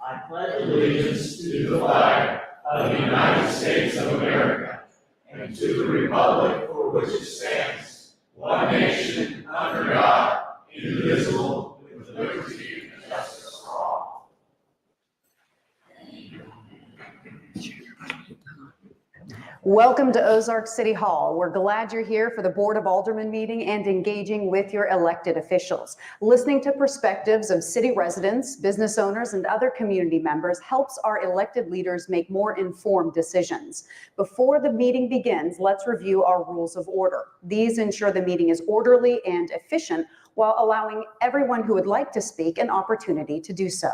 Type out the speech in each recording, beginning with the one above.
I pledge allegiance to the flag of the United States of America and to the republic for which it stands, one nation, under God, indivisible, with liberty and justice for all. Welcome to Ozark City Hall. We're glad you're here for the Board of Aldermen meeting and engaging with your elected officials. Listening to perspectives of city residents, business owners, and other community members helps our elected leaders make more informed decisions. Before the meeting begins, let's review our rules of order. These ensure the meeting is orderly and efficient while allowing everyone who would like to speak an opportunity to do so.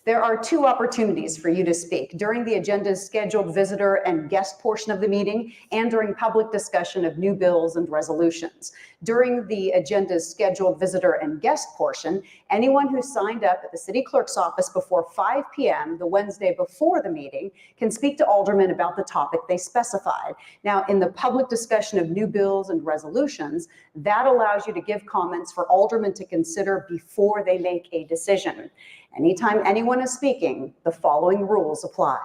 There are two opportunities for you to speak: during the agenda's scheduled visitor and guest portion of the meeting, and during public discussion of new bills and resolutions. During the agenda's scheduled visitor and guest portion, anyone who signed up at the city clerk's office before 5 p.m. the Wednesday before the meeting can speak to aldermen about the topic they specified. Now, in the public discussion of new bills and resolutions, that allows you to give comments for aldermen to consider before they make a decision. Anytime anyone is speaking, the following rules apply.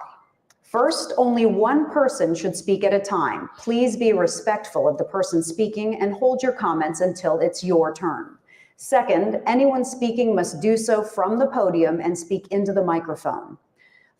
First, only one person should speak at a time. Please be respectful of the person speaking and hold your comments until it's your turn. Second, anyone speaking must do so from the podium and speak into the microphone.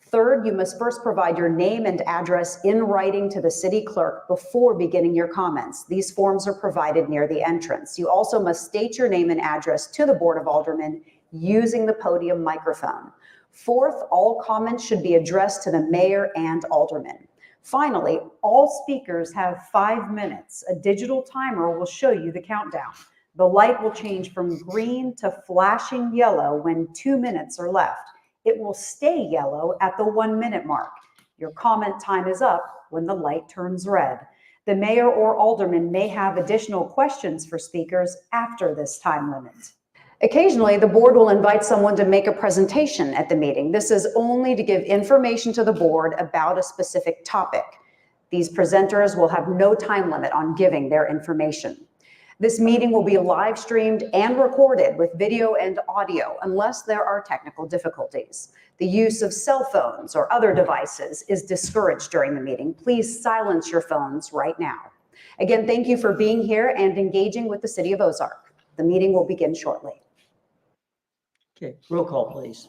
Third, you must first provide your name and address in writing to the city clerk before beginning your comments. These forms are provided near the entrance. You also must state your name and address to the Board of Aldermen using the podium microphone. Fourth, all comments should be addressed to the mayor and aldermen. Finally, all speakers have 5 minutes. A digital timer will show you the countdown. The light will change from green to flashing yellow when 2 minutes are left. It will stay yellow at the 1 minute mark. Your comment time is up when the light turns red. The mayor or alderman may have additional questions for speakers after this time limit. Occasionally, the board will invite someone to make a presentation at the meeting. This is only to give information to the board about a specific topic. These presenters will have no time limit on giving their information. This meeting will be live streamed and recorded with video and audio unless there are technical difficulties. The use of cell phones or other devices is discouraged during the meeting. Please silence your phones right now. Again, thank you for being here and engaging with the City of Ozark. The meeting will begin shortly. Okay, roll call, please.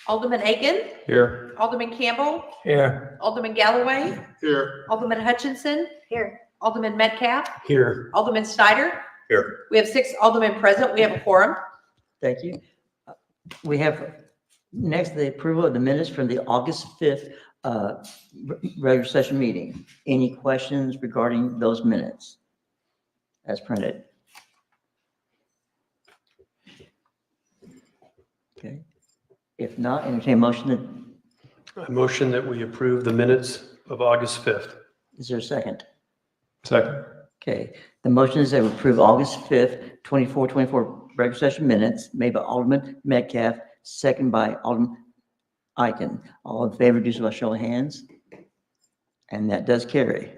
Alderman Aiken. Here. Alderman Campbell. Here. Alderman Galloway. Here. Alderman Hutchinson. Here. Alderman Metcalf. Here. Alderman Snyder. Here. We have 6 aldermen present. We have a quorum. Thank you. We have next the approval of the minutes from the August 5th regular session meeting. Any questions regarding those minutes as printed? Okay. If not, entertain a motion. I motion that we approve the minutes of August 5th. Is there a second? Second. Okay. The motion is that we approve August 5th, 24 regular session minutes made by Alderman Metcalf, second by Alderman Aiken. All in favor, do so by show of hands. And that does carry.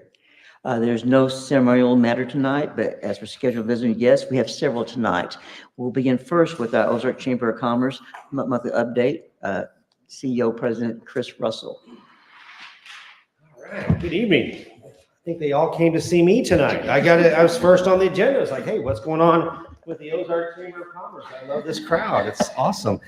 There's no ceremonial matter tonight, but as for scheduled visiting guests, we have several tonight. We'll begin first with our Ozark Chamber of Commerce monthly update. CEO President Chris Russell. All right, good evening. I think they all came to see me tonight. I was first on the agenda. It's like, hey, what's going on with the Ozark Chamber of Commerce? I love this crowd. It's awesome.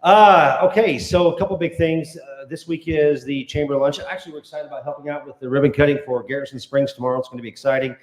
Okay, so a couple big things. This week is the Chamber Luncheon. Actually, we're excited about helping out with the ribbon cutting for Garrison Springs tomorrow. It's going to be exciting.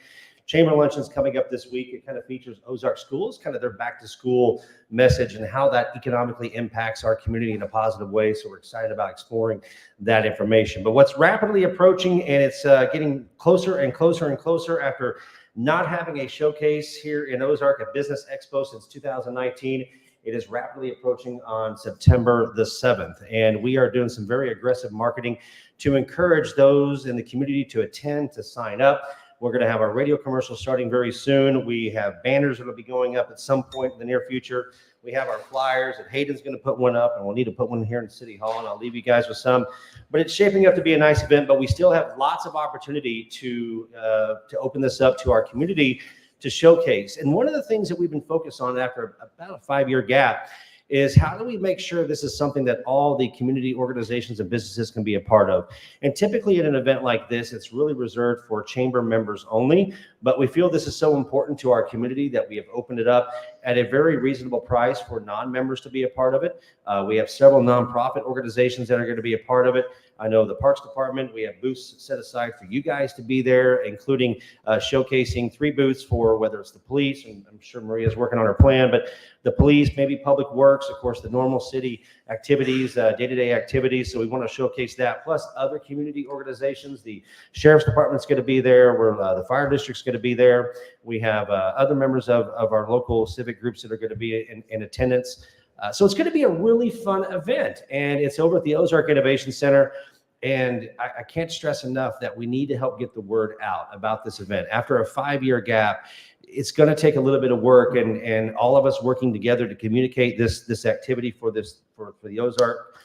Chamber Luncheon is coming up this week. It kind of features Ozark schools, kind of their back to school message and how that economically impacts our community in a positive way. So we're excited about exploring that information. But what's rapidly approaching, and it's getting closer and closer and closer after not having a showcase here in Ozark at Business Expo since 2019. It is rapidly approaching on September the 7th, and we are doing some very aggressive marketing to encourage those in the community to attend, to sign up. We're going to have our radio commercial starting very soon. We have banners that will be going up at some point in the near future. We have our flyers, and Hayden's going to put one up, and we'll need to put one here in City Hall, and I'll leave you guys with some. But it's shaping up to be a nice event, but we still have lots of opportunity to open this up to our community to showcase. And one of the things that we've been focused on after about a 5-year gap is how do we make sure this is something that all the community organizations and businesses can be a part of? And typically at an event like this, it's really reserved for chamber members only, but we feel this is so important to our community that we have opened it up at a very reasonable price for non-members to be a part of it. We have several nonprofit organizations that are going to be a part of it. I know the Parks Department, we have booths set aside for you guys to be there, including showcasing 3 booths for whether it's the police, and I'm sure Maria's working on her plan, but the police, maybe Public Works, of course, the normal city activities, day-to-day activities. So we want to showcase that, plus other community organizations. The Sheriff's Department's going to be there. The Fire District's going to be there. We have other members of our local civic groups that are going to be in attendance. So it's going to be a really fun event, and it's over at the Ozark Innovation Center. And I can't stress enough that we need to help get the word out about this event. After a 5-year gap, it's going to take a little bit of work, and all of us working together to communicate this activity for the Ozark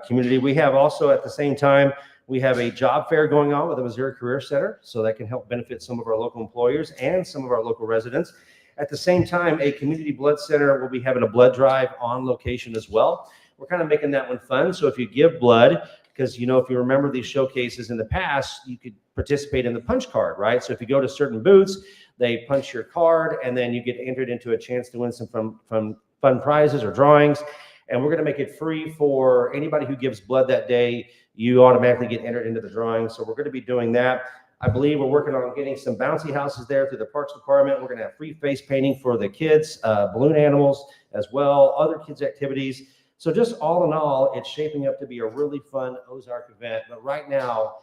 community. We have also at the same time, we have a job fair going on with the Missouri Career Center, so that can help benefit some of our local employers and some of our local residents. At the same time, a community blood center will be having a blood drive on location as well. We're kind of making that one fun. So if you give blood, because, you know, if you remember these showcases in the past, you could participate in the punch card, right? So if you go to certain booths, they punch your card, and then you get entered into a chance to win some from fun prizes or drawings. And we're going to make it free for anybody who gives blood that day. You automatically get entered into the drawing. So we're going to be doing that. I believe we're working on getting some bouncy houses there through the Parks Department. We're going to have free face painting for the kids, balloon animals as well, other kids' activities. So just all in all, it's shaping up to be a really fun Ozark event. But right now,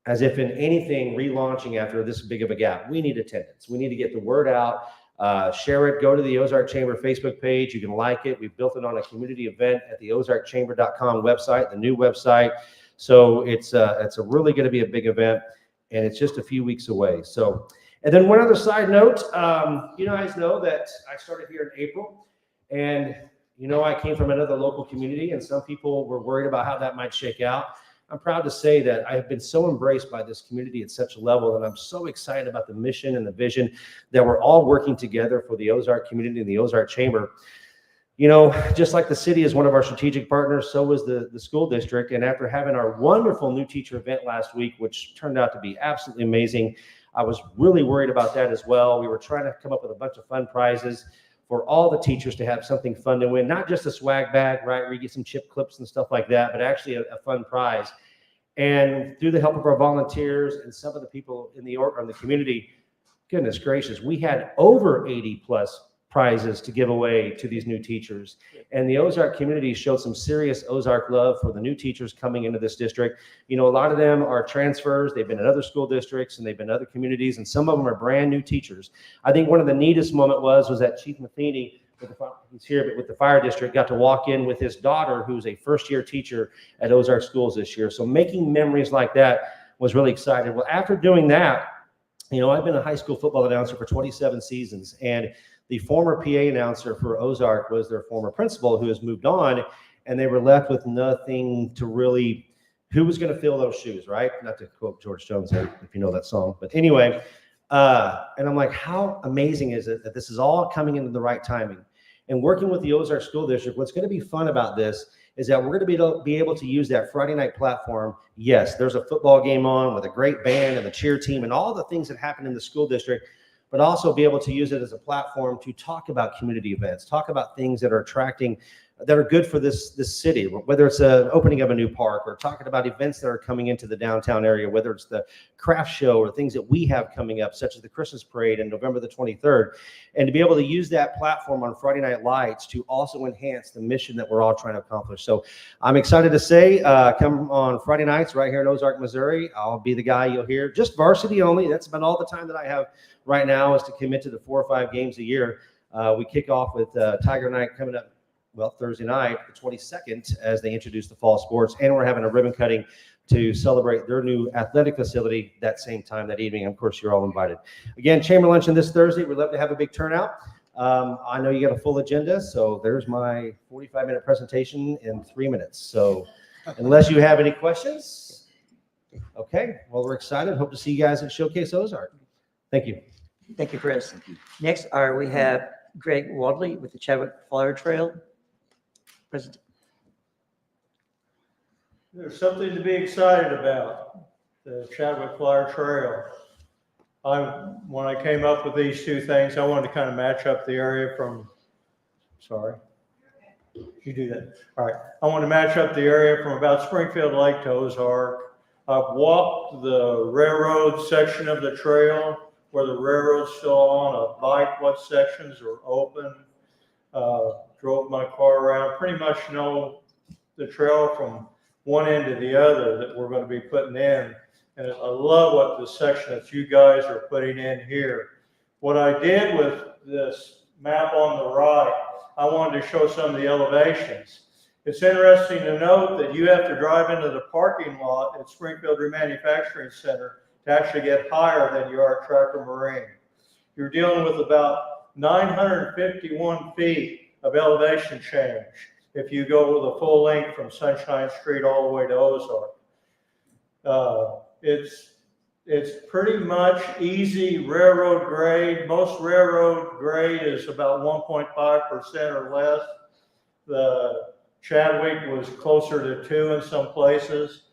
as if in anything relaunching after this big of a gap, we need attendance. We need to get the word out, share it, go to the Ozark Chamber Facebook page. You can like it. We've built it on a community event at the ozarkchamber.com website, the new website. So it's really going to be a big event, and it's just a few weeks away. So, and then one other side note, you guys know that I started here in April, and you know, I came from another local community, and some people were worried about how that might shake out. I'm proud to say that I have been so embraced by this community at such a level, and I'm so excited about the mission and the vision that we're all working together for the Ozark community and the Ozark Chamber. You know, just like the city is one of our strategic partners, so was the school district. And after having our wonderful new teacher event last week, which turned out to be absolutely amazing, I was really worried about that as well. We were trying to come up with a bunch of fun prizes for all the teachers to have something fun to win, not just a swag bag, right, where you get some chip clips and stuff like that, but actually a fun prize. And through the help of our volunteers and some of the people in the community, goodness gracious, we had over 80 plus prizes to give away to these new teachers. And the Ozark community showed some serious Ozark love for the new teachers coming into this district. You know, a lot of them are transfers. They've been in other school districts, and they've been in other communities, and some of them are brand new teachers. I think one of the neatest moment was that Chief Matheny, he's here, but with the fire district, got to walk in with his daughter, who's a first-year teacher at Ozark Schools this year. So making memories like that was really exciting. Well, after doing that, you know, I've been a high school football announcer for 27 seasons, and the former PA announcer for Ozark was their former principal, who has moved on, and they were left with nothing to really, who was going to fill those shoes, right? Not to quote George Jones, if you know that song, but anyway, and I'm like, how amazing is it that this is all coming into the right timing? And working with the Ozark School District, what's going to be fun about this is that we're going to be able to use that Friday night platform. Yes, there's a football game on with a great band and the cheer team and all the things that happen in the school district, but also be able to use it as a platform to talk about community events, talk about things that are attracting, that are good for this city, whether it's an opening of a new park or talking about events that are coming into the downtown area, whether it's the craft show or things that we have coming up, such as the Christmas parade on November the 23rd, and to be able to use that platform on Friday Night Lights to also enhance the mission that we're all trying to accomplish. So I'm excited to say, come on Friday nights right here in Ozark, Missouri. I'll be the guy you'll hear, just varsity only. That's about all the time that I have right now is to commit to the 4 or 5 games a year. We kick off with Tiger Night coming up, well, Thursday night, the 22nd, as they introduce the fall sports, and we're having a ribbon cutting to celebrate their new athletic facility that same time that evening. Of course, you're all invited. Again, Chamber Luncheon this Thursday. We'd love to have a big turnout. I know you got a full agenda, so there's my 45-minute presentation in 3 minutes. So unless you have any questions, okay, well, we're excited. Hope to see you guys at Showcase Ozark. Thank you. Thank you, Chris. Next, we have Greg Wadley with the Chadwick Flower Trail. President. There's something to be excited about, the Chadwick Flyer Trail. When I came up with these two things, I wanted to kind of match up the area from, sorry, you do that. All right, I want to match up the area from about Springfield Lake to Ozark. I've walked the railroad section of the trail where the railroad's still on, a bike, what sections are open. Drove my car around, pretty much know the trail from one end to the other that we're going to be putting in. And I love what the section that you guys are putting in here. What I did with this map on the right, I wanted to show some of the elevations. It's interesting to note that you have to drive into the parking lot at Springfield Remanufacturing Center to actually get higher than you are at Tracker Marine. You're dealing with about 951 feet of elevation change if you go with a full length from Sunshine Street all the way to Ozark. It's pretty much easy railroad grade. Most railroad grade is about 1.5% or less. The Chadwick was closer to 2 in some places.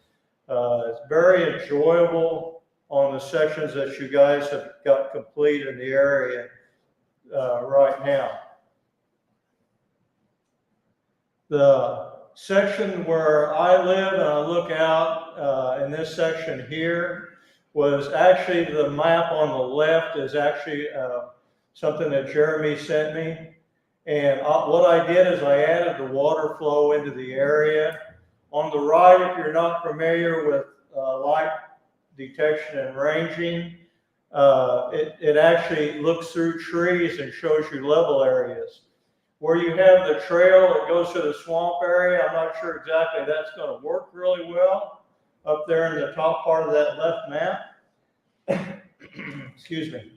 It's very enjoyable on the sections that you guys have got complete in the area right now. The section where I live and I look out in this section here was actually, the map on the left is actually something that Jeremy sent me. And what I did is I added the water flow into the area. On the right, if you're not familiar with light detection and ranging, it actually looks through trees and shows you level areas. Where you have the trail that goes to the swamp area, I'm not sure exactly that's going to work really well up there in the top part of that left map. Excuse me.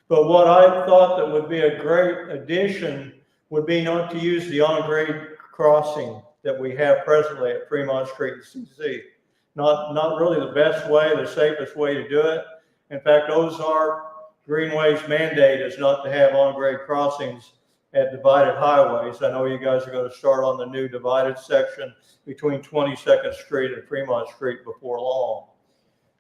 But what I thought that would be a great addition would be not to use the on-grade crossing that we have presently at Fremont Street and CC. Not really the best way, the safest way to do it. In fact, Ozark Greenway's mandate is not to have on-grade crossings at divided highways. I know you guys are going to start on the new divided section between 22nd Street and Fremont Street before long.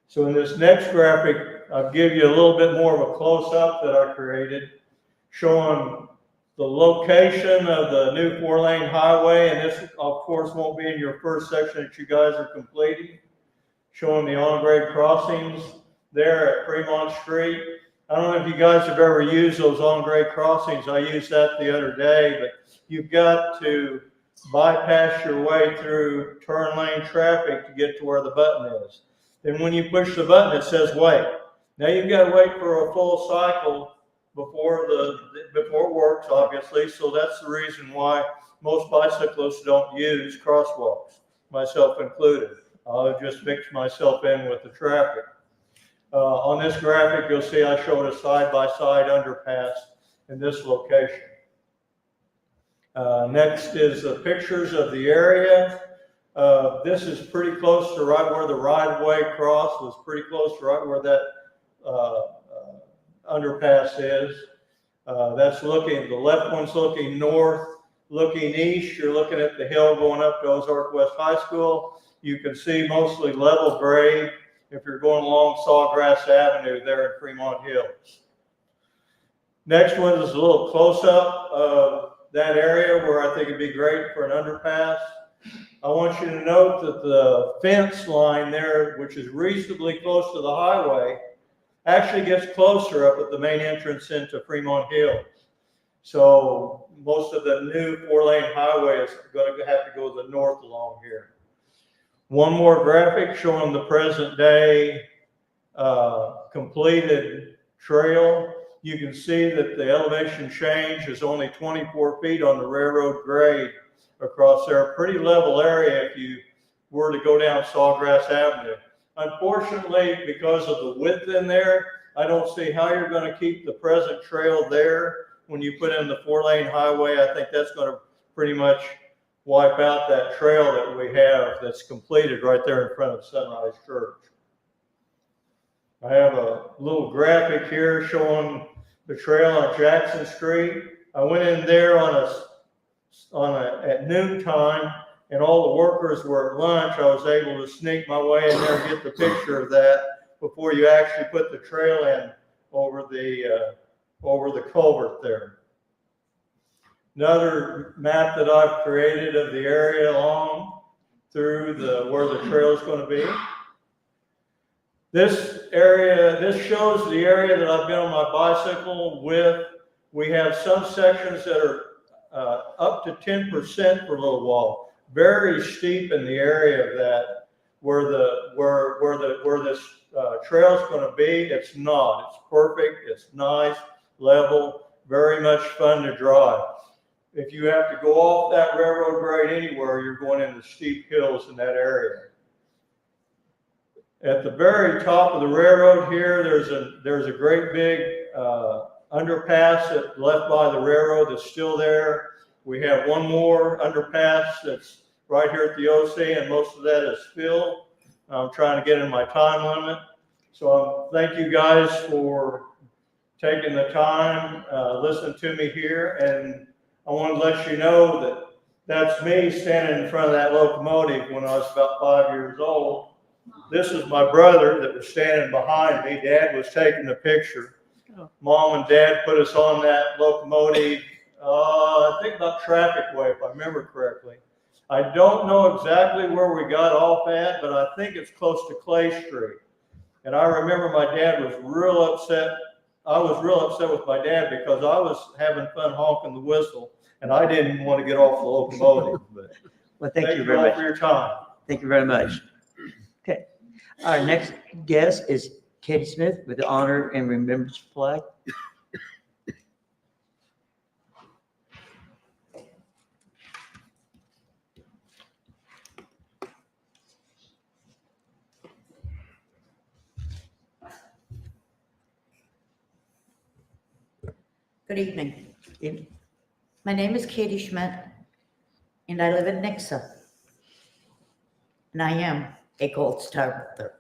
So in this next graphic, I'll give you a little bit more of a close-up that I created, showing the location of the new 4-lane highway. And this, of course, won't be in your first section that you guys are completing, showing the on-grade crossings there at Fremont Street. I don't know if you guys have ever used those on-grade crossings. I used that the other day, but you've got to bypass your way through turn lane traffic to get to where the button is. Then when you push the button, it says wait. Now you've got to wait for a full cycle before it works, obviously. So that's the reason why most bicyclists don't use crosswalks, myself included. I'll just mix myself in with the traffic. On this graphic, you'll see I showed a side-by-side underpass in this location. Next is the pictures of the area. This is pretty close to right where the right-of-way cross was, pretty close to right where that underpass is. That's looking, the left one's looking north. Looking east, you're looking at the hill going up to Ozark West High School. You can see mostly level grade if you're going along Sawgrass Avenue there in Fremont Hills. Next one is a little close-up of that area where I think it'd be great for an underpass. I want you to note that the fence line there, which is reasonably close to the highway, actually gets closer up at the main entrance into Fremont Hills. So most of the new 4-lane highway is going to have to go to the north along here. One more graphic showing the present day completed trail. You can see that the elevation change is only 24 feet on the railroad grade across there. Pretty level area if you were to go down Sawgrass Avenue. Unfortunately, because of the width in there, I don't see how you're going to keep the present trail there when you put in the 4-lane highway. I think that's going to pretty much wipe out that trail that we have that's completed right there in front of Sunrise Church. I have a little graphic here showing the trail on Jackson Street. I went in there on a at noon time, and all the workers were at lunch, I was able to sneak my way in there and get the picture of that before you actually put the trail in over the culvert there. Another map that I've created of the area along through where the trail is going to be. This shows the area that I've been on my bicycle with. We have some sections that are up to 10% for a little while. Very steep in the area of that, where this trail is going to be. It's not. It's perfect. It's nice, level, very much fun to drive. If you have to go off that railroad grade anywhere, you're going into steep hills in that area. At the very top of the railroad here, there's a great big underpass that left by the railroad that's still there. We have one more underpass that's right here at the OC, and most of that is filled. I'm trying to get in my time limit. So thank you guys for taking the time, listening to me here. And I want to let you know that that's me standing in front of that locomotive when I was about 5 years old. This is my brother that was standing behind me. Dad was taking the picture. Mom and Dad put us on that locomotive, I think about Traffic Way, if I remember correctly. I don't know exactly where we got off at, but I think it's close to Clay Street. And I remember my dad was real upset. I was real upset with my dad because I was having fun honking the whistle, and I didn't want to get off the locomotive. But Well, thank you all very much. for your time. Thank you very much. Okay. Our next guest is Katie Smith with the Honor and Remembrance Flag. Good evening. My name is Katie Schmidt, and I live in Nixa. And I am a Gold Star mother.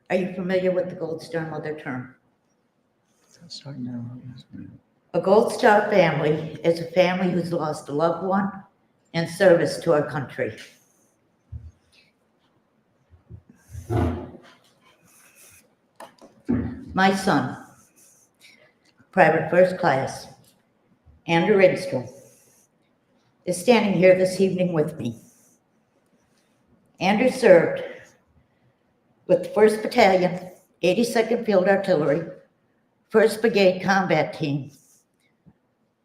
Are you familiar with the Gold Star mother term? Start now. A Gold Star family is a family who's lost a loved one in service to our country. My son, Private First Class, Andrew Ridstrom, is standing here this evening with me. Andrew served with the 1st Battalion, 82nd Field Artillery, 1st Brigade Combat Team,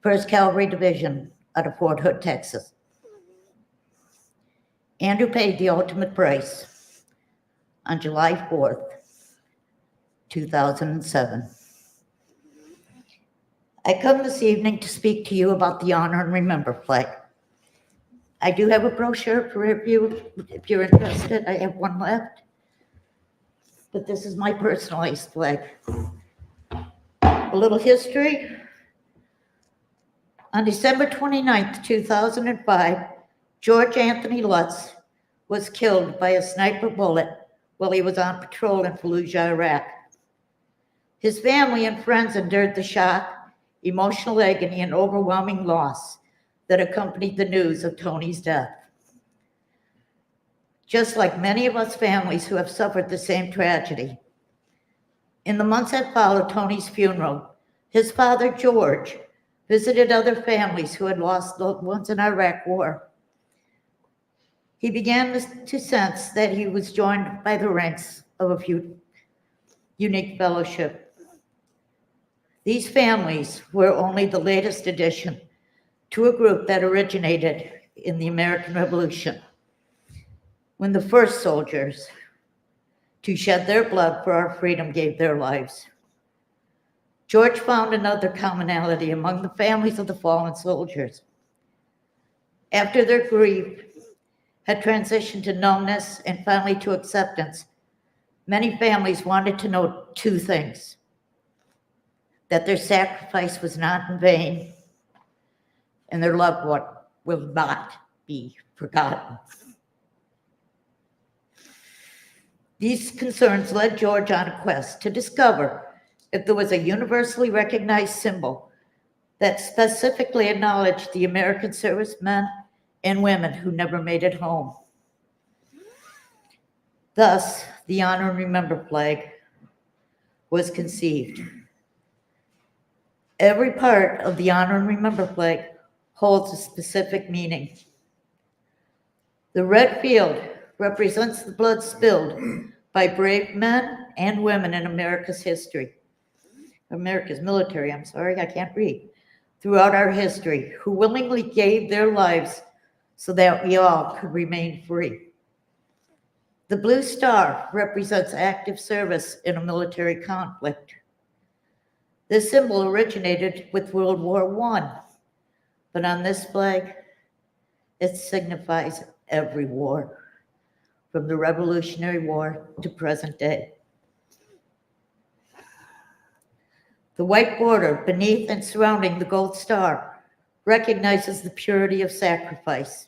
1st Cavalry Division out of Fort Hood, Texas. Andrew paid the ultimate price on July 4th, 2007. I come this evening to speak to you about the Honor and Remember flag. I do have a brochure for review if you're interested. I have one left. But this is my personalized flag. A little history. On December 29th, 2005, George Anthony Lutz was killed by a sniper bullet while he was on patrol in Fallujah, Iraq. His family and friends endured the shock, emotional agony, and overwhelming loss that accompanied the news of Tony's death. Just like many of us families who have suffered the same tragedy. In the months that followed Tony's funeral, his father, George, visited other families who had lost loved ones in Iraq War. He began to sense that he was joined by the ranks of a unique fellowship. These families were only the latest addition to a group that originated in the American Revolution, when the first soldiers to shed their blood for our freedom gave their lives. George found another commonality among the families of the fallen soldiers. After their grief had transitioned to numbness and finally to acceptance, many families wanted to know two things: that their sacrifice was not in vain, and their loved one will not be forgotten. These concerns led George on a quest to discover if there was a universally recognized symbol that specifically acknowledged the American servicemen and women who never made it home. Thus, the Honor and Remember flag was conceived. Every part of the Honor and Remember flag holds a specific meaning. The red field represents the blood spilled by brave men and women in America's military, I can't read, throughout our history, who willingly gave their lives so that we all could remain free. The blue star represents active service in a military conflict. This symbol originated with World War I, but on this flag, it signifies every war, from the Revolutionary War to present day. The white border beneath and surrounding the gold star recognizes the purity of sacrifice.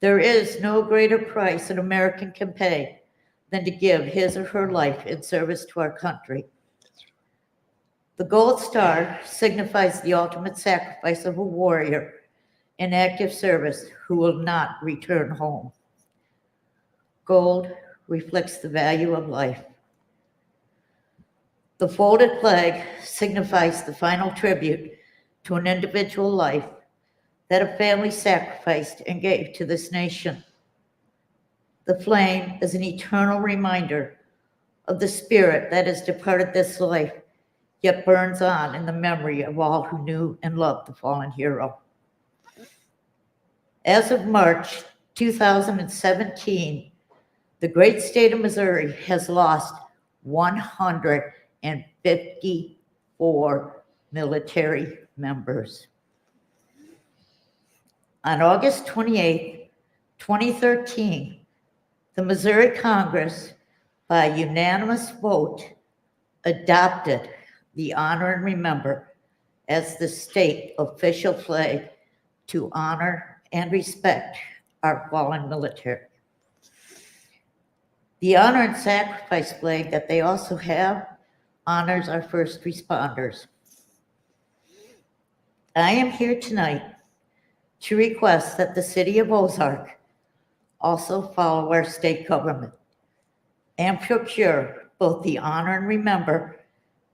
There is no greater price an American can pay than to give his or her life in service to our country. The gold star signifies the ultimate sacrifice of a warrior in active service who will not return home. Gold reflects the value of life. The folded flag signifies the final tribute to an individual life that a family sacrificed and gave to this nation. The flame is an eternal reminder of the spirit that has departed this life, yet burns on in the memory of all who knew and loved the fallen hero. As of March 2017, the great state of Missouri has lost 154 military members. On August 28, 2013, the Missouri Congress, by unanimous vote, adopted the Honor and Remember as the state official flag to honor and respect our fallen military. The Honor and Sacrifice flag that they also have honors our first responders. I am here tonight to request that the city of Ozark also follow our state government and procure both the Honor and Remember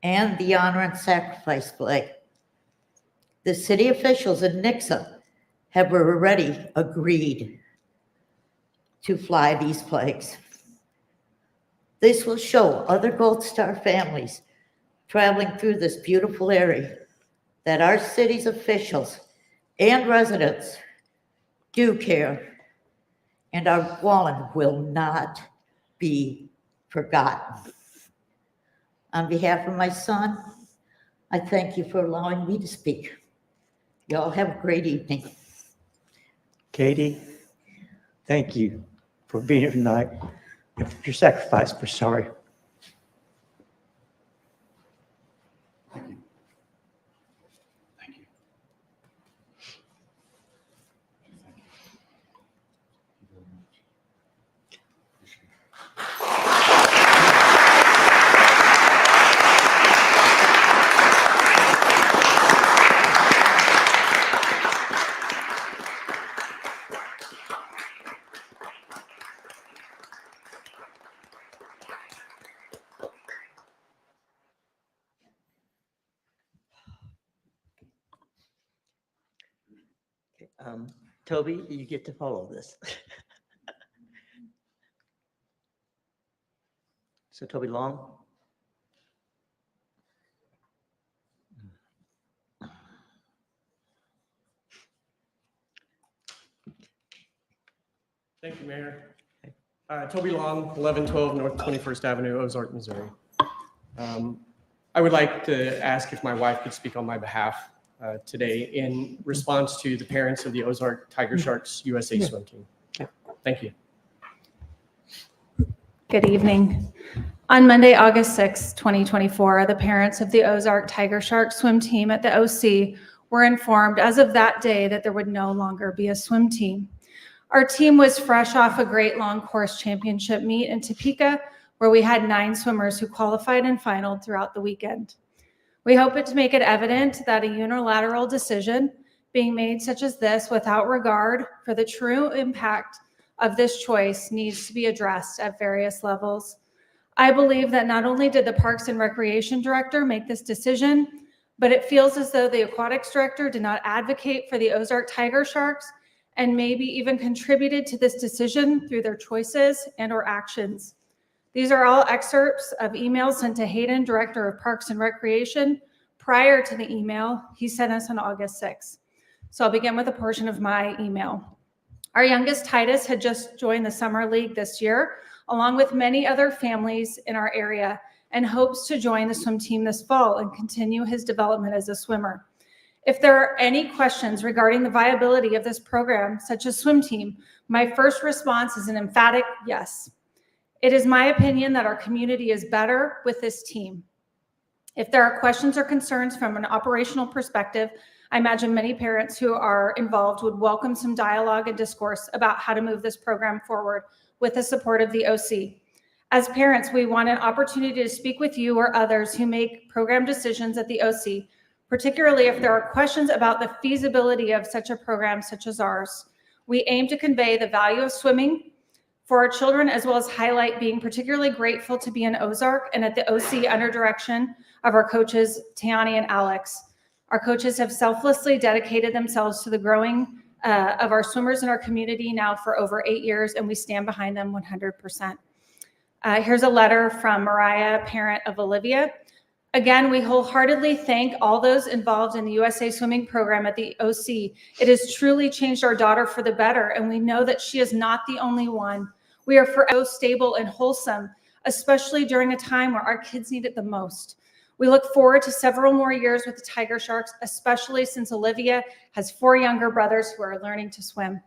and the Honor and Sacrifice flag. The city officials in Nixa have already agreed to fly these flags. This will show other Gold Star families traveling through this beautiful area that our city's officials and residents do care, and our fallen will not be forgotten. On behalf of my son, I thank you for allowing me to speak. Y'all have a great evening. Katie, thank you for being here tonight. Your sacrifice, we're sorry. Toby, you get to follow this. So Toby Long. Thank you, Mayor. Toby Long, 1112 North 21st Avenue, Ozark, Missouri. I would like to ask if my wife could speak on my behalf today in response to the parents of the Ozark Tiger Sharks USA swim team. Thank you. Good evening. On Monday, August 6, 2024, the parents of the Ozark Tiger Shark swim team at the OC were informed as of that day that there would no longer be a swim team. Our team was fresh off a great long course championship meet in Topeka, where we had 9 swimmers who qualified and finaled throughout the weekend. We hope to make it evident that a unilateral decision being made such as this without regard for the true impact of this choice needs to be addressed at various levels. I believe that not only did the Parks and Recreation Director make this decision, but it feels as though the Aquatics Director did not advocate for the Ozark Tiger Sharks and maybe even contributed to this decision through their choices and or actions. These are all excerpts of emails sent to Hayden, Director of Parks and Recreation, prior to the email he sent us on August 6th. So I'll begin with a portion of my email. Our youngest, Titus, had just joined the Summer League this year, along with many other families in our area, and hopes to join the swim team this fall and continue his development as a swimmer. If there are any questions regarding the viability of this program, such as swim team, my first response is an emphatic yes. It is my opinion that our community is better with this team. If there are questions or concerns from an operational perspective, I imagine many parents who are involved would welcome some dialogue and discourse about how to move this program forward with the support of the OC. As parents, we want an opportunity to speak with you or others who make program decisions at the OC, particularly if there are questions about the feasibility of such a program such as ours. We aim to convey the value of swimming for our children, as well as highlight being particularly grateful to be in Ozark and at the OC under direction of our coaches, Tiani and Alex. Our coaches have selflessly dedicated themselves to the growing of our swimmers in our community now for over 8 years, and we stand behind them 100%. Here's a letter from Mariah, parent of Olivia. Again, we wholeheartedly thank all those involved in the USA Swimming program at the OC. It has truly changed our daughter for the better, and we know that she is not the only one. We are forever stable and wholesome, especially during a time where our kids need it the most. We look forward to several more years with the Tiger Sharks, especially since Olivia has 4 younger brothers who are learning to swim.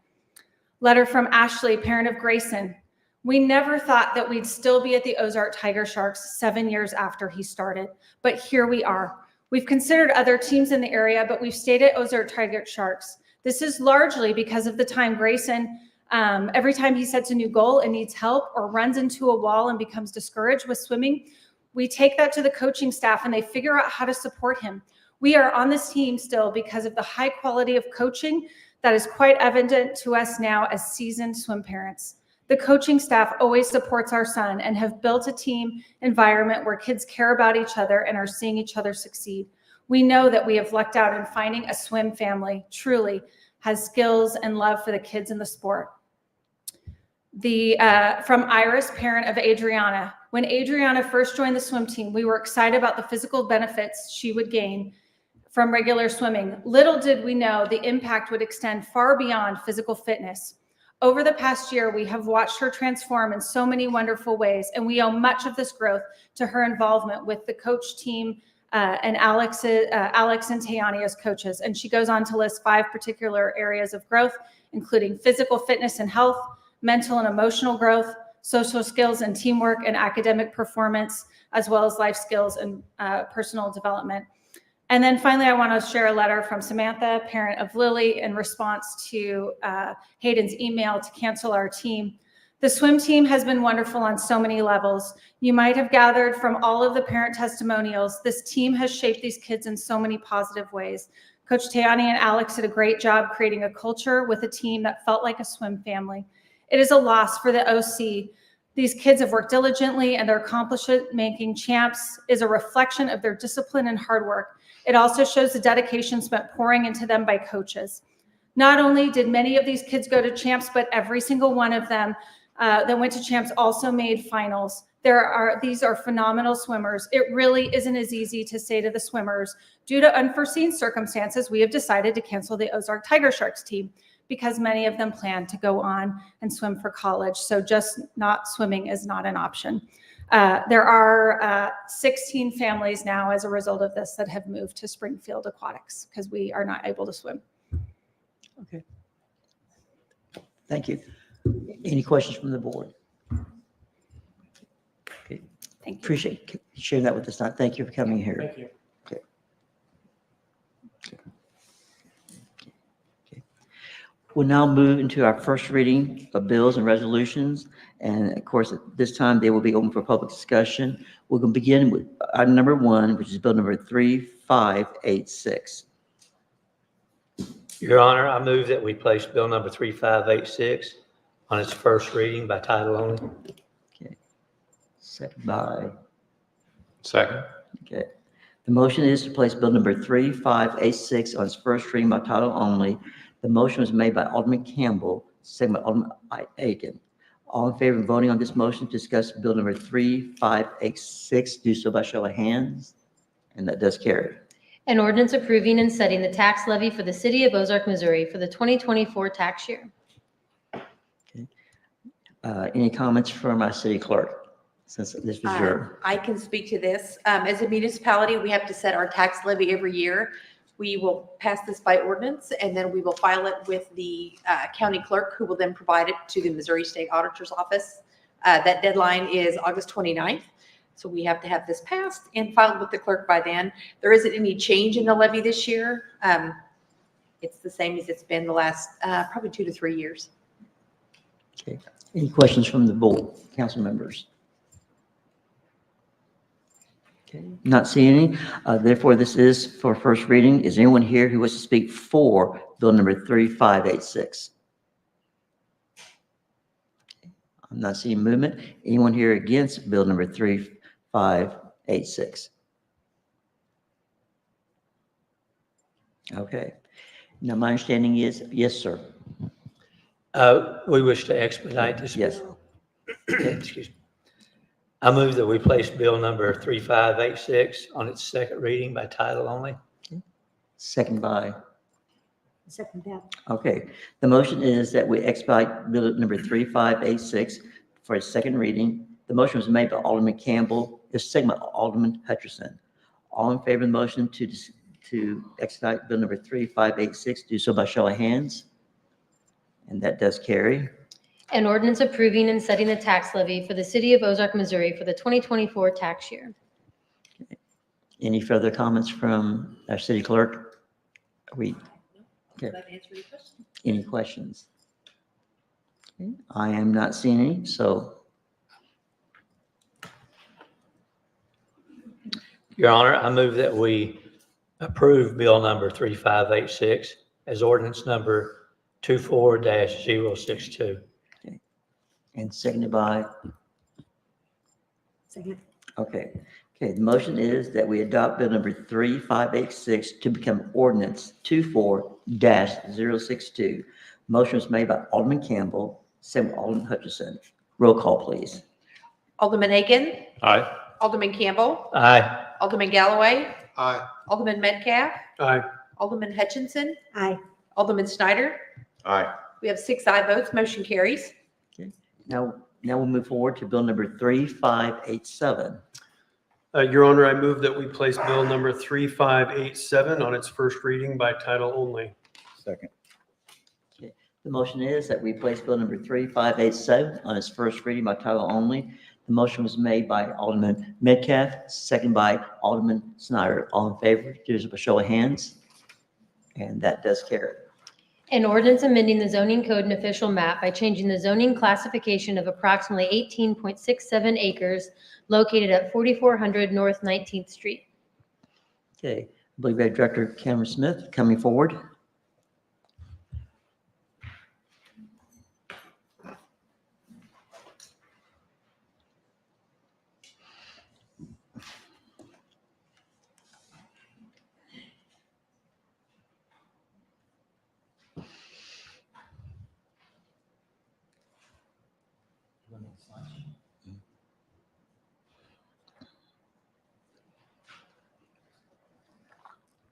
Letter from Ashley, parent of Grayson. We never thought that we'd still be at the Ozark Tiger Sharks 7 years after he started, but here we are. We've considered other teams in the area, but we've stayed at Ozark Tiger Sharks. This is largely because of the time Grayson, every time he sets a new goal and needs help or runs into a wall and becomes discouraged with swimming, we take that to the coaching staff and they figure out how to support him. We are on this team still because of the high quality of coaching that is quite evident to us now as seasoned swim parents. The coaching staff always supports our son and have built a team environment where kids care about each other and are seeing each other succeed. We know that we have lucked out in finding a swim family truly has skills and love for the kids in the sport. From Iris, parent of Adriana. When Adriana first joined the swim team, we were excited about the physical benefits she would gain from regular swimming. Little did we know the impact would extend far beyond physical fitness. Over the past year, we have watched her transform in so many wonderful ways, and we owe much of this growth to her involvement with the coach team and Alex and Tiani as coaches. And she goes on to list 5 particular areas of growth, including physical fitness and health, mental and emotional growth, social skills and teamwork and academic performance, as well as life skills and personal development. And then finally, I want to share a letter from Samantha, parent of Lily, in response to Hayden's email to cancel our team. The swim team has been wonderful on so many levels. You might have gathered from all of the parent testimonials, this team has shaped these kids in so many positive ways. Coach Tiani and Alex did a great job creating a culture with a team that felt like a swim family. It is a loss for the OC. These kids have worked diligently, and their accomplishment making champs is a reflection of their discipline and hard work. It also shows the dedication spent pouring into them by coaches. Not only did many of these kids go to champs, but every single one of them that went to champs also made finals. These are phenomenal swimmers. It really isn't as easy to say to the swimmers, due to unforeseen circumstances, we have decided to cancel the Ozark Tiger Sharks team, because many of them plan to go on and swim for college. So just not swimming is not an option. There are 16 families now as a result of this that have moved to Springfield Aquatics because we are not able to swim. Okay. Thank you. Any questions from the board? Okay. Thank you. Appreciate sharing that with us tonight. Thank you for coming here. Thank you. Okay. We'll now move into our first reading of bills and resolutions. And of course, at this time, they will be open for public discussion. We're going to begin with item number 1, which is bill number 3586. Your Honor, I move that we place bill number 3586 on its first reading by title only. Okay. Second by, Second. okay. The motion is to place bill number 3586 on its first reading by title only. The motion was made by Alderman Campbell, second by Alderman Aiken. All in favor of voting on this motion to discuss bill number 3586, do so by show of hands. And that does carry. An ordinance approving and setting the tax levy for the city of Ozark, Missouri for the 2024 tax year. Any comments from our city clerk, since this was your, I can speak to this. As a municipality, we have to set our tax levy every year. We will pass this by ordinance, and then we will file it with the county clerk, who will then provide it to the Missouri State Auditor's Office. That deadline is August 29th. So we have to have this passed and filed with the clerk by then. There isn't any change in the levy this year. It's the same as it's been the last probably 2 to 3 years. okay. Any questions from the board, council members? Okay, not seeing any. Therefore, this is for first reading. Is anyone here who wishes to speak for bill number 3586? I'm not seeing movement. Anyone here against bill number 3586? Okay. Now, my understanding is, yes, sir. We wish to expedite this. Yes. bill. Excuse me. I move that we place bill number 3586 on its second reading by title only. Second by, Second that. okay. The motion is that we expedite bill number 3586 for its second reading. The motion was made by Alderman Campbell, the second by Alderman Hutcherson. All in favor of the motion to expedite bill number 3586, do so by show of hands. And that does carry. An ordinance approving and setting the tax levy for the city of Ozark, Missouri for the 2024 tax year. Any further comments from our city clerk? Okay. Any questions? Okay. I am not seeing any, so Your Honor, I move that we approve bill number 3586 as ordinance number 24-062. and seconded by, Second. okay. Okay, the motion is that we adopt bill number 3586 to become ordinance 24-062. Motion was made by Alderman Campbell, second by Alderman Hutchison. Roll call, please. Alderman Aiken, Aye. Alderman Campbell, Aye. Alderman Galloway, Aye. Alderman Metcalf, Aye. Alderman Hutchinson, Aye. Alderman Snyder. Aye. We have 6 aye votes, motion carries. Now we'll move forward to bill number 3587. Your Honor, I move that we place bill number 3587 on its first reading by title only. Second. The motion is that we place bill number 3587 on its first reading by title only. The motion was made by Alderman Metcalf, second by Alderman Snyder. All in favor, do so by show of hands. And that does carry. An ordinance amending the zoning code and official map by changing the zoning classification of approximately 18.67 acres located at 4400 North 19th Street. Okay, I believe we have Director Cameron Smith coming forward.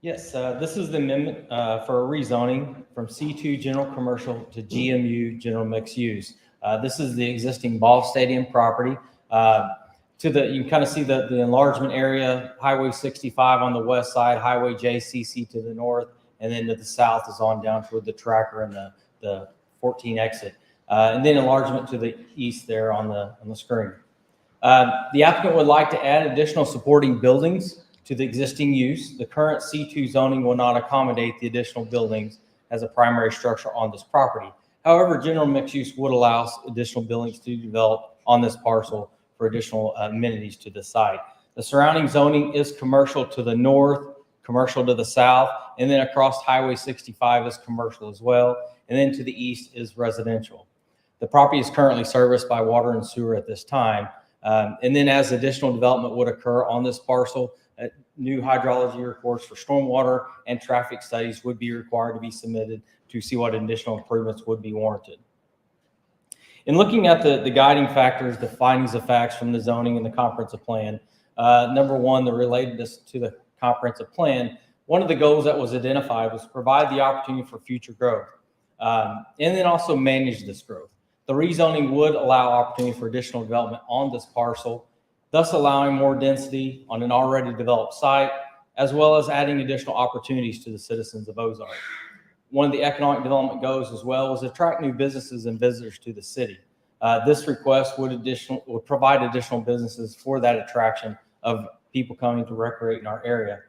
Yes, this is the amendment for a rezoning from C2 General Commercial to GMU General Mixed Use. This is the existing ball stadium property. You can kind of see the enlargement area, Highway 65 on the west side, Highway JCC to the north, and then to the south is on down toward the tracker and the 14 exit. And then enlargement to the east there on the screen. The applicant would like to add additional supporting buildings to the existing use. The current C2 zoning will not accommodate the additional buildings, as a primary structure on this property. However, general mixed use would allow additional buildings to develop on this parcel for additional amenities to the site. The surrounding zoning is commercial to the north, commercial to the south, and then across Highway 65 is commercial as well, and then to the east is residential. The property is currently serviced by water and sewer at this time, and then as additional development would occur on this parcel, new hydrology reports for stormwater and traffic studies would be required to be submitted to see what additional improvements would be warranted. In looking at the guiding factors, the findings of facts from the zoning and the comprehensive plan, number one, the relatedness to the comprehensive plan, one of the goals that was identified was provide the opportunity for future growth, and then also manage this growth. The rezoning would allow opportunity for additional development on this parcel, thus allowing more density on an already developed site, as well as adding additional opportunities to the citizens of Ozark. One of the economic development goals as well was attract new businesses and visitors to the city. This request would provide additional businesses for that attraction of people coming to recreate in our area.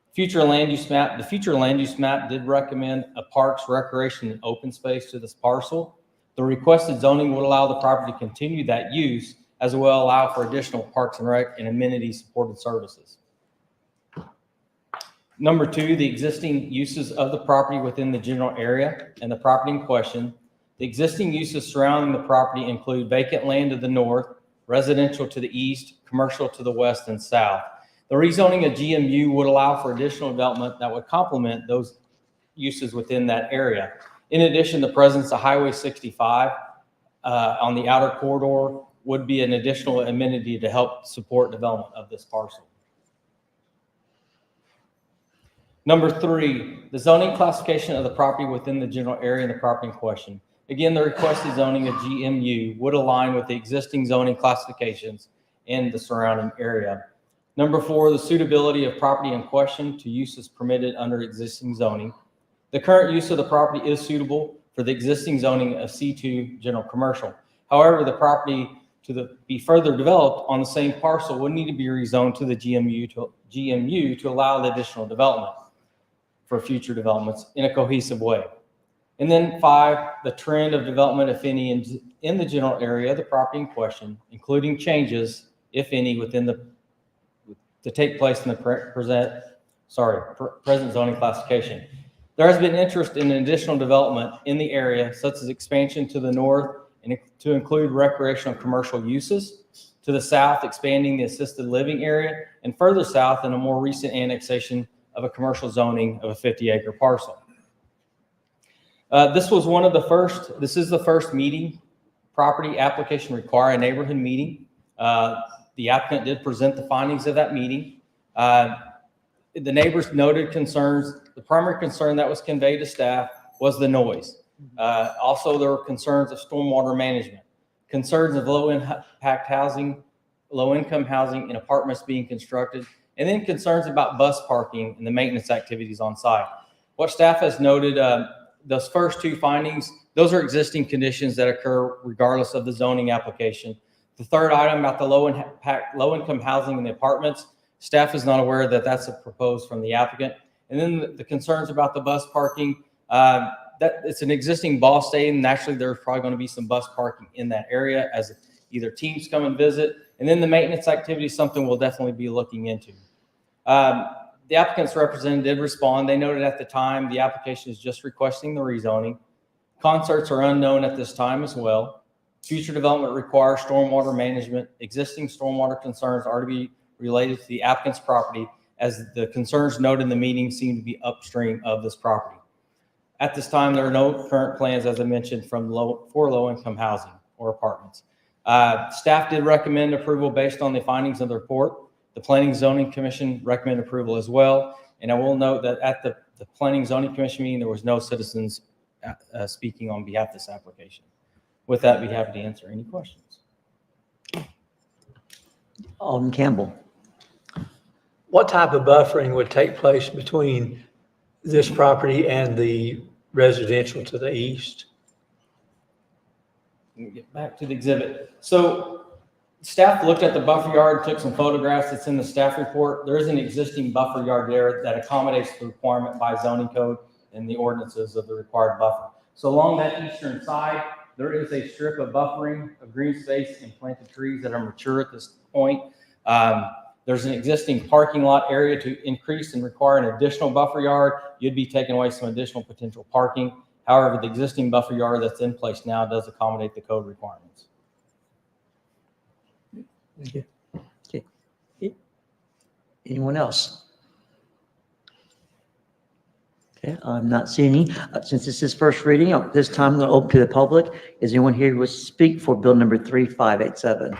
The future land use map did recommend a parks, recreation, and open space to this parcel. The requested zoning would allow the property to continue that use, as well allow for additional parks and rec and amenity supported services. Number two, the existing uses of the property within the general area and the property in question. The existing uses surrounding the property include vacant land to the north, residential to the east, commercial to the west and south. The rezoning of GMU would allow for additional development that would complement those uses within that area. In addition, the presence of Highway 65 on the outer corridor would be an additional amenity to help support development of this parcel. Number three, the zoning classification of the property within the general area and the property in question. Again, the requested zoning of GMU would align with the existing zoning classifications in the surrounding area. Number four, the suitability of property in question to uses permitted under existing zoning. The current use of the property is suitable for the existing zoning of C2 general commercial. However, the property be further developed on the same parcel would need to be rezoned to the GMU to allow the additional development for future developments in a cohesive way. And then five, the trend of development, if any, in the general area of the property in question, including changes, if any, to take place in the present zoning classification. There has been interest in additional development in the area, such as expansion to the north and to include recreational commercial uses, to the south, expanding the assisted living area, and further south in a more recent annexation of a commercial zoning of a 50-acre parcel. This is the first meeting, property application require a neighborhood meeting. The applicant did present the findings of that meeting. The neighbors noted concerns. The primary concern that was conveyed to staff was the noise. Also, there were concerns of stormwater management, concerns of low-income housing and apartments being constructed, and then concerns about bus parking and the maintenance activities on site. What staff has noted, those first two findings, those are existing conditions that occur regardless of the zoning application. The third item about the low-income housing in the apartments, staff is not aware that that's proposed from the applicant. And then the concerns about the bus parking, that it's an existing ball stadium. Naturally, there's probably going to be some bus parking in that area as either teams come and visit. And then the maintenance activity is something we'll definitely be looking into. The applicant's representative did respond. They noted at the time the application is just requesting the rezoning. Concerts are unknown at this time as well. Future development requires stormwater management. Existing stormwater concerns are to be related to the applicant's property, as the concerns noted in the meeting seem to be upstream of this property. At this time, there are no current plans, as I mentioned, for low-income housing or apartments. Staff did recommend approval based on the findings of the report. The Planning Zoning Commission recommended approval as well. And I will note that at the Planning Zoning Commission meeting, there was no citizens speaking on behalf of this application. With that, we'd be happy to answer any questions. Alderman Campbell. What type of buffering would take place between this property and the residential to the east? Let me get back to the exhibit. So staff looked at the buffer yard, took some photographs. It's in the staff report. There is an existing buffer yard there that accommodates the requirement by zoning code in the ordinances of the required buffer. So along that eastern side, there is a strip of buffering of green space and planted trees that are mature at this point. There's an existing parking lot area. To increase and require an additional buffer yard, you'd be taking away some additional potential parking. However, the existing buffer yard that's in place now does accommodate the code requirements. Thank you. Okay. Anyone else? Okay, I'm not seeing any. Since this is first reading, at this time I'm going to open to the public. Is anyone here who will speak for bill number 3587?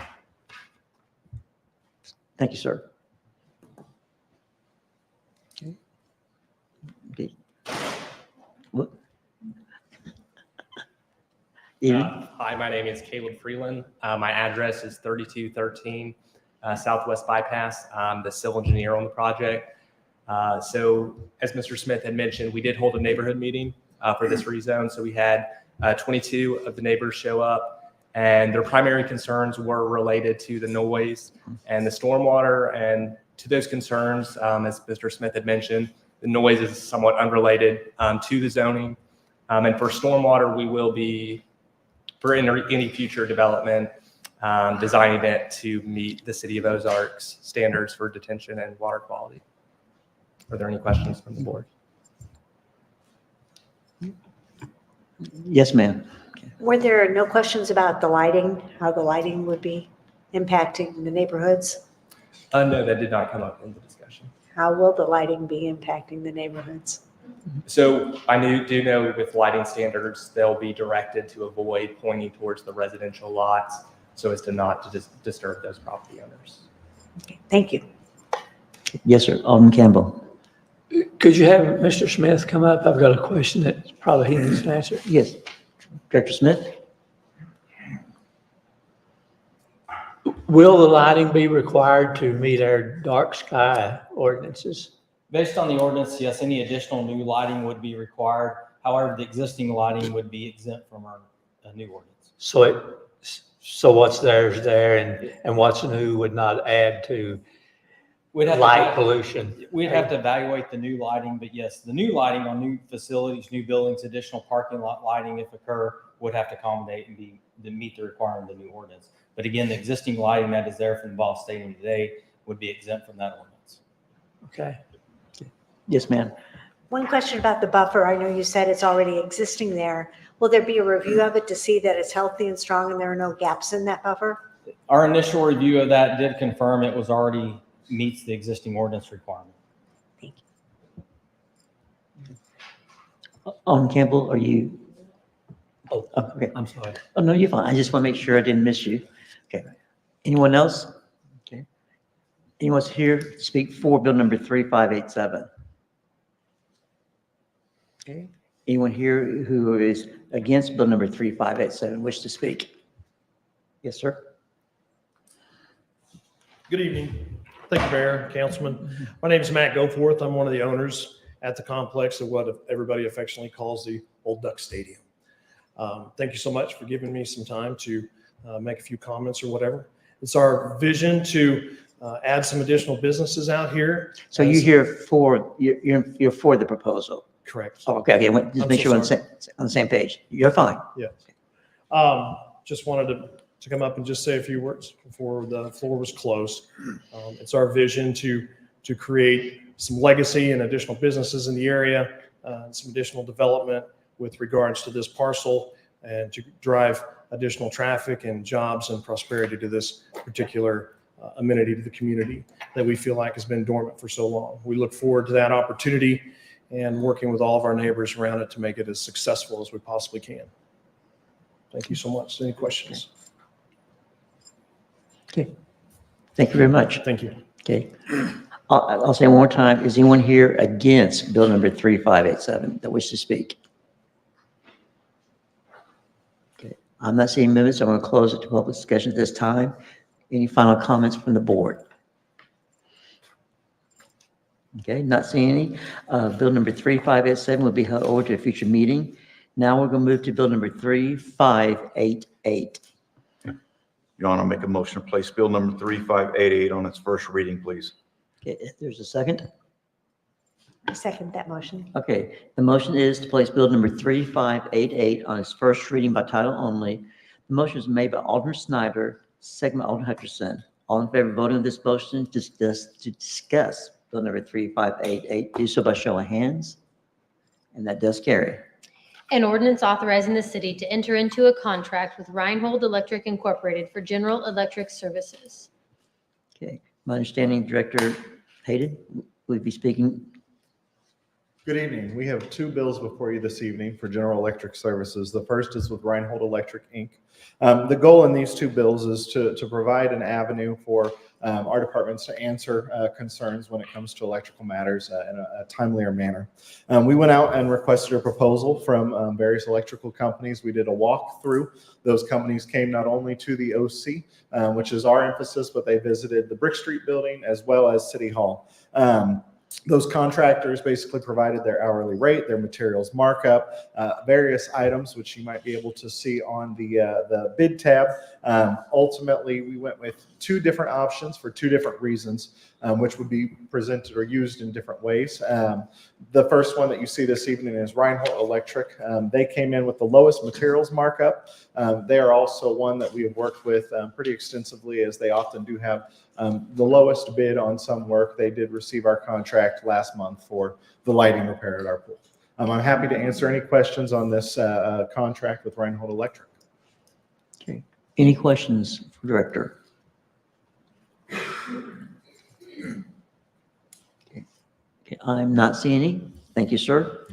Thank you, sir. Okay. What? Hi, my name is Caleb Freeland. My address is 3213 Southwest Bypass. I'm the civil engineer on the project. So as Mr. Smith had mentioned, we did hold a neighborhood meeting for this rezone. So we had 22 of the neighbors show up, and their primary concerns were related to the noise and the stormwater. And to those concerns, as Mr. Smith had mentioned, the noise is somewhat unrelated to the zoning. And for stormwater, we will be, for any future development, designing it to meet the City of Ozark's standards for detention and water quality. Are there any questions from the board? Yes, ma'am. Were there no questions about the lighting, how the lighting would be impacting the neighborhoods? No, that did not come up in the discussion. How will the lighting be impacting the neighborhoods? So I do know with lighting standards, they'll be directed to avoid pointing towards the residential lots so as to not to disturb those property owners. Okay, thank you. Yes, sir. Alderman Campbell. Could you have Mr. Smith come up? I've got a question that probably he needs to answer. Yes. Director Smith? Will the lighting be required to meet our dark sky ordinances? Based on the ordinance, yes, any additional new lighting would be required. However, the existing lighting would be exempt from our new ordinance. So what's there is there, and what's new would not add to light pollution. We'd have to evaluate the new lighting, but yes, the new lighting on new facilities, new buildings, additional parking lot lighting, if occur, would have to accommodate and to meet the requirement of the new ordinance. But again, the existing lighting that is there from the Ball Stadium today would be exempt from that ordinance. Okay. Yes, ma'am. One question about the buffer. I know you said it's already existing there. Will there be a review of it to see that it's healthy and strong and there are no gaps in that buffer? Our initial review of that did confirm it was already meets the existing ordinance requirement. Thank you. Alderman Campbell, are you? Oh, okay. I'm sorry. Oh, no, you're fine. I just want to make sure I didn't miss you. Okay. Anyone else? Okay. Anyone here to speak for bill number 3587? Okay. Anyone here who is against bill number 3587 wish to speak? Yes, sir. Good evening. Thank you, Mayor, Councilman. My name is Matt Goforth. I'm one of the owners at the complex of what everybody affectionately calls the Old Duck Stadium. Thank you so much for giving me some time to make a few comments or whatever. It's our vision to add some additional businesses out here. So you're for the proposal? Correct. Oh, okay. Just make sure we're on the same page. You're fine. Yeah. Just wanted to come up and just say a few words before the floor was closed. It's our vision to create some legacy and additional businesses in the area, some additional development with regards to this parcel, and to drive additional traffic and jobs and prosperity to this particular amenity to the community that we feel like has been dormant for so long. We look forward to that opportunity and working with all of our neighbors around it to make it as successful as we possibly can. Thank you so much. Any questions? Okay. Thank you very much. Thank you. Okay. I'll say one more time. Is anyone here against bill number 3587 that wishes to speak? Okay. I'm not seeing amendments, so I'm going to close it to public discussion at this time. Any final comments from the board? Okay, not seeing any. Bill number 3587 will be held over to a future meeting. Now we're going to move to bill number 3588. Your Honor, make a motion to place bill number 3588 on its first reading, please. Okay, if there's a second. I second that motion. Okay, the motion is to place bill number 3588 on its first reading by title only. The motion is made by Alderman Snyder, second by Alderman Hutcherson. All in favor of voting on this motion to discuss bill number 3588, do so by show of hands. And that does carry. An ordinance authorizing the city to enter into a contract with Reinhold Electric Incorporated for general electric services. Okay, my understanding, Director Hayden will be speaking. Good evening. We have two bills before you this evening for General Electric Services. The first is with Reinhold Electric, Inc. The goal in these two bills is to provide an avenue for our departments to answer concerns when it comes to electrical matters in a timelier manner. We went out and requested a proposal from various electrical companies. We did a walkthrough. Those companies came not only to the OC, which is our emphasis, but they visited the Brick Street building as well as City Hall. Those contractors basically provided their hourly rate, their materials markup, various items, which you might be able to see on the bid tab. Ultimately, we went with two different options for two different reasons, which would be presented or used in different ways. The first one that you see this evening is Reinhold Electric. They came in with the lowest materials markup. They are also one that we have worked with pretty extensively, as they often do have the lowest bid on some work. They did receive our contract last month for the lighting repair at our pool. I'm happy to answer any questions on this contract with Reinhold Electric. Okay, any questions for Director? Okay, I'm not seeing any. Thank you, sir.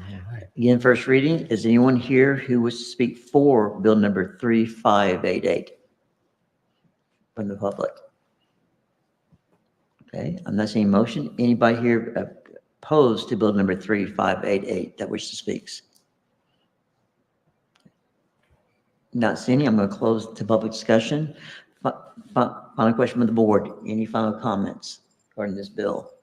Again, first reading. Is anyone here who wishes to speak for bill number 3588 from the public? Okay, I'm not seeing motion. Anybody here opposed to bill number 3588 that wishes to speak? Not seeing any. I'm going to close to public discussion. Final question from the board. Any final comments regarding this bill?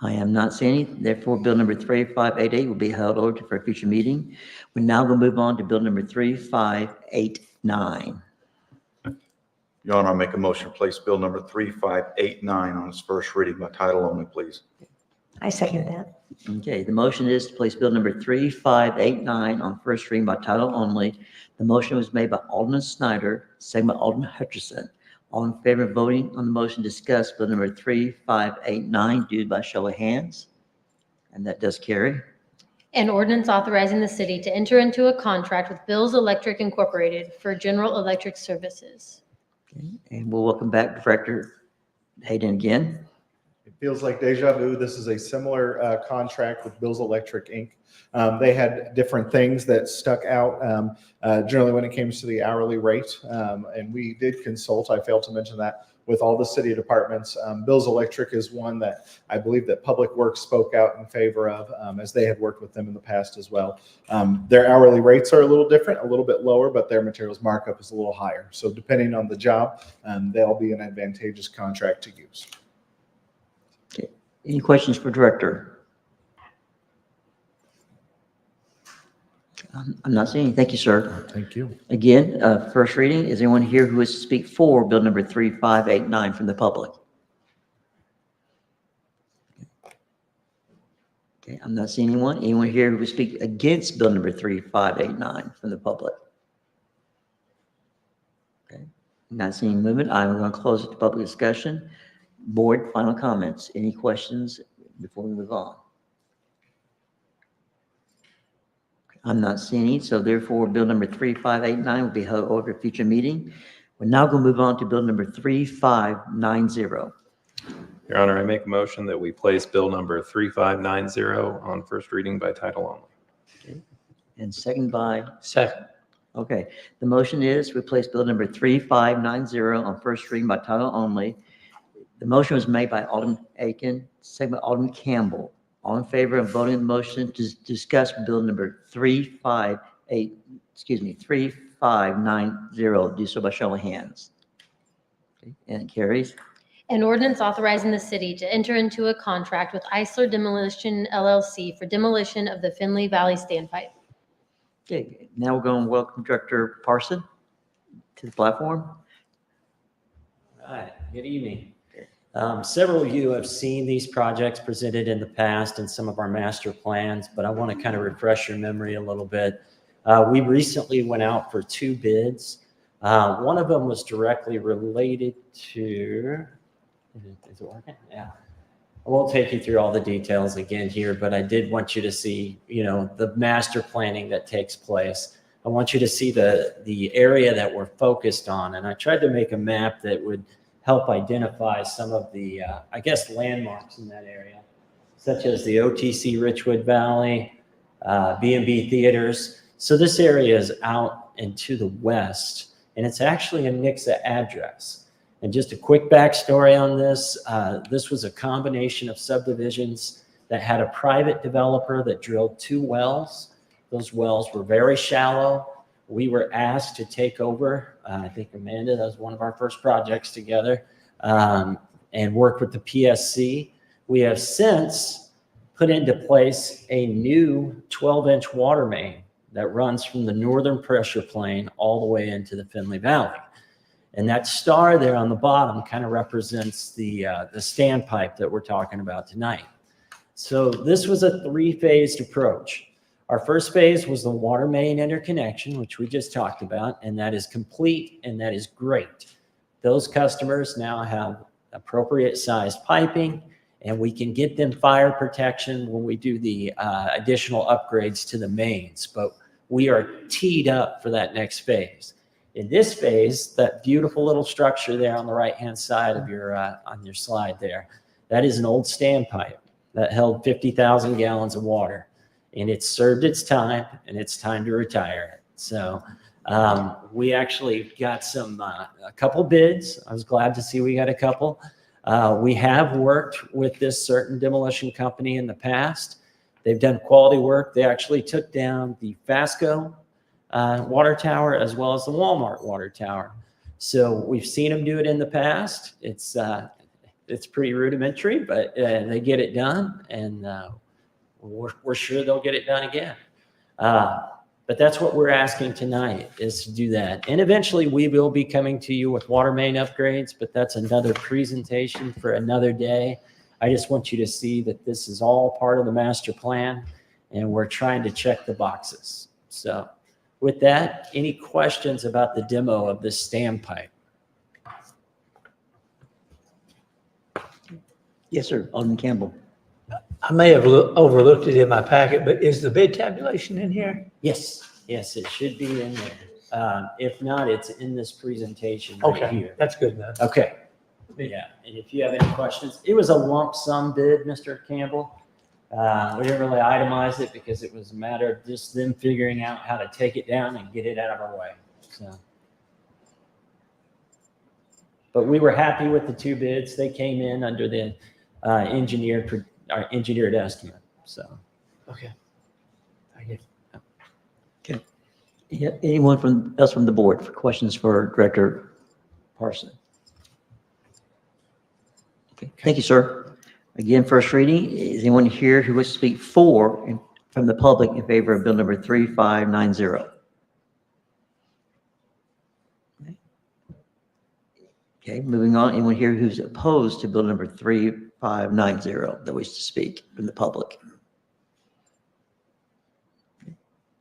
I am not seeing any. Therefore, bill number 3588 will be held over for a future meeting. We're now going to move on to bill number 3589. Your Honor, I make a motion to place bill number 3589 on its first reading by title only, please. I second that. Okay, the motion is to place bill number 3589 on first reading by title only. The motion was made by Alderman Snyder, second by Alderman Hutcherson. All in favor of voting on the motion to discuss bill number 3589, do by show of hands. And that does carry. An ordinance authorizing the city to enter into a contract with Bills Electric Incorporated for general electric services. Okay, and we'll welcome back Director Hayden again. It feels like deja vu. This is a similar contract with Bills Electric, Inc. They had different things that stuck out generally when it came to the hourly rate. And we did consult, I failed to mention that, with all the city departments. Bills Electric is one that I believe that Public Works spoke out in favor of, as they had worked with them in the past as well. Their hourly rates are a little different, a little bit lower, but their materials markup is a little higher. So depending on the job, they'll be an advantageous contract to use. Okay. Any questions for Director? I'm not seeing any. Thank you, sir. Thank you. Again, first reading. Is anyone here who wishes to speak for bill number 3589 from the public? Okay, I'm not seeing anyone. Anyone here who would speak against bill number 3589 from the public? Okay, not seeing movement. I'm going to close it to public discussion. Board, final comments. Any questions before we move on? I'm not seeing any, so therefore bill number 3589 will be held over a future meeting. We're now going to move on to bill number 3590. Your Honor, I make a motion that we place bill number 3590 on first reading by title only. Okay. And second by? Second. Okay. The motion is to replace bill number 3590 on first reading by title only. The motion was made by Alderman Aiken, second by Alderman Campbell. All in favor of voting the motion to discuss bill number 3590, do so by show of hands. Okay. And it carries. An ordinance authorizing the city to enter into a contract with Eisler Demolition LLC for demolition of the Finley Valley Standpipe. Okay, now we're going to welcome Director Parson to the platform. All right, good evening. Several of you have seen these projects presented in the past in some of our master plans, but I want to kind of refresh your memory a little bit. We recently went out for 2 bids. One of them was directly related to, is it working? Yeah. I won't take you through all the details again here, but I did want you to see, the master planning that takes place. I want you to see the area that we're focused on. And I tried to make a map that would help identify some of the, landmarks in that area, such as the OTC Richwood Valley, B&B Theaters. So this area is out and to the west, and it's actually a Nixa address. And just a quick backstory on this, this was a combination of subdivisions that had a private developer that drilled 2 wells. Those wells were very shallow. We were asked to take over. I think Amanda, that was one of our first projects together, and work with the PSC. We have since put into place a new 12-inch water main that runs from the northern pressure plain all the way into the Finley Valley. And that star there on the bottom kind of represents the standpipe that we're talking about tonight. So this was a 3-phased approach. Our first phase was the water main interconnection, which we just talked about, and that is complete and that is great. Those customers now have appropriate sized piping, and we can get them fire protection when we do the additional upgrades to the mains, but we are teed up for that next phase. In this phase, that beautiful little structure there on the right-hand side of on your slide there, that is an old standpipe that held 50,000 gallons of water. And it's served its time, and it's time to retire it. So we actually got a couple bids. I was glad to see we got a couple. We have worked with this certain demolition company in the past. They've done quality work. They actually took down the Fasco water tower as well as the Walmart water tower. So we've seen them do it in the past. It's pretty rudimentary, but they get it done, and we're sure they'll get it done again. But that's what we're asking tonight, is to do that. And eventually we will be coming to you with water main upgrades, but that's another presentation for another day. I just want you to see that this is all part of the master plan, and we're trying to check the boxes. So with that, any questions about the demo of this standpipe? Yes, sir. Alderman Campbell. I may have overlooked it in my packet, but is the bid tabulation in here? Yes, it should be in there. If not, it's in this presentation right here. That's good enough. Okay. Yeah, and if you have any questions, it was a lump sum bid, Mr. Campbell. We didn't really itemize it because it was a matter of just them figuring out how to take it down and get it out of our way. So, but we were happy with the 2 bids. They came in under the engineered estimate. So, okay. Thank you. Okay. Yeah, anyone else from the board for questions for Director Parson? Okay. Thank you, sir. Again, first reading. Is anyone here who wishes to speak from the public in favor of bill number 3590? Okay, moving on. Anyone here who's opposed to bill number 3590 that wishes to speak from the public?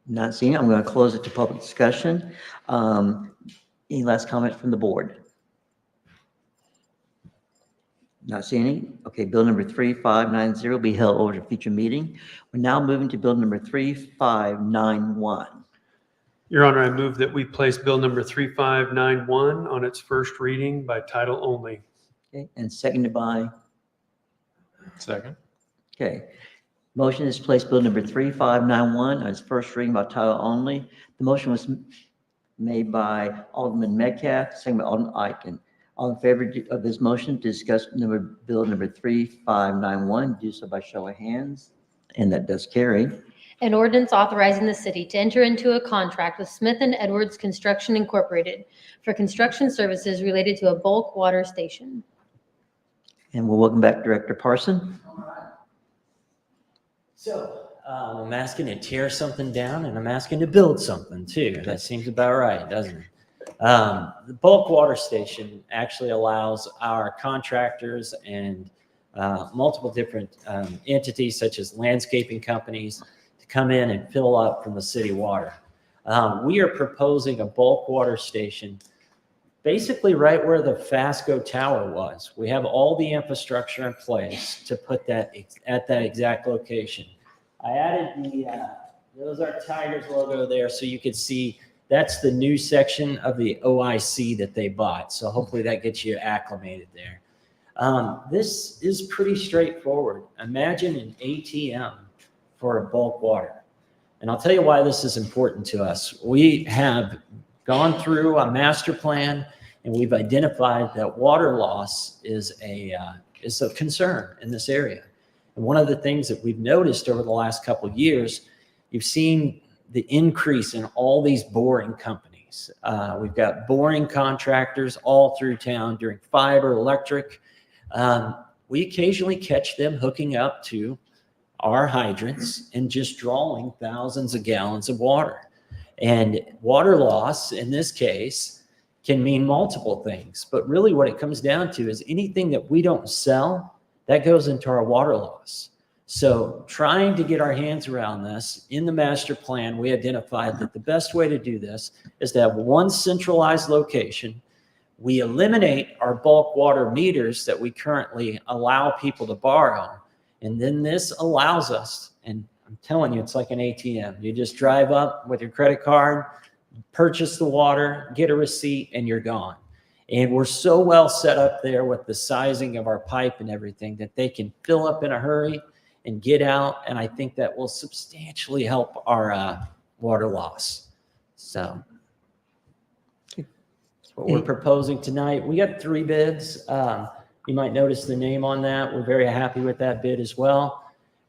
Not seeing it. I'm going to close it to public discussion. Any last comments from the board? Not seeing any. Okay, bill number 3590 will be held over to a future meeting. We're now moving to bill number 3591. Your Honor, I move that we place bill number 3591 on its first reading by title only. Okay, and seconded by? Second. Okay. Motion is to place bill number 3591 on its first reading by title only. The motion was made by Alderman Metcalf, seconded by Alderman Eichen. All in favor of this motion to discuss bill number 3591, do so by show of hands. And that does carry. An ordinance authorizing the city to enter into a contract with Smith & Edwards Construction Incorporated for construction services related to a bulk water station. And we'll welcome back Director Parson. So I'm asking to tear something down, and I'm asking to build something too. That seems about right, doesn't it? The bulk water station actually allows our contractors and multiple different entities such as landscaping companies to come in and fill up from the city water. We are proposing a bulk water station basically right where the Fasco Tower was. We have all the infrastructure in place to put that at that exact location. I added the Ozark Tigers logo there so you could see that's the new section of the OIC that they bought. So hopefully that gets you acclimated there. This is pretty straightforward. Imagine an ATM for a bulk water. And I'll tell you why this is important to us. We have gone through a master plan and we've identified that water loss is a concern in this area. And one of the things that we've noticed over the last couple of years, you've seen the increase in all these boring companies. We've got boring contractors all through town doing fiber, electric. We occasionally catch them hooking up to our hydrants and just drawing thousands of gallons of water. And water loss in this case can mean multiple things, but really what it comes down to is anything that we don't sell, that goes into our water loss. So trying to get our hands around this, in the master plan, we identified that the best way to do this is to have one centralized location. We eliminate our bulk water meters that we currently allow people to borrow. And then this allows us, and I'm telling you, it's like an ATM. You just drive up with your credit card, purchase the water, get a receipt, and you're gone. And we're so well set up there with the sizing of our pipe and everything that they can fill up in a hurry and get out. And I think that will substantially help our water loss. So that's what we're proposing tonight. We got 3 bids. You might notice the name on that. We're very happy with that bid as well.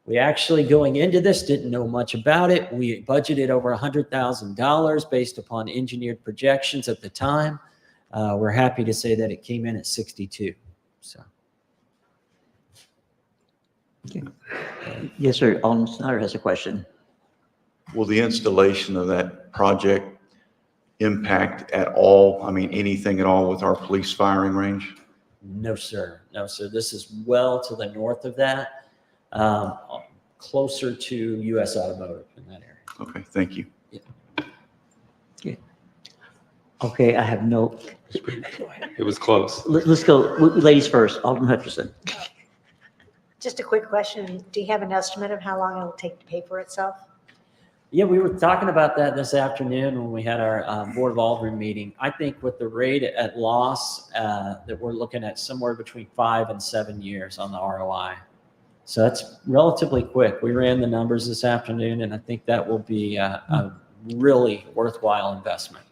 We actually, going into this, didn't know much about it. We budgeted over $100,000 based upon engineered projections at the time. We're happy to say that it came in at 62. So. Okay. Yes, sir. Alderman Snyder has a question. Will the installation of that project impact at all, I mean, anything at all with our police firing range? No, sir. No, sir. This is well to the north of that, closer to U.S. Automotive in that area. Okay, thank you. Yeah. Okay. Okay, I have no. It was close. Let's go, ladies first. Alderman Hutcherson. Just a quick question. Do you have an estimate of how long it'll take to pay for itself? Yeah, we were talking about that this afternoon when we had our Board of Aldermen meeting. I think with the rate at loss that we're looking at somewhere between 5 and 7 years on the ROI. So that's relatively quick. We ran the numbers this afternoon, and I think that will be a really worthwhile investment.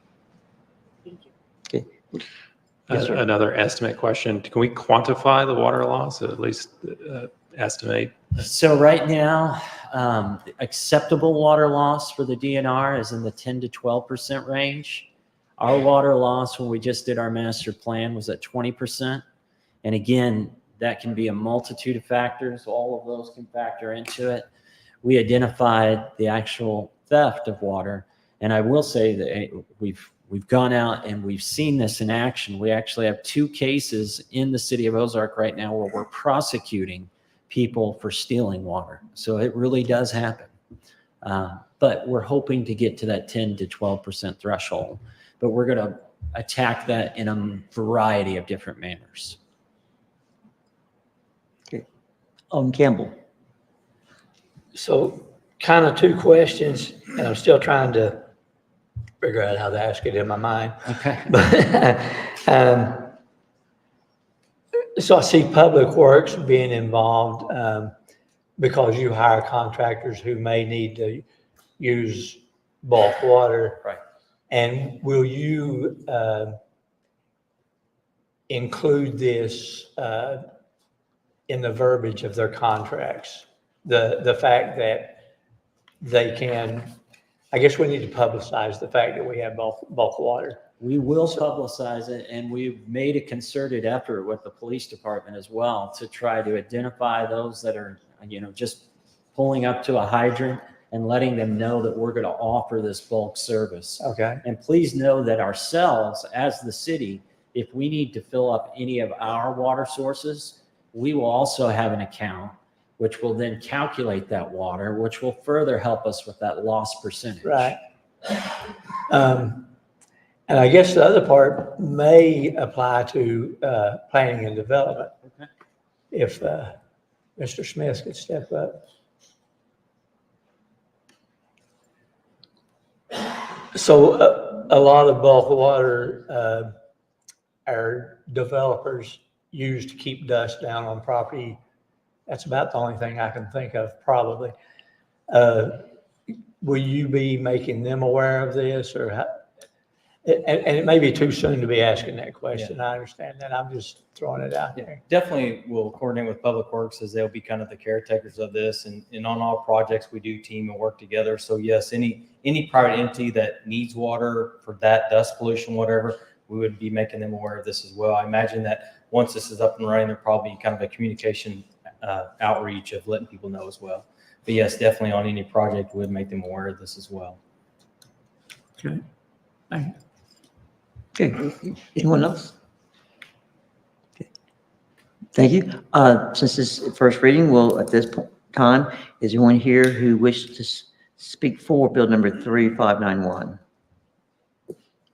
Thank you. Okay. Yes, sir. Another estimate question. Can we quantify the water loss, at least estimate? So right now, the acceptable water loss for the DNR is in the 10 to 12% range. Our water loss when we just did our master plan was at 20%. And again, that can be a multitude of factors. All of those can factor into it. We identified the actual theft of water. And I will say that we've gone out and we've seen this in action. We actually have 2 cases in the city of Ozark right now where we're prosecuting people for stealing water. So it really does happen. But we're hoping to get to that 10 to 12% threshold. But we're going to attack that in a variety of different manners. Okay. Campbell. So kind of 2 questions, and I'm still trying to figure out how to ask it in my mind. Okay. But, so I see Public Works being involved because you hire contractors who may need to use bulk water. Right. And will you include this in the verbiage of their contracts? The fact that they can, I guess we need to publicize the fact that we have bulk water. We will publicize it, and we've made a concerted effort with the police department as well to try to identify those that are, just pulling up to a hydrant and letting them know that we're going to offer this bulk service. Okay. And please know that ourselves, as the city, if we need to fill up any of our water sources, we will also have an account which will then calculate that water, which will further help us with that loss percentage. Right. And I guess the other part may apply to planning and development. Okay. If Mr. Smith could step up. So a lot of bulk water our developers use to keep dust down on property. That's about the only thing I can think of, probably. Will you be making them aware of this, or how? And it may be too soon to be asking that question. I understand that. I'm just throwing it out there. Definitely will coordinate with Public Works, as they'll be kind of the caretakers of this. And on all projects, we do team and work together. So yes, any private entity that needs water for that dust pollution, whatever, we would be making them aware of this as well. I imagine that once this is up and running, there'll probably be kind of a communication outreach of letting people know as well. But yes, definitely on any project, we would make them aware of this as well. Okay. Thank you. Okay, anyone else? Okay. Thank you. Since this is first reading, we'll, at this time, is anyone here who wishes to speak for bill number 3591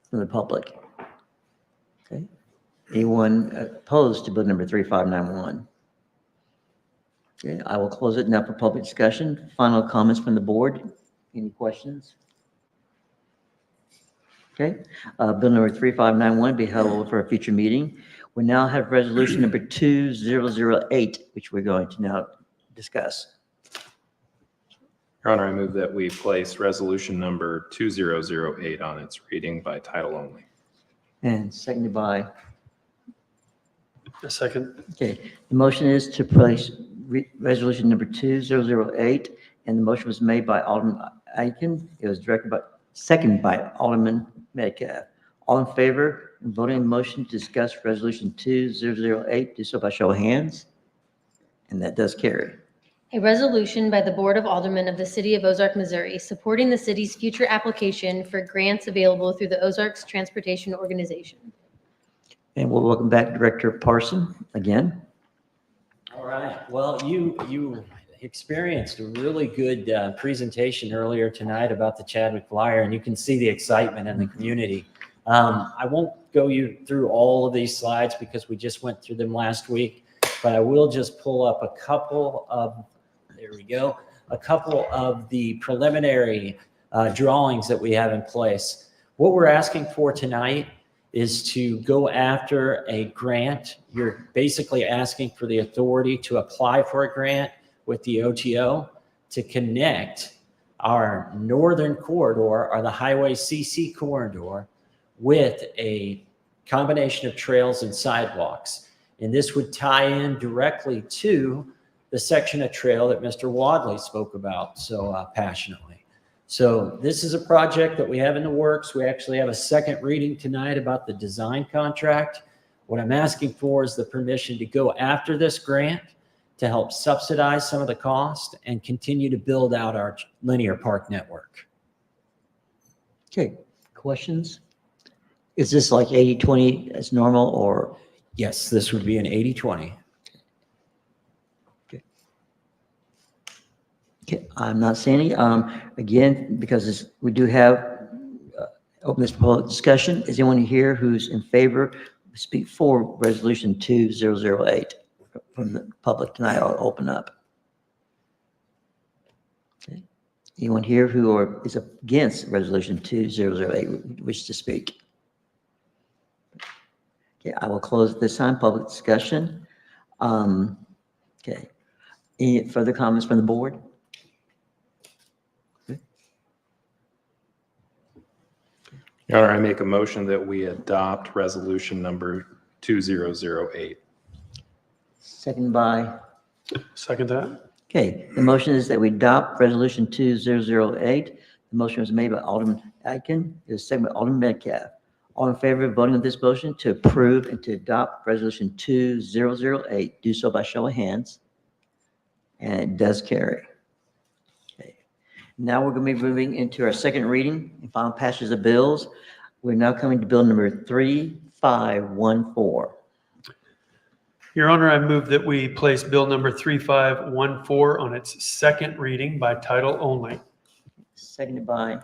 from the public? Okay. Anyone opposed to bill number 3591? Okay, I will close it now for public discussion. Final comments from the board. Any questions? Okay, bill number 3591 be held over for a future meeting. We now have resolution number 2008, which we're going to now discuss. Your Honor, I move that we place resolution number 2008 on its reading by title only. And seconded by? A second. Okay, the motion is to place resolution number 2008, and the motion was made by Alderman Aiken. It was seconded by Alderman Metcalf. All in favor of voting on the motion to discuss resolution 2008, do so by show of hands. And that does carry. A resolution by the Board of Aldermen of the City of Ozark, Missouri, supporting the city's future application for grants available through the Ozarks Transportation Organization. And we'll welcome back Director Parson again. All right. Well, you experienced a really good presentation earlier tonight about the Chadwick Flyer, and you can see the excitement in the community. I won't go you through all of these slides because we just went through them last week, but I will just pull up a couple of, there we go, a couple of the preliminary drawings that we have in place. What we're asking for tonight is to go after a grant. You're basically asking for the authority to apply for a grant with the OTO to connect our northern corridor, or the Highway CC corridor, with a combination of trails and sidewalks. And this would tie in directly to the section of trail that Mr. Wadley spoke about so passionately. So this is a project that we have in the works. We actually have a second reading tonight about the design contract. What I'm asking for is the permission to go after this grant to help subsidize some of the cost and continue to build out our linear park network. Okay, questions? Is this like 80-20 as normal, or? Yes, this would be an 80-20. Okay, I'm not seeing any. Again, because we do have open this public discussion. Is anyone here who's in favor? Speak for resolution 2008 from the public tonight. I'll open up. Okay. Anyone here who is against resolution 2008 wish to speak? Okay, I will close at this time public discussion. Okay. Any further comments from the board? Your Honor, I make a motion that we adopt resolution number 2008. Second by? Second that. Okay, the motion is that we adopt resolution 2008. The motion was made by Alderman Atkin. It was seconded by Alderman Metcalf. All in favor of voting on this motion to approve and to adopt resolution 2008, do so by show of hands. And it does carry. Okay. Now we're going to be moving into our second reading and final passage of bills. We're now coming to bill number 3514. Your Honor, I move that we place bill number 3514 on its second reading by title only. Seconded by,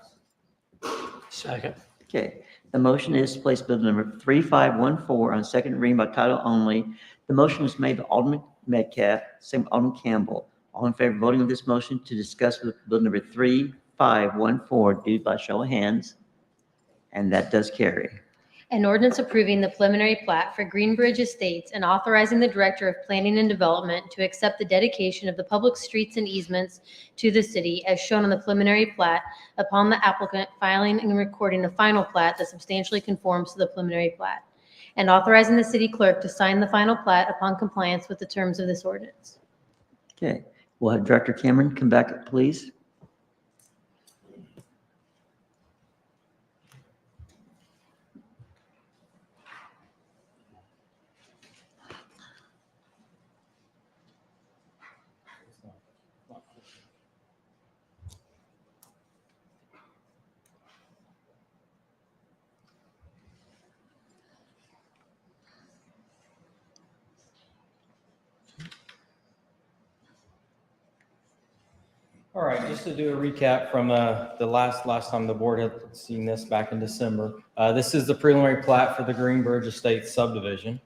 Second. okay. The motion is to place bill number 3514 on second reading by title only. The motion was made by Alderman Metcalf, second by Alderman Campbell. All in favor of voting on this motion to discuss bill number 3514, do by show of hands. And that does carry. An ordinance approving the preliminary plat for Greenbridge Estates and authorizing the Director of Planning and Development to accept the dedication of the public streets and easements to the city as shown on the preliminary plat upon the applicant filing and recording a final plat that substantially conforms to the preliminary plat, and authorizing the city clerk to sign the final plat upon compliance with the terms of this ordinance. Okay, we'll have Director Cameron come back up, please. All right, just to do a recap from the last time the board had seen this back in December. This is the preliminary plat for the Greenbridge Estates subdivision.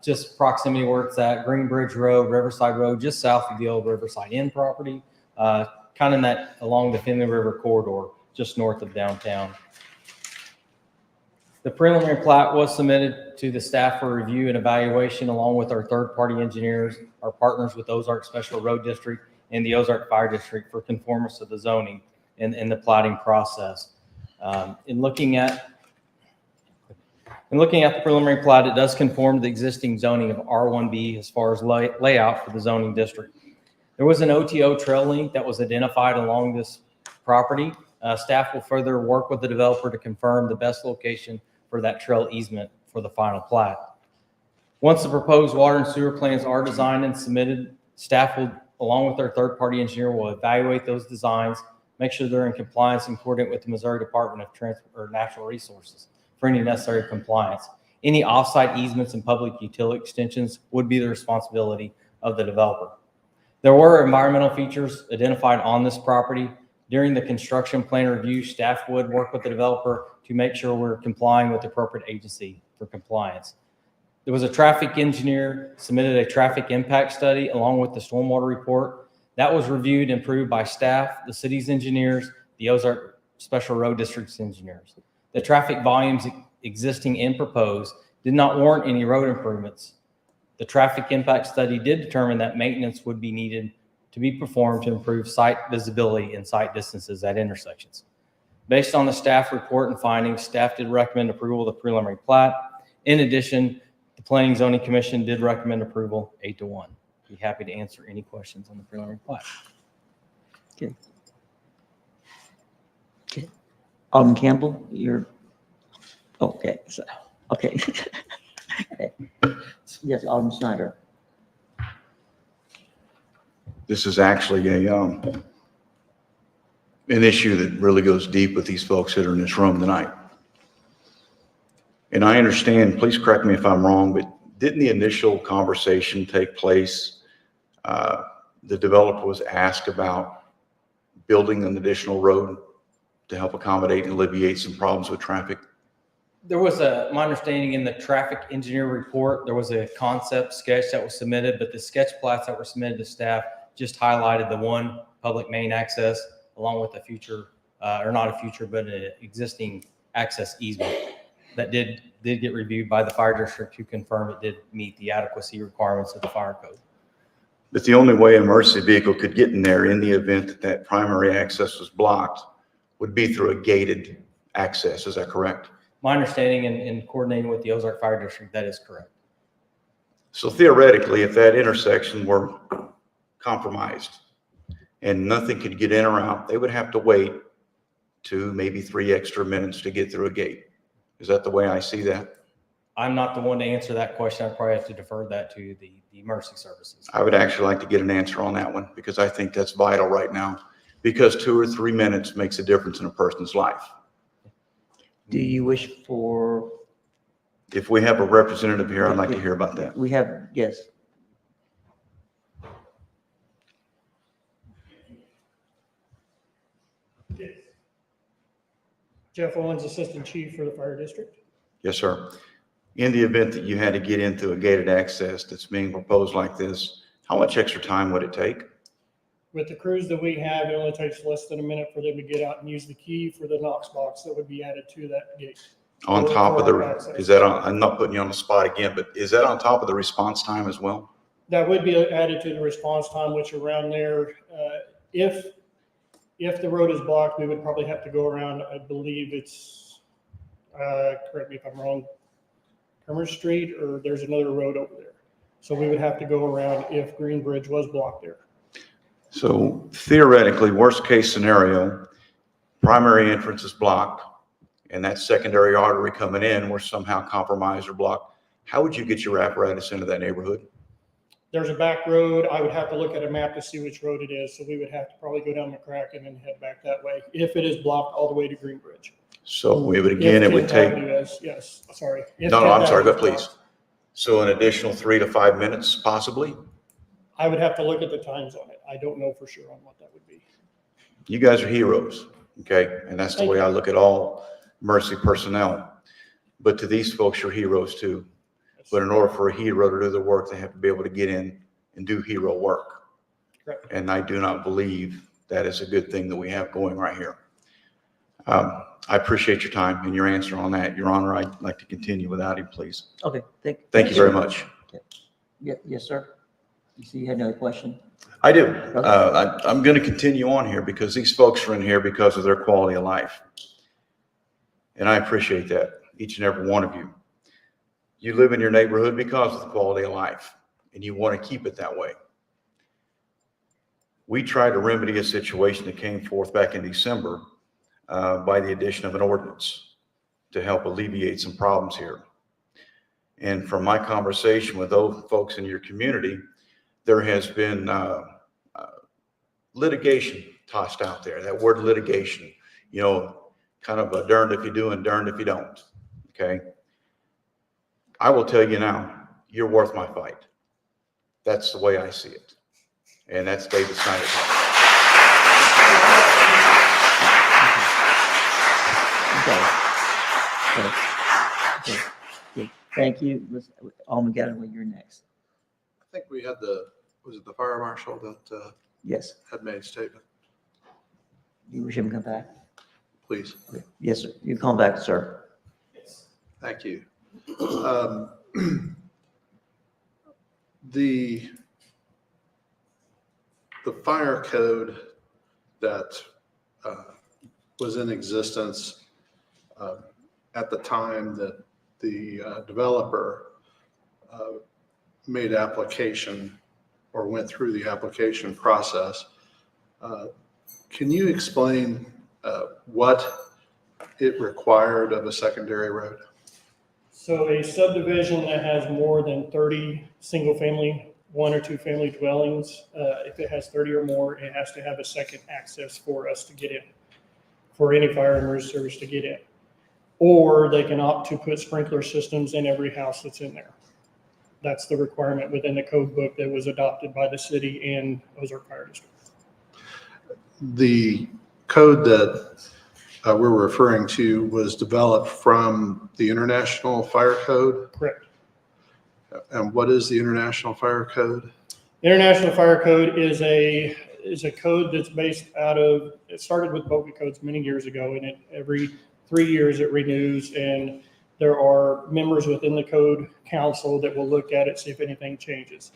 Just proximity where it's at, Greenbridge Road, Riverside Road, just south of the old Riverside Inn property, kind of that along the Finley River corridor, just north of downtown. The preliminary plat was submitted to the staff for review and evaluation along with our third-party engineers, our partners with Ozark Special Road District and the Ozark Fire District for conformance to the zoning in the platting process. In looking at the preliminary plat, it does conform to the existing zoning of R1B as far as layout for the zoning district. There was an OTO trail link that was identified along this property. Staff will further work with the developer to confirm the best location for that trail easement for the final plat. Once the proposed water and sewer plans are designed and submitted, staff will, along with their third-party engineer, will evaluate those designs, make sure they're in compliance and coordinate with the Missouri Department of Natural Resources for any necessary compliance. Any offsite easements and public utility extensions would be the responsibility of the developer. There were environmental features identified on this property. During the construction plan review, staff would work with the developer to make sure we're complying with the appropriate agency for compliance. There was a traffic engineer submitted a traffic impact study along with the stormwater report. That was reviewed and approved by staff, the city's engineers, the Ozark Special Road District's engineers. The traffic volumes existing and proposed did not warrant any road improvements. The traffic impact study did determine that maintenance would be needed to be performed to improve site visibility and site distances at intersections. Based on the staff report and findings, staff did recommend approval of the preliminary plat. In addition, the Planning and Zoning Commission did recommend approval 8-1. Be happy to answer any questions on the preliminary plat. Okay. Okay. Alderman Campbell, you're, okay. So, okay. Okay. Yes, Alderman Snyder. This is actually an issue that really goes deep with these folks that are in this room tonight. And I understand, please correct me if I'm wrong, but didn't the initial conversation take place? The developer was asked about building an additional road to help accommodate and alleviate some problems with traffic. There was my understanding in the traffic engineer report, there was a concept sketch that was submitted, but the sketch plats that were submitted to staff just highlighted the one public main access along with a future, or not a future, but an existing access easement that did get reviewed by the fire district to confirm it did meet the adequacy requirements of the fire code. But the only way an emergency vehicle could get in there in the event that that primary access was blocked would be through a gated access. Is that correct? My understanding in coordinating with the Ozark Fire District, that is correct. So theoretically, if that intersection were compromised and nothing could get in or out, they would have to wait 2, maybe 3 extra minutes to get through a gate. Is that the way I see that? I'm not the one to answer that question. I probably have to defer that to the emergency services. I would actually like to get an answer on that one because I think that's vital right now. because 2 or 3 minutes makes a difference in a person's life. Do you wish for, If we have a representative here, I'd like to hear about that. we have, yes. Jeff Owens, Assistant Chief for the Fire District. Yes, sir. In the event that you had to get into a gated access that's being proposed like this, how much extra time would it take? With the crews that we have, it only takes less than a minute for them to get out and use the key for the Knox box that would be added to that gate. On For- top for of the, our access. is that on, I'm not putting you on the spot again, but is that on top of the response time as well? That would be added to the response time, which around there, if the road is blocked, we would probably have to go around, I believe it's, correct me if I'm wrong, Commerce Street, or there's another road over there. So we would have to go around if Green Bridge was blocked there. So theoretically, worst case scenario, primary entrance is blocked and that secondary artery coming in were somehow compromised or blocked. How would you get your apparatus into that neighborhood? There's a back road. I would have to look at a map to see which road it is. So we would have to probably go down McCracken and then head back that way if it is blocked all the way to Green Bridge. So we would, again, it would take. Yes, sorry. No, I'm sorry, but please. So an additional 3 to 5 minutes possibly? I would have to look at the times on it. I don't know for sure on what that would be. You guys are heroes, okay? And that's the way I look at all Mercy personnel. But to these folks, you're heroes too. But in order for a hero to do the work, they have to be able to get in and do hero work. Correct. And I do not believe that is a good thing that we have going right here. I appreciate your time and your answer on that. Your Honor, I'd like to continue without him, please. Okay, Thank you very much. Yes, sir. You see, you had another question? I do. I'm going to continue on here because these folks are in here because of their quality of life. And I appreciate that, each and every one of you. You live in your neighborhood because of the quality of life, and you want to keep it that way. We tried to remedy a situation that came forth back in December by the addition of an ordinance to help alleviate some problems here. And from my conversation with those folks in your community, there has been litigation tossed out there. That word litigation, you know, kind of a darned if you do and darned if you don't, okay? I will tell you now, you're worth my fight. That's the way I see it. And that's David Snyder. Okay. Thank you. Alderman Galloway, you're next. I think we had was it the fire marshal that Yes. had made a statement? You wish him to come back? Please. Yes, sir. You come back, sir. Thank you. The fire code that was in existence at the time that the developer made application or went through the application process. Can you explain what it required of a secondary road? So a subdivision that has more than 30 single-family, 1 or 2 family dwellings, if it has 30 or more, it has to have a second access for us to get in, for any fire and emergency service to get in. Or they can opt to put sprinkler systems in every house that's in there. That's the requirement within the code book that was adopted by the city and Ozark Fire District. The code that we're referring to was developed from the International Fire Code? Correct. And what is the International Fire Code? International Fire Code is a code that's based out of, it started with BOGA codes many years ago, and every 3 years it renews, and there are members within the code council that will look at it, see if anything changes.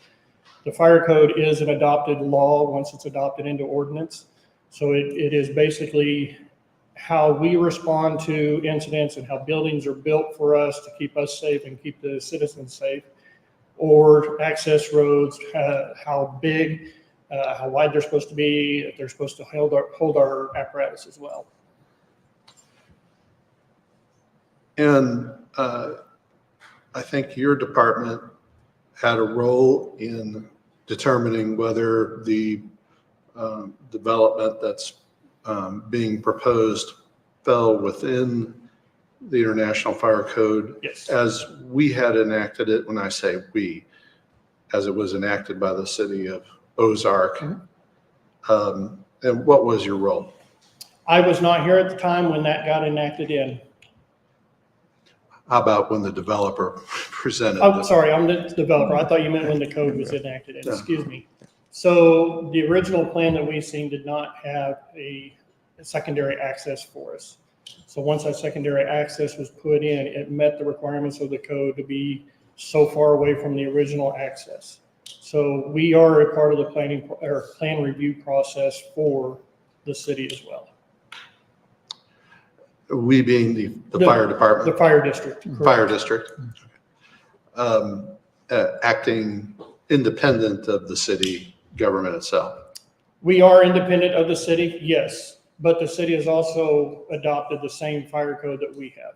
The fire code is an adopted law once it's adopted into ordinance. So it is basically how we respond to incidents and how buildings are built for us to keep us safe and keep the citizens safe, or access roads, how big, how wide they're supposed to be, if they're supposed to hold our apparatus as well. And I think your department had a role in determining whether the development that's being proposed fell within the International Fire Code Yes. as we had enacted it. When I say we, as it was enacted by the city of Ozark. And what was your role? I was not here at the time when that got enacted in. How about when the developer presented? Oh, sorry, I'm the developer. I thought you meant when the code was enacted in. Excuse me. So the original plan that we seen did not have a secondary access for us. So once that secondary access was put in, it met the requirements of the code to be so far away from the original access. So we are a part of the planning or plan review process for the city as well. We being the fire department? The fire district. Fire district. Acting independent of the city government itself. We are independent of the city, yes, but the city has also adopted the same fire code that we have.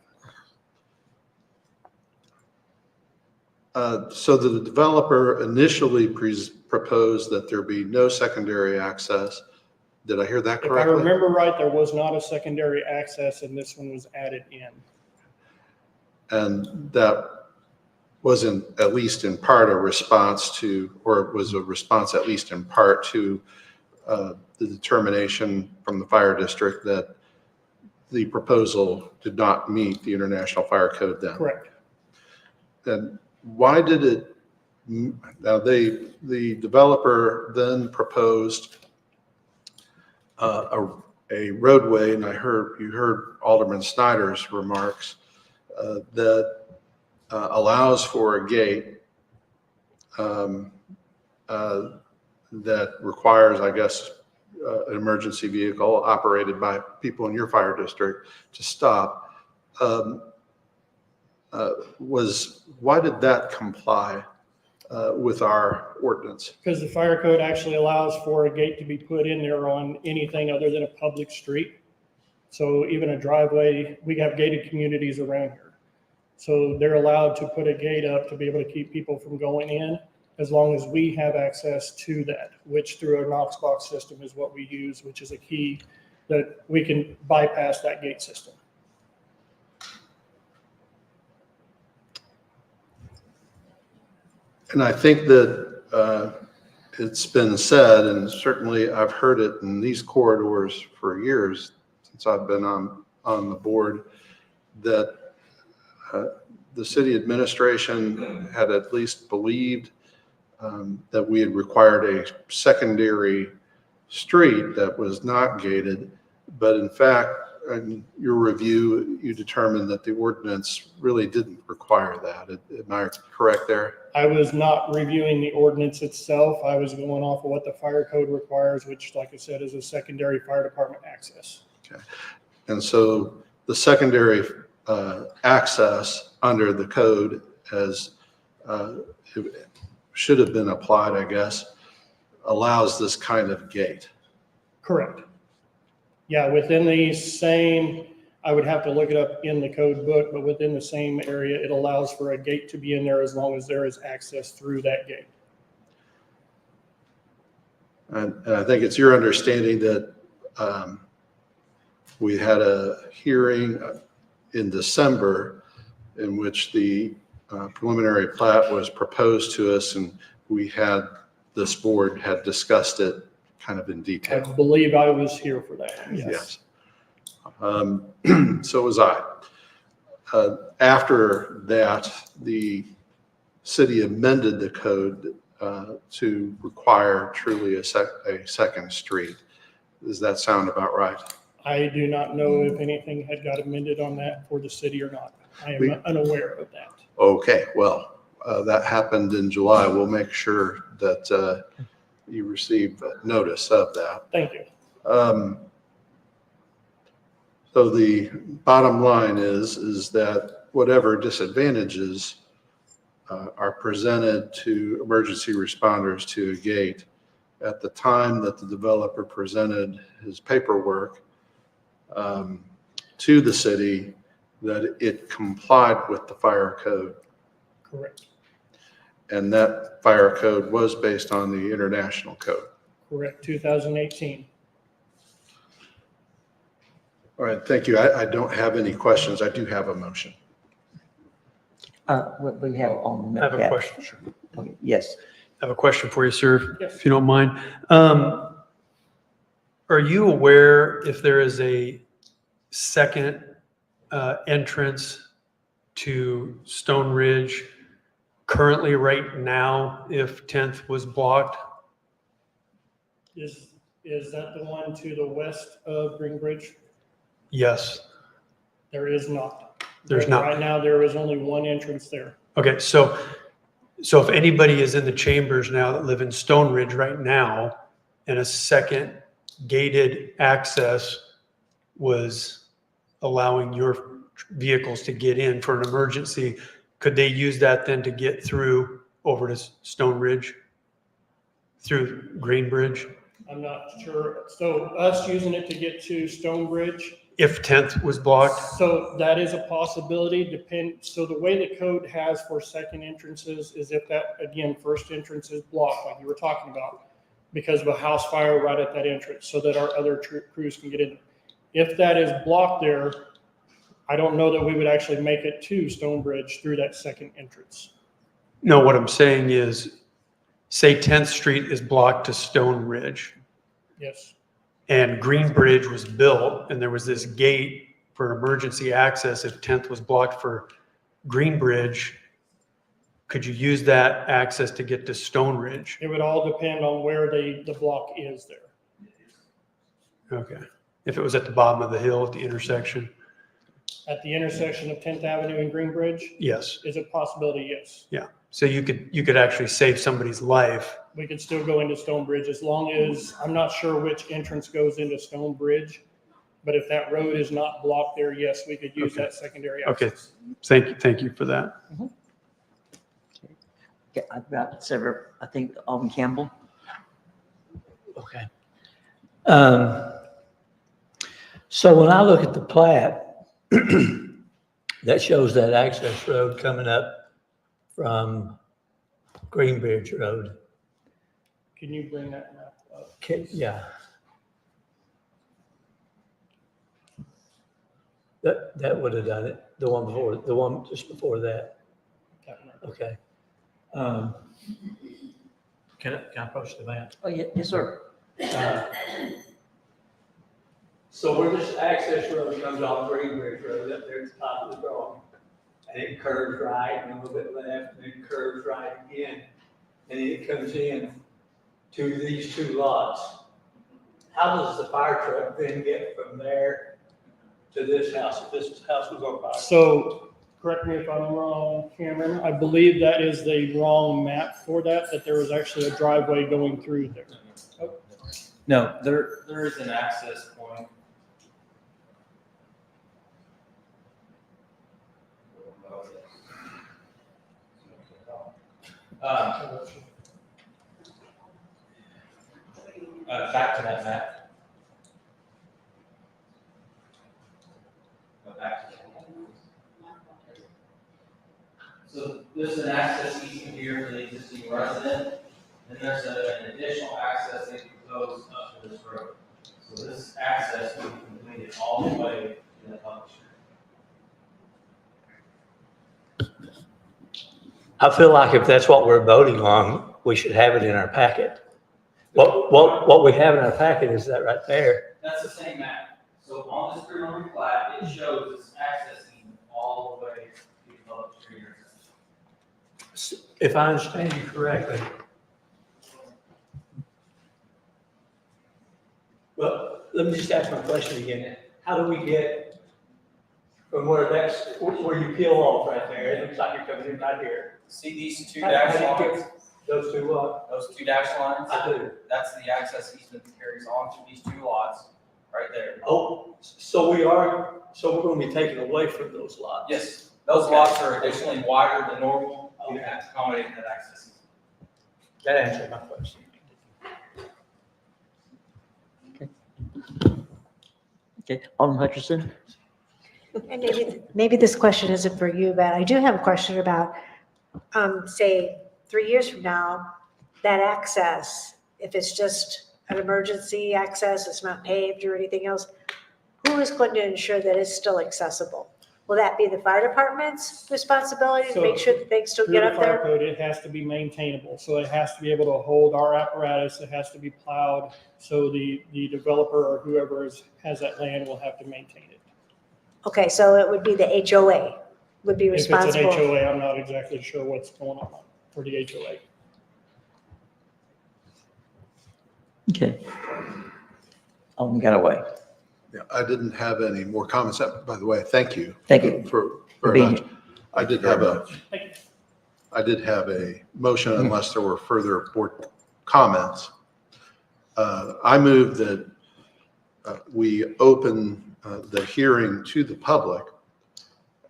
So the developer initially proposed that there be no secondary access. Did I hear that correctly? If I remember right, there was not a secondary access and this one was added in. And that wasn't, at least in part, a response to, or it was a response at least in part to the determination from the fire district that the proposal did not meet the International Fire Code then. Correct. And why did it, now the developer then proposed a roadway, and you heard Alderman Snyder's remarks, that allows for a gate that requires, I guess, an emergency vehicle operated by people in your fire district to stop. Why did that comply with our ordinance? Because the fire code actually allows for a gate to be put in there on anything other than a public street. So even a driveway, we have gated communities around here. So they're allowed to put a gate up to be able to keep people from going in as long as we have access to that, which through a Knox box system is what we use, which is a key that we can bypass that gate system. And I think that it's been said, and certainly I've heard it in these corridors for years since I've been on the board, that the city administration had at least believed that we had required a secondary street that was not gated, but in fact, in your review, you determined that the ordinance really didn't require that. Am I correct there? I was not reviewing the ordinance itself. I was going off of what the fire code requires, which, like I said, is a secondary fire department access. Okay. And so the secondary access under the code as should have been applied, I guess, allows this kind of gate. Correct. Yeah, within the same, I would have to look it up in the code book, but within the same area, it allows for a gate to be in there as long as there is access through that gate. And I think it's your understanding that we had a hearing in December in which the preliminary plat was proposed to us, and this board had discussed it kind of in I detail. believe I was here for that. Yes. So was I. After that, the city amended the code to require truly a second street. Does that sound about right? I do not know if anything had got amended on that for the city or not. I am unaware of that. Okay, well, that happened in July. We'll make sure that you receive notice of that. Thank you. So the bottom line is that whatever disadvantages are presented to emergency responders to a gate, at the time that the developer presented his paperwork to the city, that it complied with the fire code. Correct. And that fire code was based on the international code. Correct, 2018. All right, thank you. I don't have any questions. I do have a motion. We have Alderman I have a Metcalf. question. Okay, yes. I have a question for you, sir, Yes. if you don't mind. Are you aware if there is a second entrance to Stone Ridge currently right now if 10th was blocked? Is that the one to the west of Greenbridge? Yes, There is not. there's not. Right now, there is only one entrance there. Okay, so if anybody is in the chambers now that live in Stone Ridge right now, and a second gated access was allowing your vehicles to get in for an emergency, could they use that then to get through over to Stone Ridge? Through Greenbridge? I'm not sure. So us using it to get to Stonebridge, If 10th was blocked? so that is a possibility, so the way the code has for second entrances is if that, again, first entrance is blocked, like you were talking about, because of a house fire right at that entrance, so that our other crews can get in. If that is blocked there, I don't know that we would actually make it to Stonebridge through that second entrance. No, what I'm saying is, say 10th Street is blocked to Stone Ridge, Yes. and Greenbridge was built, and there was this gate for emergency access. If 10th was blocked for Greenbridge, could you use that access to get to Stone Ridge? It would all depend on where the block is there. Okay. If it was at the bottom of the hill at the intersection? At the intersection of 10th Avenue and Greenbridge, Yes. is a possibility, yes. Yeah. So you could actually save somebody's life. We could still go into Stonebridge as long as, I'm not sure which entrance goes into Stonebridge, but if that road is not blocked there, yes, we could use Okay. that secondary Okay. access. Thank you for that. Okay, I've got several, I think Alderman Campbell. Okay. So when I look at the plat, that shows that access road coming up from Greenbridge Road. Can you bring that map up? Okay, yeah. That would have done it, the one just before that. That map. Okay. Can I approach the map? Oh, yeah, yes, sir. So where this access road comes off Greenbridge Road, up there at the top of the drawing, and it curves right and a little bit left, and then curves right again, and then it comes in to these two lots. How does the fire truck then get from there to this house, if this house was on fire? So, correct me if I'm wrong, Cameron, I believe that is the wrong map for that there was actually a driveway going through there. No, there is an access point. Back to that map. Go back to that. So there's an access easement here for the existing resident, and there's an additional access that goes up to this road. So this access will be completed all the way to the public street. I feel like if that's what we're voting on, we should have it in our packet. What we have in our packet is that right there. That's the same map. So on this preliminary plat, it shows this access easement all the way to the public street. If I understand you correctly. Well, let me just ask my question again. How do we get from where you peel off right there? It looks like you're coming in right here. See these two How dash do you get lines? those two what? Those two dash lines? I do. That's the access easement that carries on to these two lots, right there. Oh, so we're going to be taken away from those lots? Yes, those Okay. lots are additionally wider than normal, to accommodate that access. That answered my question. Okay, Alderman Hutchinson. And maybe this question isn't for you, but I do have a question about, say, 3 years from now, that access, if it's just an emergency access, it's not paved or anything else, who is going to ensure that it's still accessible? Will that be the fire department's responsibility to make sure that they can still Through get the up fire there? code, it has to be maintainable, so it has to be able to hold our apparatus, it has to be plowed, so the developer or whoever has that land will have to maintain it. Okay, so it would be the HOA would be responsible. If it's an HOA, I'm not exactly sure what's going on for the HOA. Okay. Alderman Galloway. Yeah, I didn't have any more comments. By the way, thank you. Thank you For for very being much. here. I did have a motion unless there were further board comments. I move that we open the hearing to the public.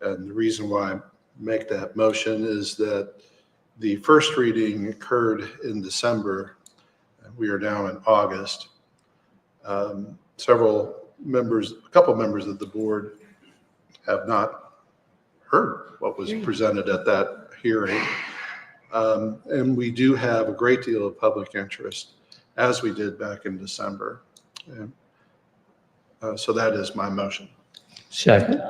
And the reason why I make that motion is that the first reading occurred in December. And we are now in August. A couple members of the board have not heard what was presented at that hearing. And we do have a great deal of public interest, as we did back in December. And, so that is my motion. Second.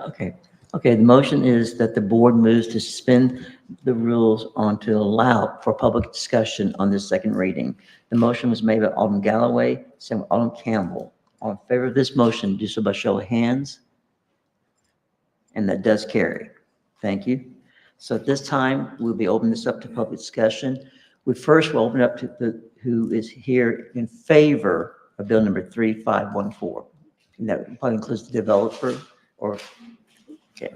Okay, the motion is that the board moves to suspend the rules on to allow for public discussion on this second reading. The motion was made by Alderman Galloway, second by Alderman Campbell. All in favor of this motion, do so by show of hands. And that does carry. Thank you. So at this time, we'll be opening this up to public discussion. We first will open up to who is here in favor of bill number 3514. And that probably includes the developer or, okay.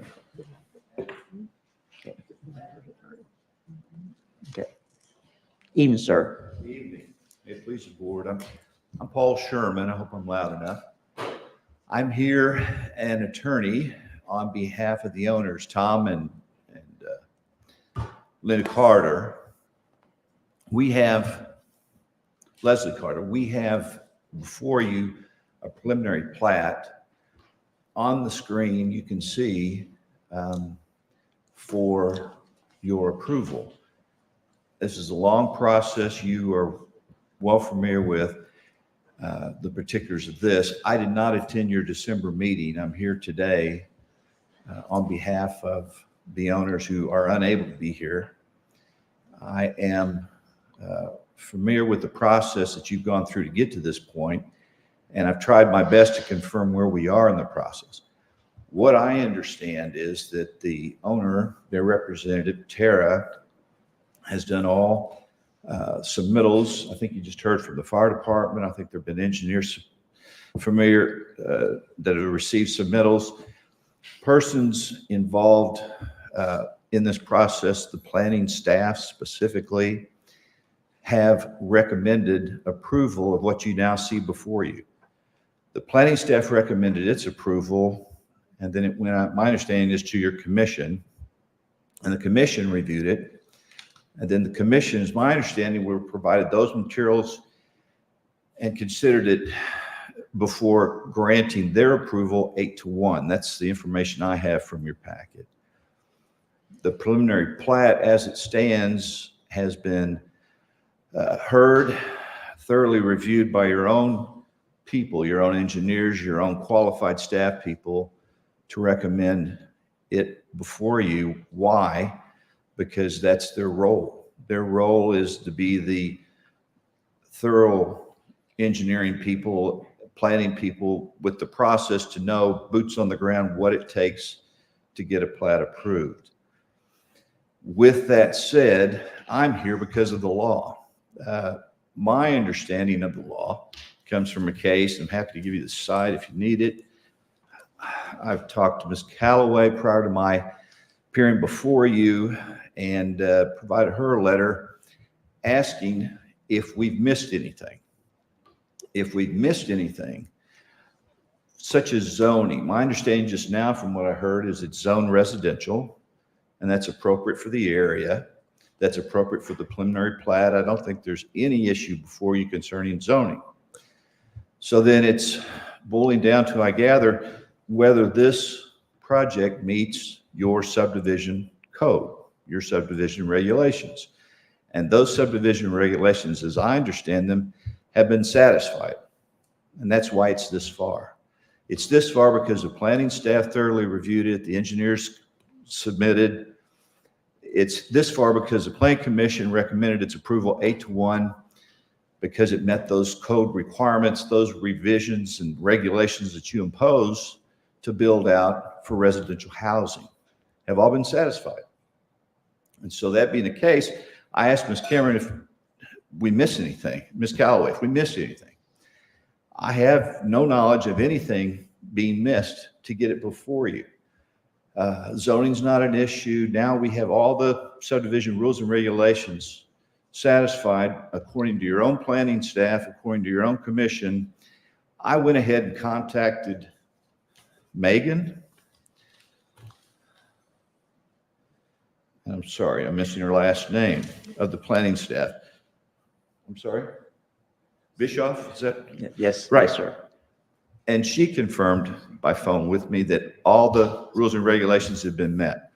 Okay. Evening, sir. Good evening. May it please the board. I'm Paul Sherman. I hope I'm loud enough. I'm here, an attorney on behalf of the owners, Tom and Linda Carter. Leslie Carter, we have before you a preliminary plat. On the screen, you can see for your approval. This is a long process. You are well familiar with the particulars of this. I did not attend your December meeting. I'm here today on behalf of the owners who are unable to be here. I am familiar with the process that you've gone through to get to this point, and I've tried my best to confirm where we are in the process. What I understand is that the owner, their representative, Tara, has done all submittals. I think you just heard from the fire department. I think there have been engineers familiar that have received submittals. Persons involved in this process, the planning staff specifically, have recommended approval of what you now see before you. The planning staff recommended its approval, and then it went out, my understanding is, to your commission, and the commission reviewed it. And then the commission, is my understanding, were provided those materials and considered it before granting their approval 8-1. That's the information I have from your packet. The preliminary plat as it stands has been heard, thoroughly reviewed by your own people, your own engineers, your own qualified staff people, to recommend it before you. Why? Because that's their role. Their role is to be the thorough engineering people, planning people with the process, to know boots on the ground what it takes to get a plat approved. With that said, I'm here because of the law. My understanding of the law comes from a case. I'm happy to give you the site if you need it. I've talked to Ms. Calloway prior to my appearing before you, and provided her a letter asking if we've missed anything. If we've missed anything, such as zoning. My understanding just now from what I heard is it's zone residential, and that's appropriate for the area. That's appropriate for the preliminary plat. I don't think there's any issue before you concerning zoning. So then it's boiling down to, I gather, whether this project meets your subdivision code, your subdivision regulations. And those subdivision regulations, as I understand them, have been satisfied. And that's why it's this far. It's this far because the planning staff thoroughly reviewed it, the engineers submitted. It's this far because the Planning Commission recommended its approval 8-1 because it met those code requirements, those revisions and regulations that you impose to build out for residential housing have all been satisfied. And so that being the case, I asked Ms. Cameron if we missed anything, Ms. Calloway, if we missed anything. I have no knowledge of anything being missed to get it before you. Zoning's not an issue. Now we have all the subdivision rules and regulations satisfied according to your own planning staff, according to your own commission. I went ahead and contacted Megan. I'm sorry, I'm missing her last name of the planning staff. I'm sorry? Bischoff, is that? Yes. Right. Yes, sir. And she confirmed by phone with me that all the rules and regulations have been met.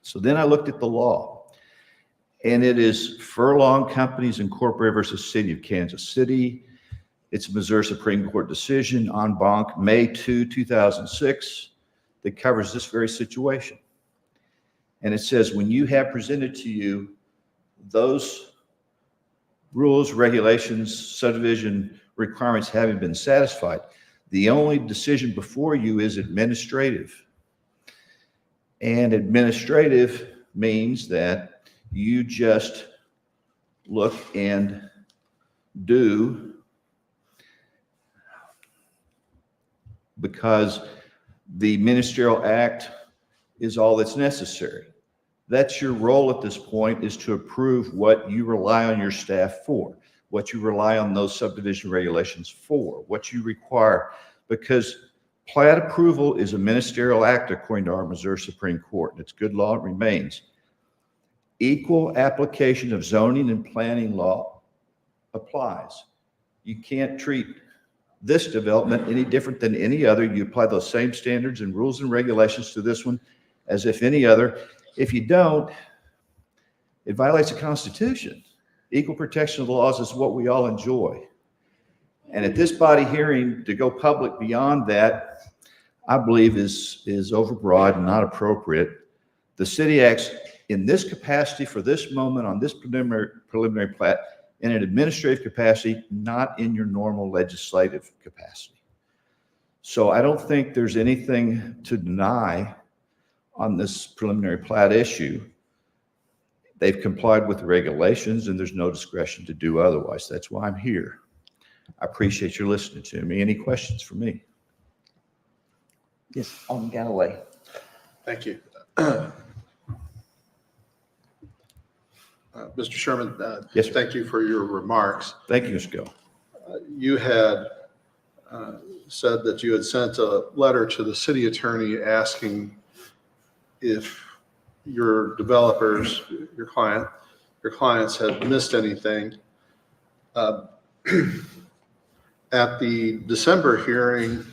So then I looked at the law, and it is Furlong Companies Incorporated versus City of Kansas City. It's a Missouri Supreme Court decision en banc, May 2, 2006, that covers this very situation. And it says, when you have presented to you those rules, regulations, subdivision requirements having been satisfied, the only decision before you is administrative. And administrative means that you just look and do because the ministerial act is all that's necessary. That's your role at this point, is to approve what you rely on your staff for, what you rely on those subdivision regulations for, what you require, because plat approval is a ministerial act according to our Missouri Supreme Court, and it's good law, it remains. Equal application of zoning and planning law applies. You can't treat this development any different than any other. You apply those same standards and rules and regulations to this one as if any other. If you don't, it violates the Constitution. Equal protection of the laws is what we all enjoy. And at this body hearing, to go public beyond that, I believe is overbroad and not appropriate. The city acts in this capacity for this moment on this preliminary plat in an administrative capacity, not in your normal legislative capacity. So I don't think there's anything to deny on this preliminary plat issue. They've complied with the regulations and there's no discretion to do otherwise. That's why I'm here. I appreciate you listening to me. Any questions for me? Yes, Alderman Galloway. Thank you. Mr. Sherman, yes, sir. Thank you for your remarks. Thank you, Mr. Gill. You had said that you had sent a letter to the city attorney asking if your developers, your clients had missed anything. At the December hearing,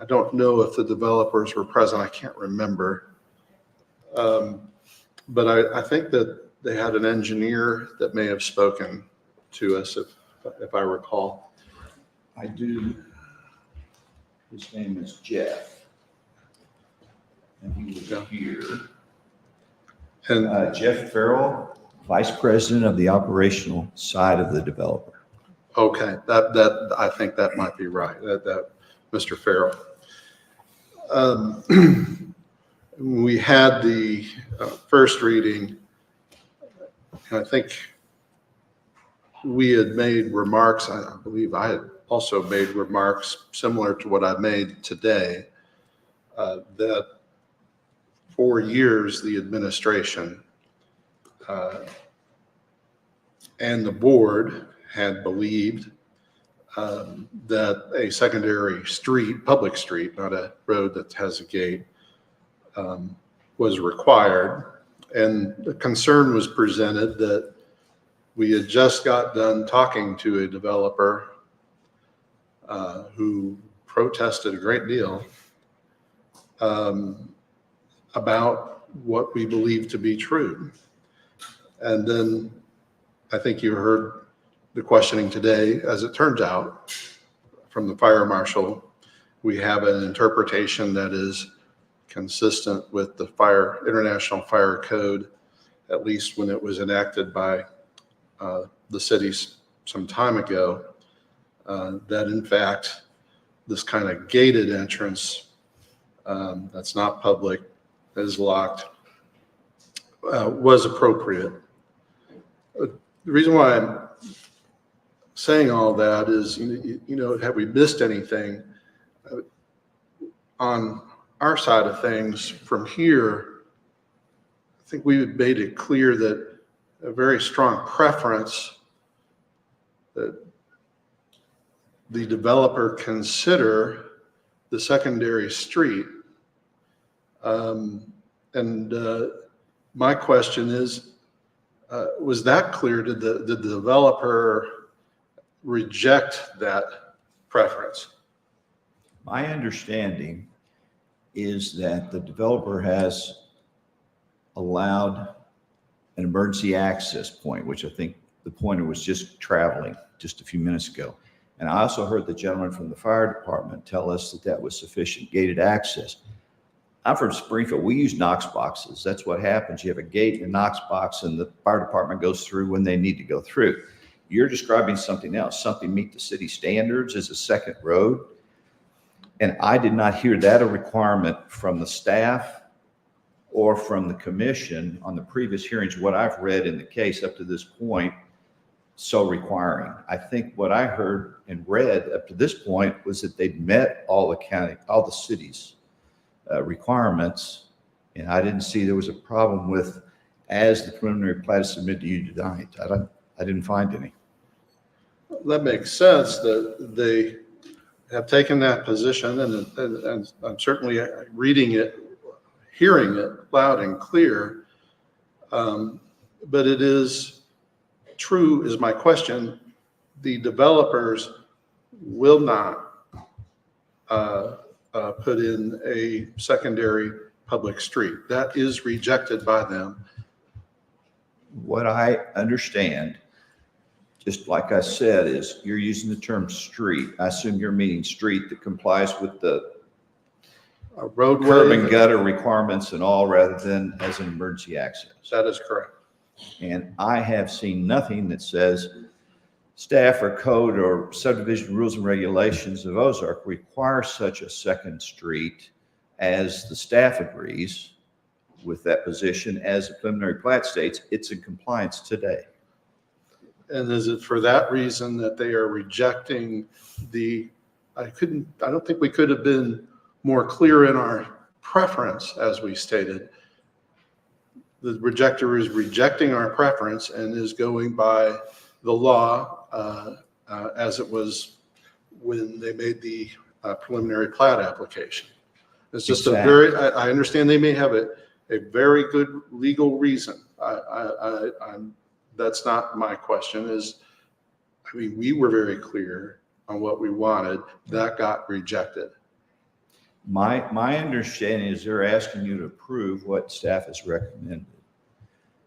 I don't know if the developers were present. I can't remember. But I think that they had an engineer that may have spoken to us, if I recall. I do. His name is Jeff. And he was here. And Jeff Farrell, Vice President of the operational side of the developer. Okay, that I think that might be right. That Mr. Farrell. We had the first reading. I think we had made remarks. I believe I had also made remarks similar to what I made today. That for years the administration and the board had believed that a secondary street, public street, not a road that has a gate, was required. And the concern was presented that we had just got done talking to a developer who protested a great deal about what we believe to be true. And then I think you heard the questioning today, as it turns out, from the fire marshal, we have an interpretation that is consistent with the International Fire Code, at least when it was enacted by the cities some time ago, that in fact, this kind of gated entrance that's not public, that is locked, was appropriate. The reason why I'm saying all that is, have we missed anything? On our side of things from here, I think we made it clear that a very strong preference that the developer consider the secondary street. My question is, was that clear? Did the developer reject that preference? My understanding is that the developer has allowed an emergency access point, which I think the pointer was just traveling just a few minutes ago. And I also heard the gentleman from the fire department tell us that that was sufficient gated access. I'm from Springfield. We use Knox boxes. That's what happens. You have a gate and a Knox box, and the fire department goes through when they need to go through. You're describing something else, something meet the city standards as a second road. And I did not hear that a requirement from the staff or from the commission on the previous hearings, what I've read in the case up to this point, so requiring. I think what I heard and read up to this point was that they'd met all the city's requirements, and I didn't see there was a problem with, as the preliminary plat is submitted to you tonight. I didn't find any. That makes sense that they have taken that position, and I'm certainly reading it, hearing it loud and clear. But it is true, is my question, the developers will not put in a secondary public street. That is rejected by them. What I understand, just like I said, is you're using the term street. I assume you're meaning street that complies with the roadway, curb and gutter requirements and all, rather than as an emergency access. That is correct. And I have seen nothing that says staff or code or subdivision rules and regulations of Ozark require such a second street, as the staff agrees with that position. As the preliminary plat states, it's in compliance today. And is it for that reason that they are rejecting I don't think we could have been more clear in our preference, as we stated. The rejector is rejecting our preference and is going by the law as it was when they made the preliminary plat application. It's just Exactly. I understand they may have a very good legal reason. That's not my question. We were very clear on what we wanted. That got rejected. My understanding is they're asking you to approve what staff has recommended.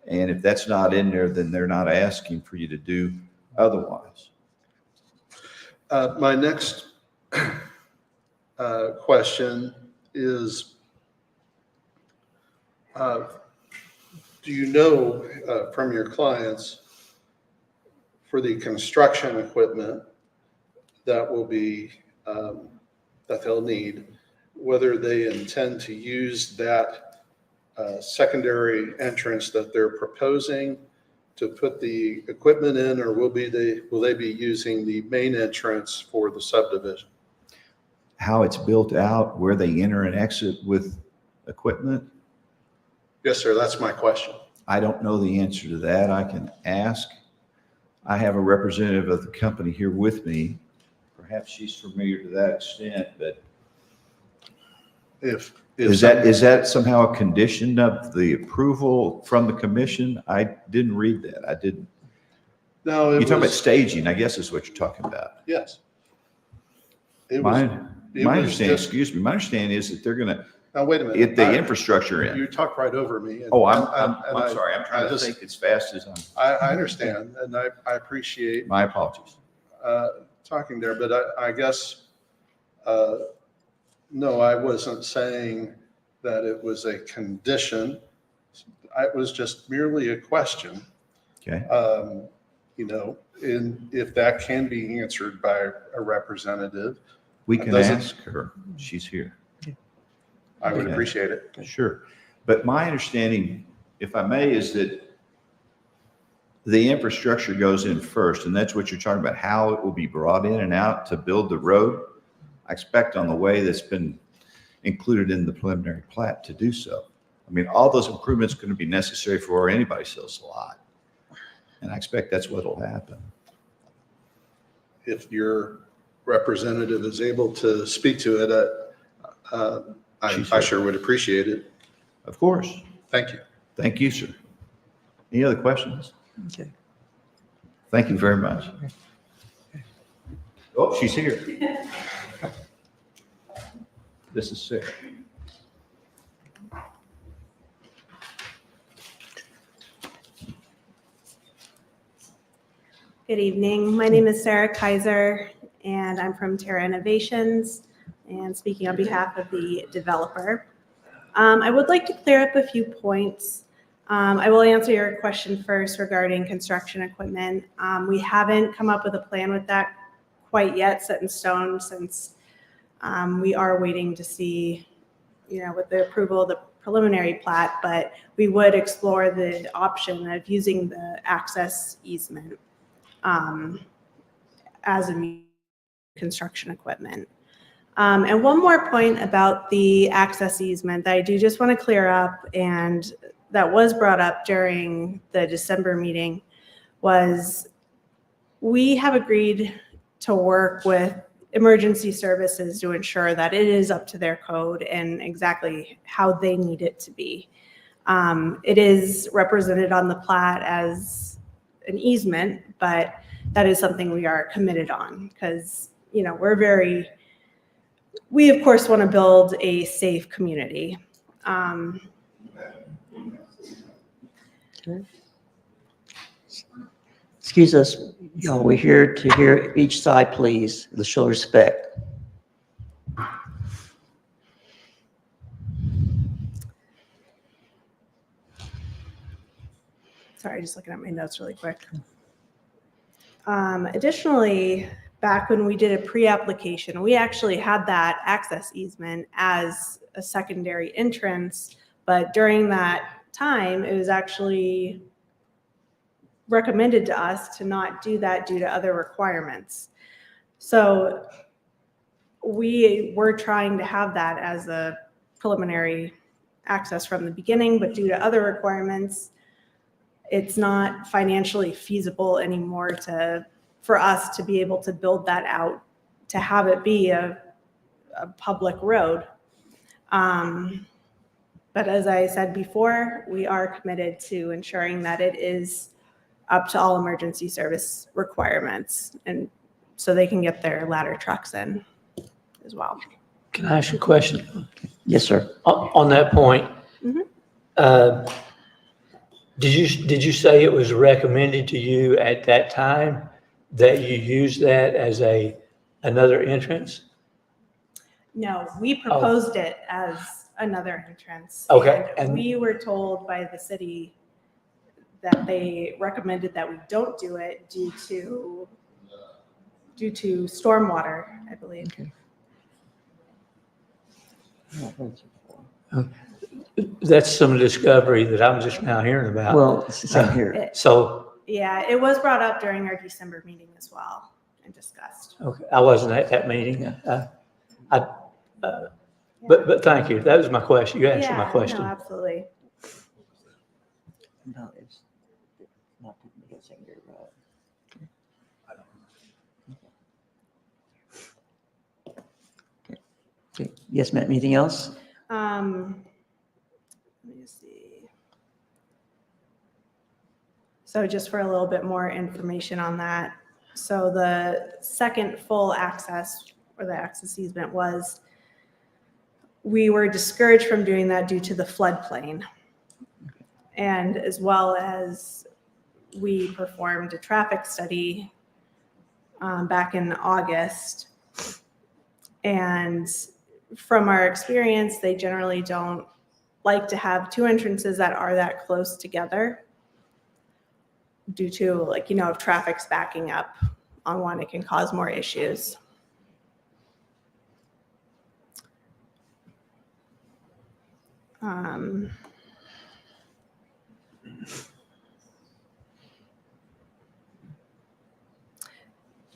And if that's not in there, then they're not asking for you to do otherwise. My next question is, do you know from your clients, for the construction equipment that will be, that they'll need, whether they intend to use that secondary entrance that they're proposing to put the equipment in, or will they be using the main entrance for the subdivision? How it's built out, where they enter and exit with equipment? Yes, sir. That's my question. I don't know the answer to that. I can ask. I have a representative of the company here with me. Perhaps she's familiar to that extent, but is that somehow a condition of the approval from the commission? I didn't read that. I didn't. No, you're talking about staging, I guess is what you're talking about. Yes. My understanding, excuse me, my understanding is that they're going to Now, wait a minute. Get the infrastructure You in. talked right over me. and- Oh, I'm and sorry. I'm trying to just- think as fast as I'm. I understand, and I appreciate My apologies. talking there, but I guess, no, I wasn't saying that it was a condition. It was just merely a question. Okay. You know, if that can be answered by a representative. We can doesn't- ask her. She's here. I would Okay. appreciate it. Sure. But my understanding, if I may, is that the infrastructure goes in first, and that's what you're talking about, how it will be brought in and out to build the road. I expect on the way that's been included in the preliminary plat to do so. I mean, all those improvements are going to be necessary for anybody sells a lot. And I expect that's what will happen. If your representative is able to speak to it, I sure would appreciate it. Of course. Thank you. Thank you, sir. Any other questions? Okay. Thank you very much. Oh, she's here. This is Sarah. Good evening. My name is Sarah Kaiser, and I'm from Terra Innovations, and speaking on behalf of the developer. I would like to clear up a few points. I will answer your question first regarding construction equipment. We haven't come up with a plan with that quite yet, set in stone, since we are waiting to see, with the approval of the preliminary plat, but we would explore the option of using the access easement as a construction equipment. And one more point about the access easement that I do just want to clear up, and that was brought up during the December meeting, was we have agreed to work with emergency services to ensure that it is up to their code and exactly how they need it to be. It is represented on the plat as an easement, but that is something we are committed on because, we of course want to build a safe community. Okay. Excuse us, y'all, we're here to hear each side, please. Let's show respect. Sorry, just looking at my notes really quick. Additionally, back when we did a pre-application, we actually had that access easement as a secondary entrance, but during that time, it was actually recommended to us to not do that due to other requirements. So we were trying to have that as a preliminary access from the beginning, but due to other requirements, it's not financially feasible anymore for us to be able to build that out, to have it be a public road. But as I said before, we are committed to ensuring that it is up to all emergency service requirements, and so they can get their ladder trucks in as well. Can I ask you a question? Yes, sir. On that point, did you say it was recommended to you at that time that you use that as another entrance? No, we proposed it as another entrance. Okay. And we were told by the city that they recommended that we don't do it due to stormwater, I believe. That's some discovery that I'm just now hearing about. Well, same here. So, Yeah, it was brought up during our December meeting as well and discussed. okay, I wasn't at that meeting. But thank you. That was my question. You answered my question. No, absolutely. No, it's not to make a secondary road. Okay. Yes, Matt, anything else? Let me see. So just for a little bit more information on that. So the second full access or the access easement was we were discouraged from doing that due to the floodplain. And as well as we performed a traffic study back in August. And from our experience, they generally don't like to have two entrances that are that close together due to, like, you know, if traffic's backing up on one, it can cause more issues. Does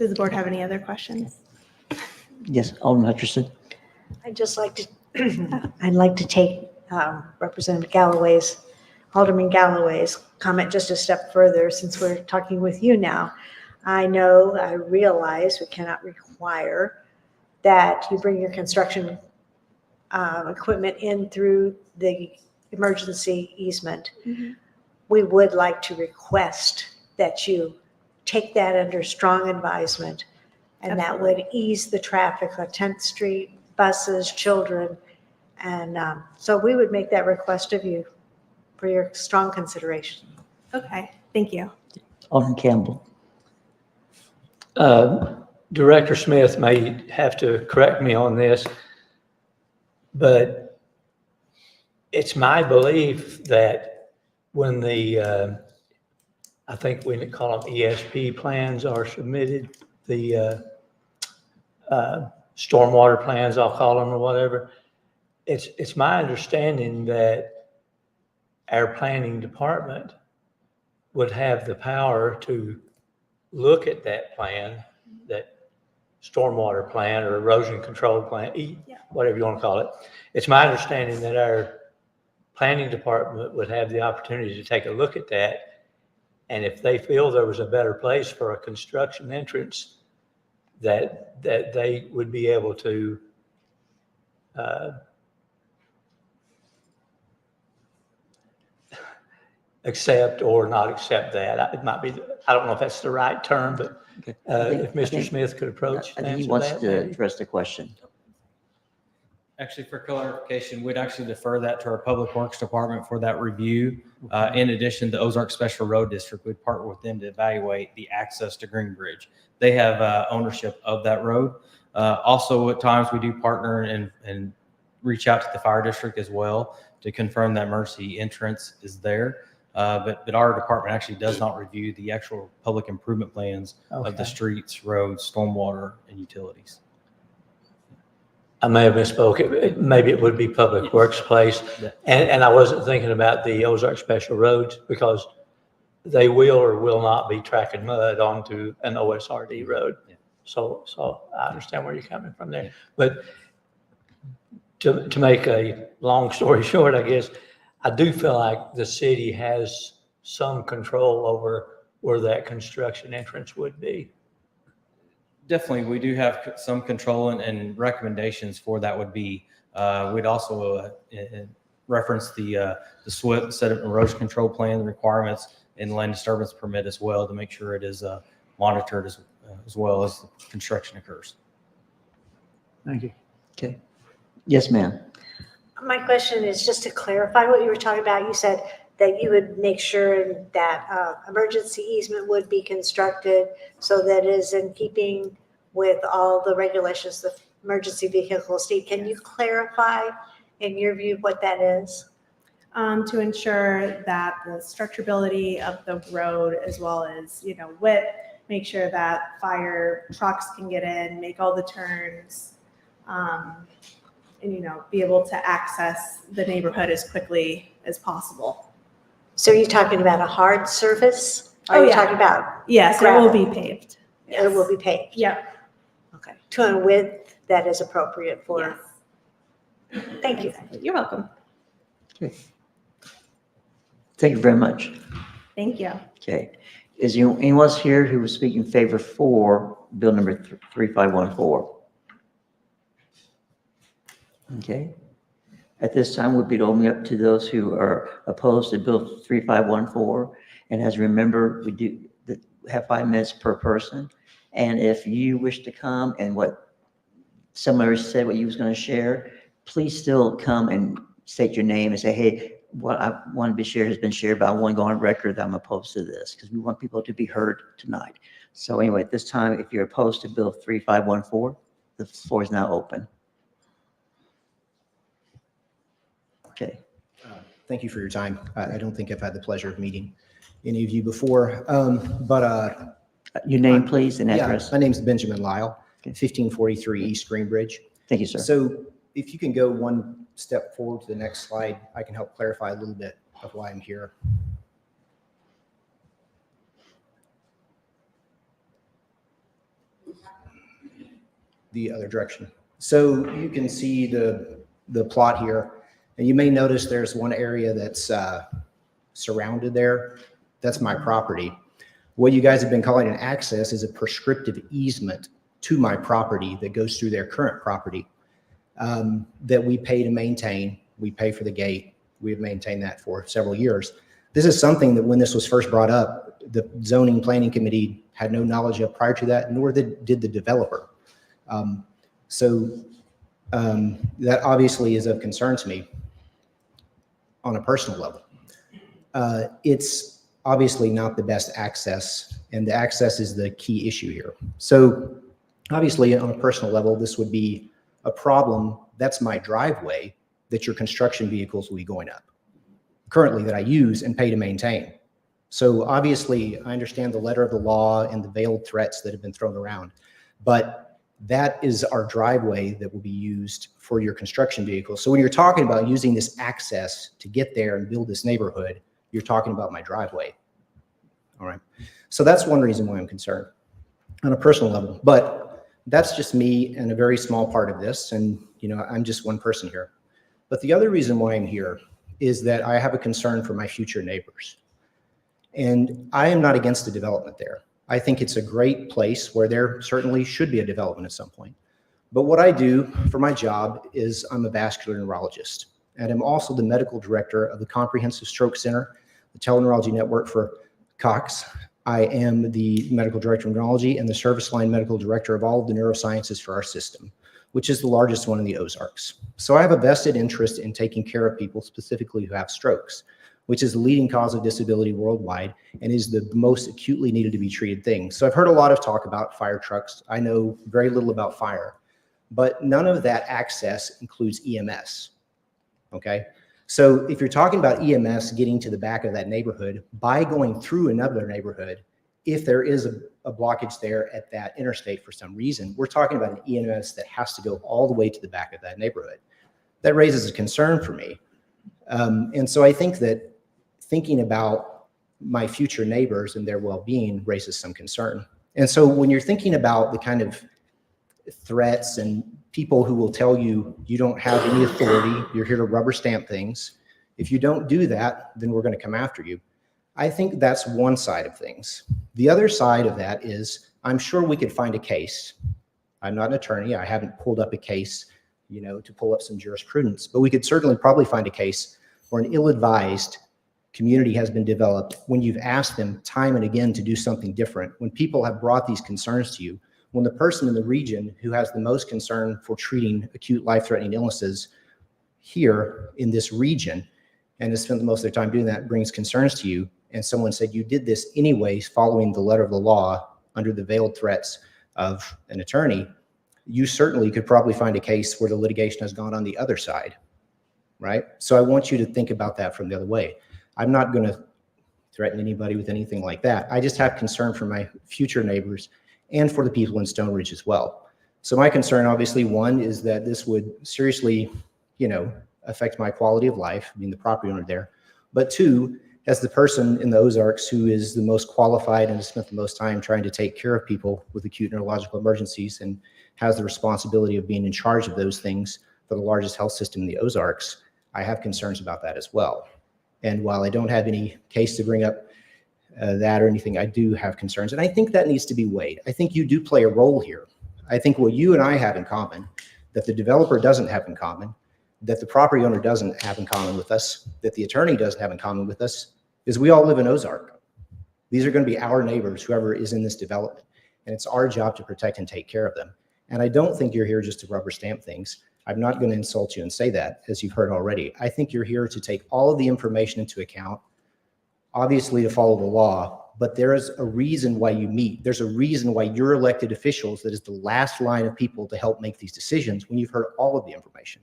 the board have any other questions? Yes, Alderman Hutcherson. I'd just like to, I'd like to take Representative Galloway's, Alderman Galloway's comment just a step further, since we're talking with you now. I realize we cannot require that you bring your construction equipment in through the emergency easement. We would like to request that you take that under strong advisement, and that would ease the traffic on 10th Street, buses, children. And so we would make that request of you for your strong consideration. Okay, thank you. Alderman Campbell. Director Smith may have to correct me on this, but it's my belief that when the, I think we call them ESP plans are submitted, the stormwater plans, I'll call them, or whatever, it's my understanding that our planning department would have the power to look at that plan, that stormwater plan or erosion control plan, whatever you want to call it. It's my understanding that our planning department would have the opportunity to take a look at that. And if they feel there was a better place for a construction entrance, that they would be able to accept or not accept that. It might be, I don't know if that's the right term, but if Mr. Smith could approach I and think he answer wants that, to maybe. address the question. Actually, for clarification, we'd actually defer that to our Public Works Department for that review. In addition, the Ozark Special Road District, we'd partner with them to evaluate the access to Greenbridge. They have ownership of that road. Also, at times, we do partner and reach out to the fire district as well to confirm that emergency entrance is there. But our department actually does not review the actual public improvement plans of the streets, roads, stormwater, and utilities. I may have misspoke. Maybe it would be Public Works Place. And I wasn't thinking about the Ozark Special Roads because they will or will not be tracking mud onto an OSRD road. So I understand where you're coming from there. But to make a long story short, I guess, I do feel like the city has some control over where that construction entrance would be. Definitely, we do have some control and recommendations for that would be, we'd also reference the SWIP, Sediment Erosion Control Plan requirements and land disturbance permit as well to make sure it is monitored as well as the construction occurs. Thank you. Okay. Yes, ma'am. My question is just to clarify what you were talking about. You said that you would make sure that emergency easement would be constructed so that it is in keeping with all the regulations, the emergency vehicle state. Can you clarify, in your view, what that is? To ensure that the structurability of the road, as well as, you know, width, make sure that fire trucks can get in, make all the turns, and, you know, be able to access the neighborhood as quickly as possible. So you're talking about a hard surface? Or Oh, are you yeah. talking about Yes, gravel? it will be paved. It will be paved? Yeah. Okay. To a width that is appropriate for? Yes. Thank you. You're welcome. Okay. Thank you very much. Thank you. Okay. Is there anyone else here who was speaking in favor for bill number 3514? Okay. At this time, we'll be opening up to those who are opposed to bill 3514. And as remember, we do have 5 minutes per person. And if you wish to come and what somebody said, what you was going to share, please still come and state your name and say, hey, what I want to be shared has been shared, but I want to go on record that I'm opposed to this, because we want people to be heard tonight. So anyway, at this time, if you're opposed to Bill 3514, the floor is now open. Okay. Thank you for your time. I don't think I've had the pleasure of meeting any of you before, your name, please, and address. Yeah, my name's Benjamin Lyle, 1543 East Greenbridge. Thank you, sir. So if you can go one step forward to the next slide, I can help clarify a little bit of why I'm here. The other direction. So you can see the plot here, and you may notice there's one area that's surrounded there. That's my property. What you guys have been calling an access is a prescriptive easement to my property that goes through their current property that we pay to maintain. We pay for the gate. We've maintained that for several years. This is something that when this was first brought up, the zoning planning committee had no knowledge of prior to that, nor did the developer. That obviously is of concern to me on a personal level. It's obviously not the best access, and the access is the key issue here. So obviously on a personal level, this would be a problem. That's my driveway that your construction vehicles will be going up currently that I use and pay to maintain. So obviously I understand the letter of the law and the veiled threats that have been thrown around, but that is our driveway that will be used for your construction vehicles. So when you're talking about using this access to get there and build this neighborhood, you're talking about my driveway. All right. So that's one reason why I'm concerned on a personal level, but that's just me and a very small part of this. And, you know, I'm just one person here. But the other reason why I'm here is that I have a concern for my future neighbors. And I am not against the development there. I think it's a great place where there certainly should be a development at some point. But what I do for my job is I'm a vascular neurologist, and I'm also the medical director of the Comprehensive Stroke Center, the Teleneurology Network for Cox. I am the medical director of neurology and the service line medical director of all of the neurosciences for our system, which is the largest one in the Ozarks. So I have a vested interest in taking care of people specifically who have strokes, which is the leading cause of disability worldwide and is the most acutely needed to be treated thing. So I've heard a lot of talk about fire trucks. I know very little about fire, but none of that access includes EMS, okay? So if you're talking about EMS getting to the back of that neighborhood by going through another neighborhood, if there is a blockage there at that interstate for some reason, we're talking about an EMS that has to go all the way to the back of that neighborhood. That raises a concern for me. And so I think that thinking about my future neighbors and their well-being raises some concern. And so when you're thinking about the kind of threats and people who will tell you you don't have any authority, you're here to rubber stamp things, if you don't do that, then we're going to come after you. I think that's one side of things. The other side of that is I'm sure we could find a case. I'm not an attorney. I haven't pulled up a case, you know, to pull up some jurisprudence, but we could certainly probably find a case where an ill-advised community has been developed when you've asked them time and again to do something different, when people have brought these concerns to you, when the person in the region who has the most concern for treating acute life-threatening illnesses here in this region and has spent the most of their time doing that brings concerns to you, and someone said you did this anyways following the letter of the law under the veiled threats of an attorney, you certainly could probably find a case where the litigation has gone on the other side, right? So I want you to think about that from the other way. I'm not going to threaten anybody with anything like that. I just have concern for my future neighbors and for the people in Stone Ridge as well. So my concern, obviously, one is that this would seriously, you know, affect my quality of life, I mean, the property owner there. But two, as the person in the Ozarks who is the most qualified and has spent the most time trying to take care of people with acute neurological emergencies and has the responsibility of being in charge of those things for the largest health system in the Ozarks, I have concerns about that as well. And while I don't have any case to bring up that or anything, I do have concerns. And I think that needs to be weighed. I think you do play a role here. I think what you and I have in common, that the developer doesn't have in common, that the property owner doesn't have in common with us, that the attorney doesn't have in common with us, is we all live in Ozark. These are going to be our neighbors, whoever is in this development. And it's our job to protect and take care of them. And I don't think you're here just to rubber stamp things. I'm not going to insult you and say that, as you've heard already. I think you're here to take all of the information into account, obviously to follow the law, but there is a reason why you meet. There's a reason why you're elected officials that is the last line of people to help make these decisions when you've heard all of the information.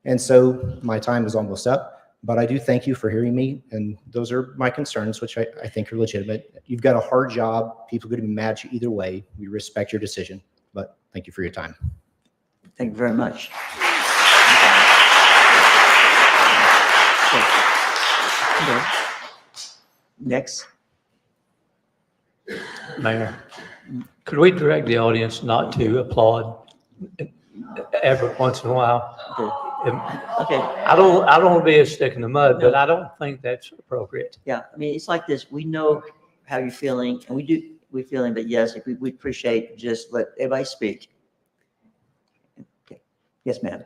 And so my time is almost up, but I do thank you for hearing me. And those are my concerns, which I think are legitimate. You've got a hard job. People are going to be mad at you either way. We respect your decision, but thank you for your time. Thank you very much. Next. Mayor, could we direct the audience not to applaud every once in a while? Okay. I don't want to be a stick in the mud, but I don't think that's appropriate. Yeah, I mean, it's like this. We know how you're feeling, and we're feeling, but yes, if we appreciate, just let everybody speak. Okay. Yes, ma'am.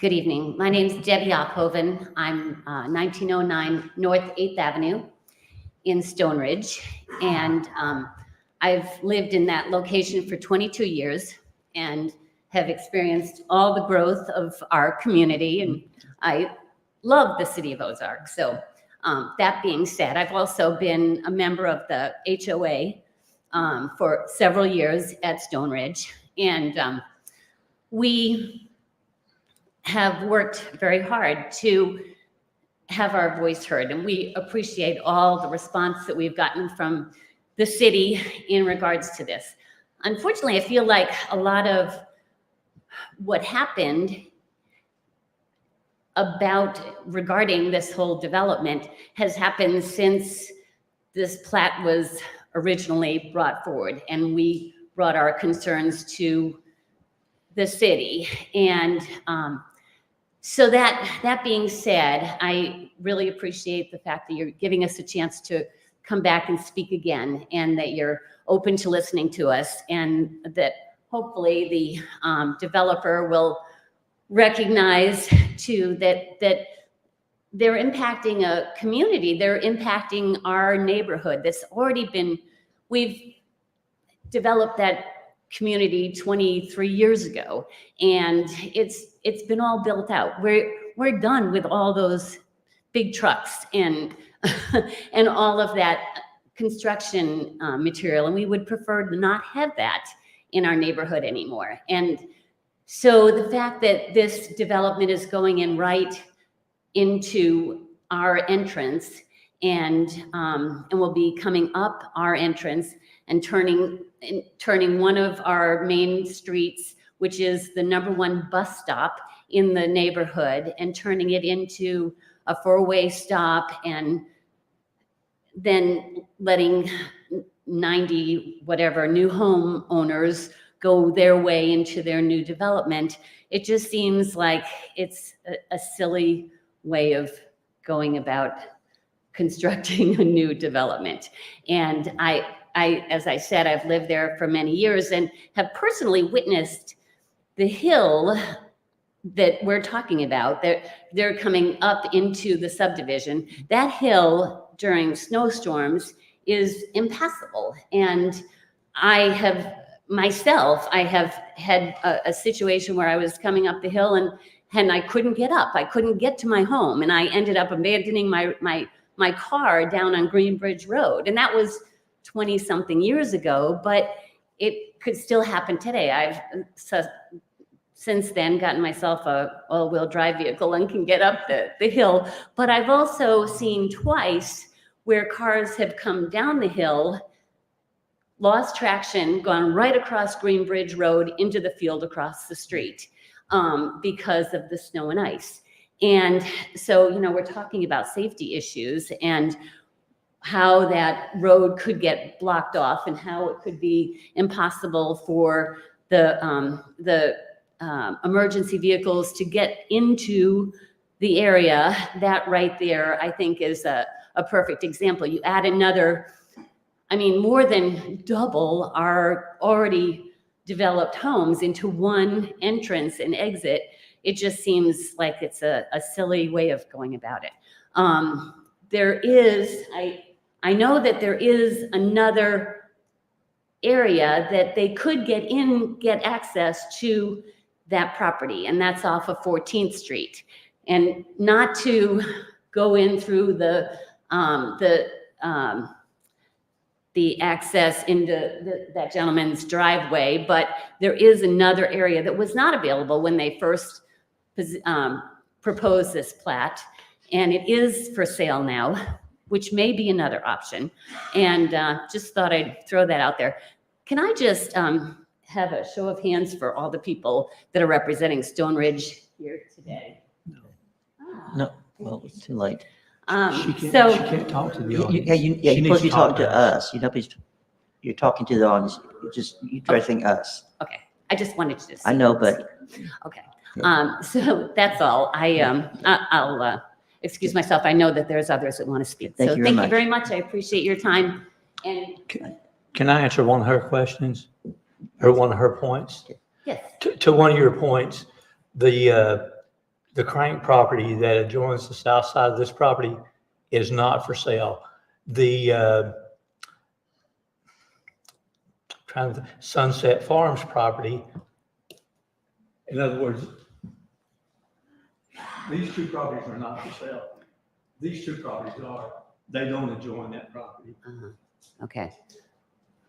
Good evening. My name is Debbie Ophoven. I'm 1909 North 8th Avenue in Stone Ridge. And I've lived in that location for 22 years and have experienced all the growth of our community. And I love the city of Ozark. So that being said, I've also been a member of the HOA for several years at Stone Ridge. And we have worked very hard to have our voice heard, and we appreciate all the response that we've gotten from the city in regards to this. Unfortunately, I feel like a lot of what happened regarding this whole development has happened since this plat was originally brought forward, and we brought our concerns to the city. And so that being said, I really appreciate the fact that you're giving us a chance to come back and speak again, and that you're open to listening to us, and that hopefully the developer will recognize too that they're impacting a community, they're impacting our neighborhood that's already been, we've developed that community 23 years ago, and it's been all built out. We're done with all those big trucks and and all of that construction material, and we would prefer to not have that in our neighborhood anymore. And so the fact that this development is going in right into our entrance and will be coming up our entrance and turning one of our main streets, which is the #1 bus stop in the neighborhood, and turning it into a 4-way stop, and then letting 90 whatever new homeowners go their way into their new development. It just seems like it's a silly way of going about constructing a new development. And I, as I said, I've lived there for many years and have personally witnessed the hill that we're talking about, that they're coming up into the subdivision. That hill during snowstorms is impassable. And I have had a situation where I was coming up the hill and I couldn't get up. I couldn't get to my home, and I ended up abandoning my car down on Greenbridge Road. And that was 20 something years ago, but it could still happen today. I've since then gotten myself a all-wheel drive vehicle and can get up the hill. But I've also seen twice where cars have come down the hill, lost traction, gone right across Greenbridge Road into the field across the street because of the snow and ice. And so, we're talking about safety issues and how that road could get blocked off and how it could be impossible for the emergency vehicles to get into the area. That right there, I think, is a perfect example. You add another, more than double our already developed homes into one entrance and exit. It just seems like it's a silly way of going about it. I know that there is another area that they could get access to that property, and that's off of 14th Street. And not to go in through the access into that gentleman's driveway, but there is another area that was not available when they first proposed this plat, and it is for sale now, which may be another option. And just thought I'd throw that out there. Can I just have a show of hands for all the people that are representing Stone Ridge here today? No, well, it's too late. She So can't talk to the You- audience. Yeah, you, yeah, She you're needs supposed to be talking talk to us. You're talking to the audience. You're just, you're addressing us. okay, I just wanted to just. I know, but Okay, so that's all. I'll excuse myself. I know that there's others that want to speak. Thank So you very thank you much. very much. I appreciate your time. And Can I answer one of her questions? Or one of her points? yes, To one of your points, the Crank property that adjoins the south side of this property is not for sale. The Sunset Farms property, in other words, these two properties are not for sale. These two properties are. They don't adjoin that property. okay.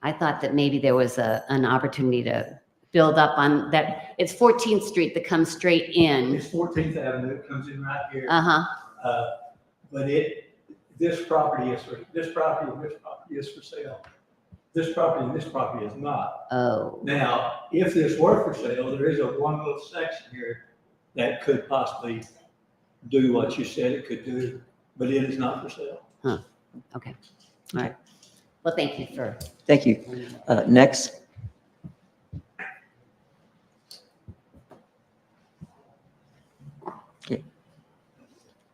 I thought that maybe there was an opportunity to build up on that. It's 14th Street that comes straight in. It's 14th Avenue, it comes in right here. Uh-huh. But this property is for, this property and this property is for sale. This property and this property is not. Oh. Now, if this were for sale, there is one little section here that could possibly do what you said it could do, but it is not for sale. Huh. Okay. All right. Well, thank you for. thank you. Next. Okay.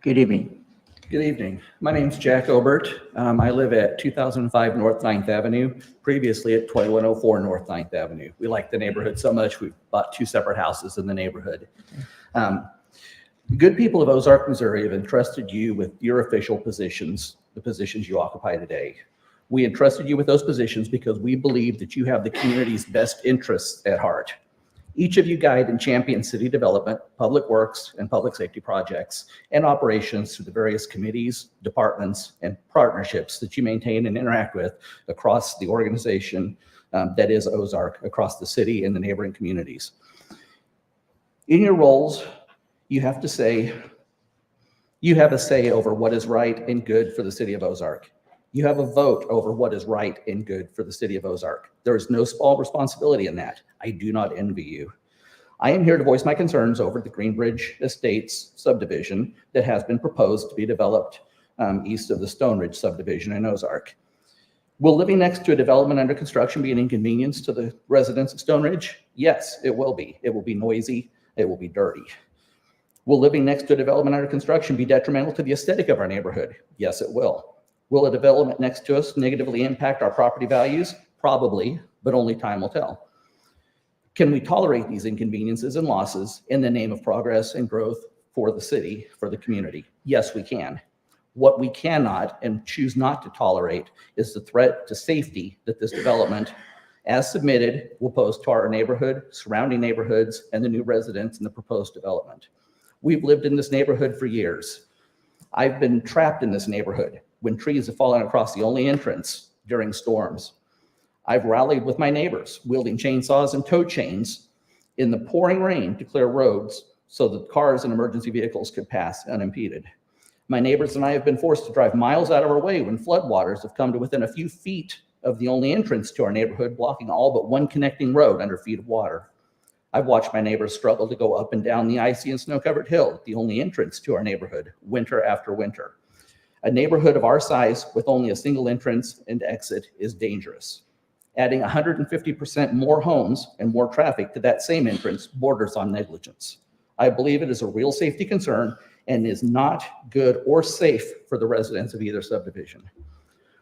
Good evening. Good evening. My name's Jack Obert. I live at 2005 North 9th Avenue, previously at 2104 North 9th Avenue. We like the neighborhood so much, we bought 2 separate houses in the neighborhood. The good people of Ozark, Missouri have entrusted you with your official positions, the positions you occupy today. We entrusted you with those positions because we believe that you have the community's best interests at heart. Each of you guide and champion city development, public works, and public safety projects and operations through the various committees, departments, and partnerships that you maintain and interact with across the organization that is Ozark, across the city and the neighboring communities. In your roles, you have a say over what is right and good for the city of Ozark. You have a vote over what is right and good for the city of Ozark. There is no small responsibility in that. I do not envy you. I am here to voice my concerns over the Greenbridge Estates subdivision that has been proposed to be developed east of the Stone Ridge subdivision in Ozark. Will living next to a development under construction be an inconvenience to the residents of Stone Ridge? Yes, it will be. It will be noisy. It will be dirty. Will living next to a development under construction be detrimental to the aesthetic of our neighborhood? Yes, it will. Will a development next to us negatively impact our property values? Probably, but only time will tell. Can we tolerate these inconveniences and losses in the name of progress and growth for the city, for the community? Yes, we can. What we cannot and choose not to tolerate is the threat to safety that this development, as submitted, will pose to our neighborhood, surrounding neighborhoods, and the new residents in the proposed development. We've lived in this neighborhood for years. I've been trapped in this neighborhood when trees have fallen across the only entrance during storms. I've rallied with my neighbors, wielding chainsaws and tow chains in the pouring rain to clear roads so that cars and emergency vehicles could pass unimpeded. My neighbors and I have been forced to drive miles out of our way when floodwaters have come to within a few feet of the only entrance to our neighborhood, blocking all but one connecting road under feet of water. I've watched my neighbors struggle to go up and down the icy and snow-covered hill, the only entrance to our neighborhood, winter after winter. A neighborhood of our size with only a single entrance and exit is dangerous. Adding 150% more homes and more traffic to that same entrance borders on negligence. I believe it is a real safety concern and is not good or safe for the residents of either subdivision.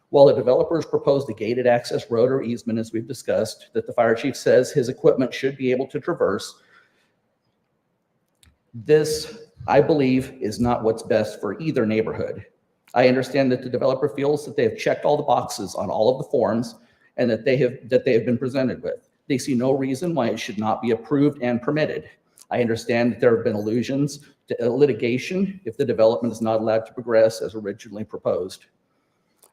While the developers proposed a gated access road or easement, as we've discussed, that the fire chief says his equipment should be able to traverse, this, I believe, is not what's best for either neighborhood. I understand that the developer feels that they have checked all the boxes on all of the forms and that they have been presented with. They see no reason why it should not be approved and permitted. I understand that there have been allusions to litigation if the development is not allowed to progress as originally proposed.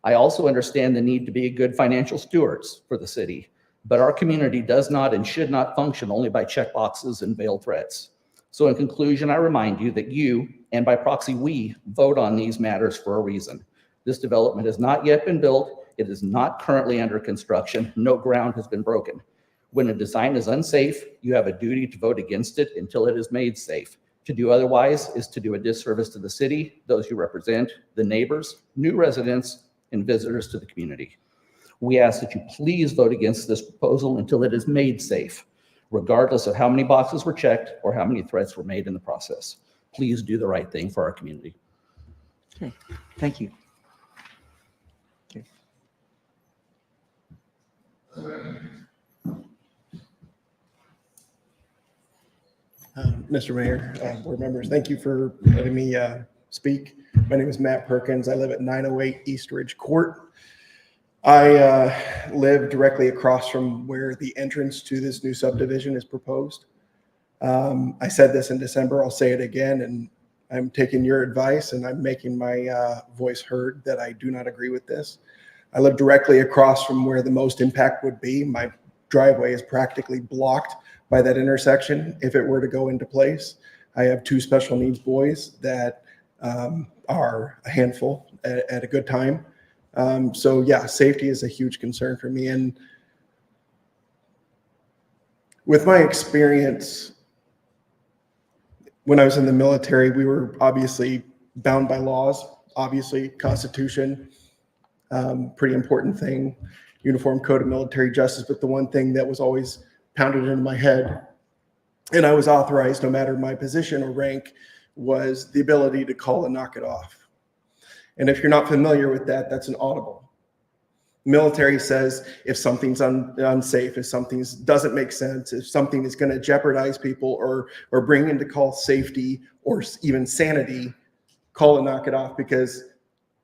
I also understand the need to be good financial stewards for the city, but our community does not and should not function only by checkboxes and veiled threats. So in conclusion, I remind you that you, and by proxy we, vote on these matters for a reason. This development has not yet been built. It is not currently under construction. No ground has been broken. When a design is unsafe, you have a duty to vote against it until it is made safe. To do otherwise is to do a disservice to the city, those you represent, the neighbors, new residents, and visitors to the community. We ask that you please vote against this proposal until it is made safe, regardless of how many boxes were checked or how many threats were made in the process. Please do the right thing for our community. Okay, thank you. Okay. Mr. Mayor, board members, thank you for letting me speak. My name is Matt Perkins. I live at 908 East Ridge Court. I live directly across from where the entrance to this new subdivision is proposed. I said this in December, I'll say it again, and I'm taking your advice and I'm making my voice heard that I do not agree with this. I live directly across from where the most impact would be. My driveway is practically blocked by that intersection if it were to go into place. I have two special needs boys that are a handful at a good time. So yeah, safety is a huge concern for me. And with my experience, when I was in the military, we were obviously bound by laws, obviously Constitution, pretty important thing, Uniform Code of Military Justice. But the one thing that was always pounded into my head, and I was authorized no matter my position or rank, was the ability to call and knock it off. And if you're not familiar with that, that's an audible. Military says if something's unsafe, if something doesn't make sense, if something is going to jeopardize people or bring into call safety or even sanity, call and knock it off, because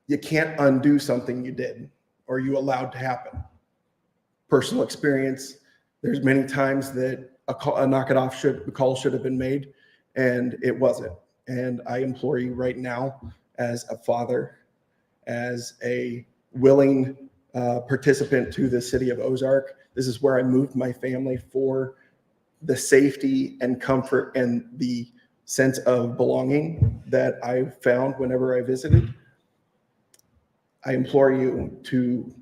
you can't undo something you did or you allowed to happen. Personal experience, there's many times that a knock it off call should have been made, and it wasn't. And I implore you right now, as a father, as a willing participant to the city of Ozark, this is where I moved my family for the safety and comfort and the sense of belonging that I found whenever I visited. I implore you to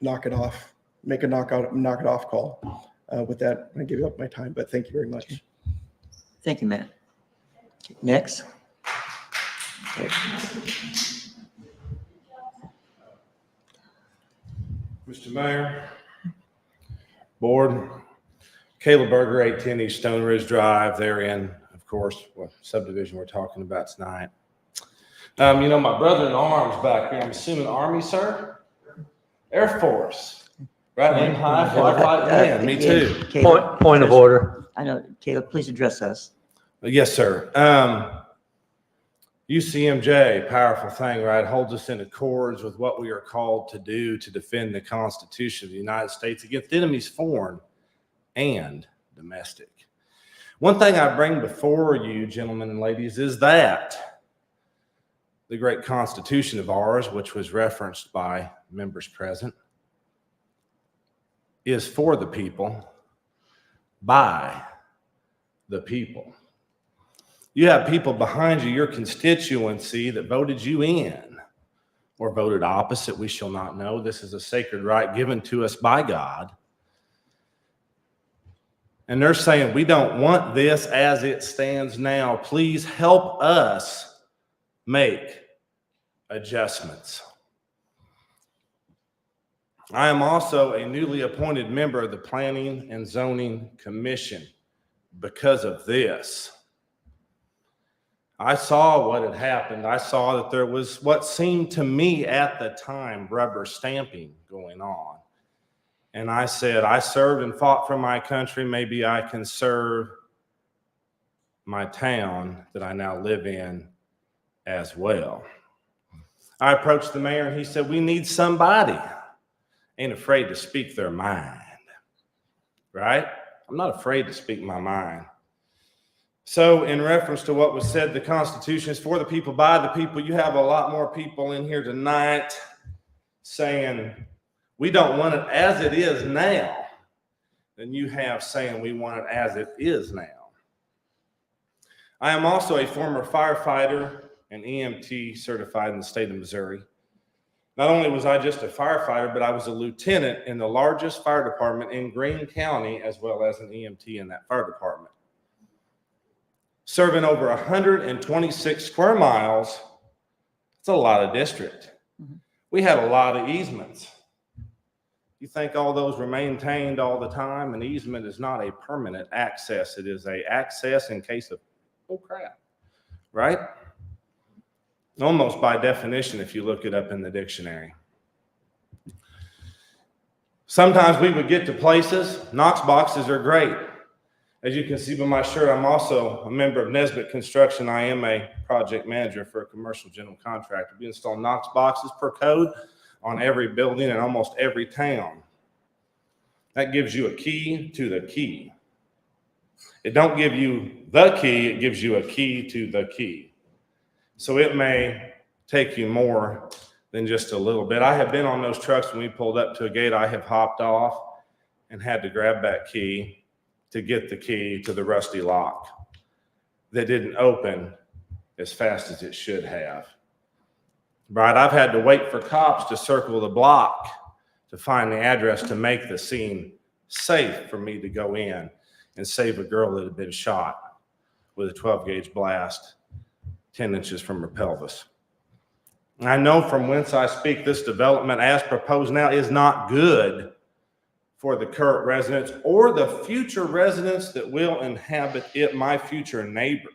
knock it off, make a knock it off call. With that, I give you up my time, but thank you very much. Thank you, Matt. Next. Okay. Mr. Mayor, board, Caleb Berger, 810 East Stone Ridge Drive, therein, of course, what subdivision we're talking about tonight. You know, my brother in arms back here, I'm assuming Army, sir? Air Force. Right, aim high, fly, fight, win. Me too. Caleb, Point of order. I know, Caleb, please address us. Yes, sir. UCMJ, powerful thing, right? Holds us in accords with what we are called to do to defend the Constitution of the United States against enemies foreign and domestic. One thing I bring before you, gentlemen and ladies, is that the great Constitution of ours, which was referenced by members present, is for the people, by the people. You have people behind you, your constituency, that voted you in or voted opposite. We shall not know. This is a sacred right given to us by God. And they're saying, we don't want this as it stands now. Please help us make adjustments. I am also a newly appointed member of the Planning and Zoning Commission because of this. I saw what had happened. I saw that there was what seemed to me at the time rubber stamping going on. And I said, I served and fought for my country. Maybe I can serve my town that I now live in as well. I approached the mayor and he said, we need somebody ain't afraid to speak their mind, right? I'm not afraid to speak my mind. So in reference to what was said, the Constitution is for the people, by the people. You have a lot more people in here tonight saying we don't want it as it is now than you have saying we want it as it is now. I am also a former firefighter and EMT certified in the state of Missouri. Not only was I just a firefighter, but I was a lieutenant in the largest fire department in Greene County, as well as an EMT in that fire department. Serving over 126 square miles, it's a lot of district. We had a lot of easements. You think all those were maintained all the time? An easement is not a permanent access. It is a access in case of, oh crap, right? Almost by definition, if you look it up in the dictionary. Sometimes we would get to places, Knox boxes are great. As you can see by my shirt, I'm also a member of Nesbitt Construction. I am a project manager for a commercial general contractor. We install Knox boxes per code on every building in almost every town. That gives you a key to the key. It don't give you the key, it gives you a key to the key. So it may take you more than just a little bit. I have been on those trucks when we pulled up to a gate. I have hopped off and had to grab that key to get the key to the rusty lock that didn't open as fast as it should have. Right? I've had to wait for cops to circle the block to find the address to make the scene safe for me to go in and save a girl that had been shot with a 12-gauge blast 10 inches from her pelvis. And I know from whence I speak, this development as proposed now is not good for the current residents or the future residents that will inhabit it, my future neighbors.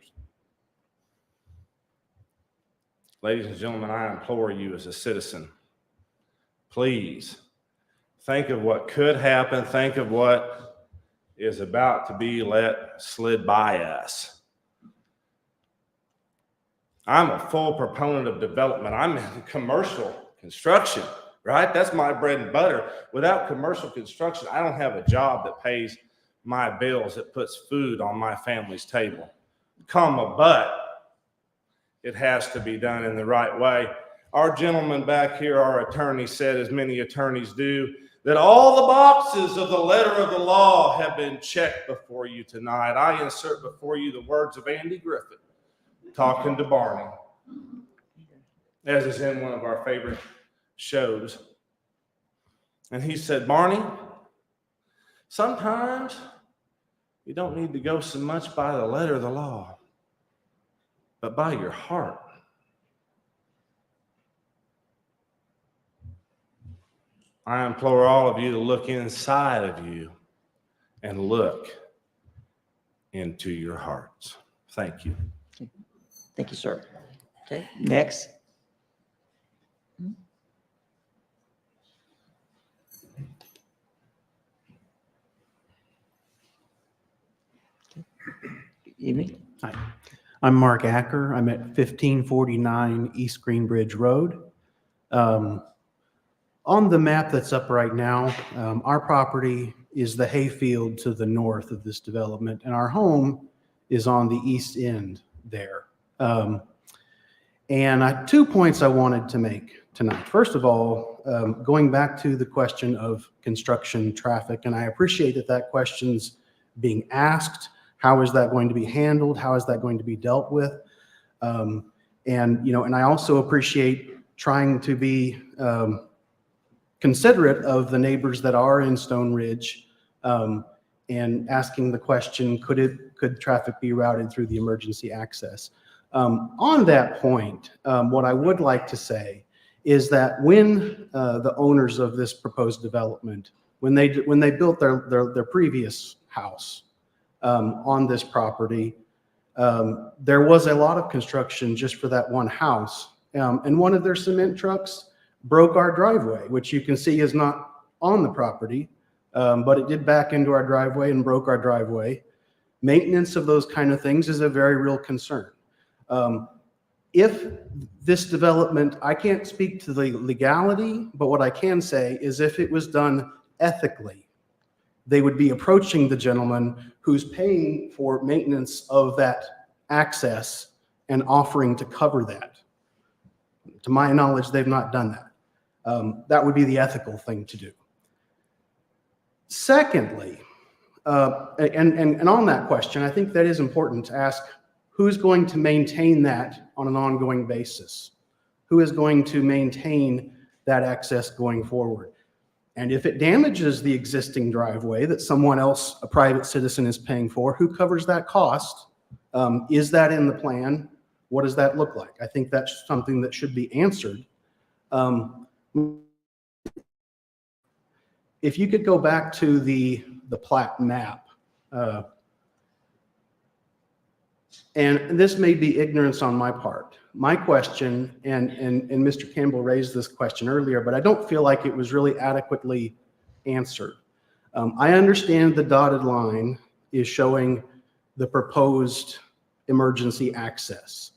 Ladies and gentlemen, I implore you as a citizen, please think of what could happen. Think of what is about to be let slid by us. I'm a full proponent of development. I'm in commercial construction, right? That's my bread and butter. Without commercial construction, I don't have a job that pays my bills, that puts food on my family's table. But it has to be done in the right way. Our gentleman back here, our attorney, said, as many attorneys do, that all the boxes of the letter of the law have been checked before you tonight. I insert before you the words of Andy Griffith talking to Barney, as is in one of our favorite shows. And he said, Barney, sometimes you don't need to go so much by the letter of the law, but by your heart. I implore all of you to look inside of you and look into your hearts. Thank you. Thank you, sir. Okay, next. Good evening. Hi, I'm Mark Acker. I'm at 1549 East Greenbridge Road. On the map that's up right now, our property is the hayfield to the north of this development, and our home is on the east end there. And 2 points I wanted to make tonight. First of all, going back to the question of construction traffic, and I appreciate that that question's being asked. How is that going to be handled? How is that going to be dealt with? And I also appreciate trying to be considerate of the neighbors that are in Stone Ridge, and asking the question, could traffic be routed through the emergency access? On that point, what I would like to say is that when the owners of this proposed development, when they built their previous house on this property, there was a lot of construction just for that one house. And one of their cement trucks broke our driveway, which you can see is not on the property, but it did back into our driveway and broke our driveway. Maintenance of those kind of things is a very real concern. If this development, I can't speak to the legality, but what I can say is if it was done ethically, they would be approaching the gentleman who's paying for maintenance of that access and offering to cover that. To my knowledge, they've not done that. That would be the ethical thing to do. Secondly, and on that question, I think that is important to ask, who's going to maintain that on an ongoing basis? Who is going to maintain that access going forward? And if it damages the existing driveway that someone else, a private citizen, is paying for, who covers that cost? Is that in the plan? What does that look like? I think that's something that should be answered. If you could go back to the plat map, and this may be ignorance on my part. My question, and Mr. Campbell raised this question earlier, but I don't feel like it was really adequately answered. I understand the dotted line is showing the proposed emergency access.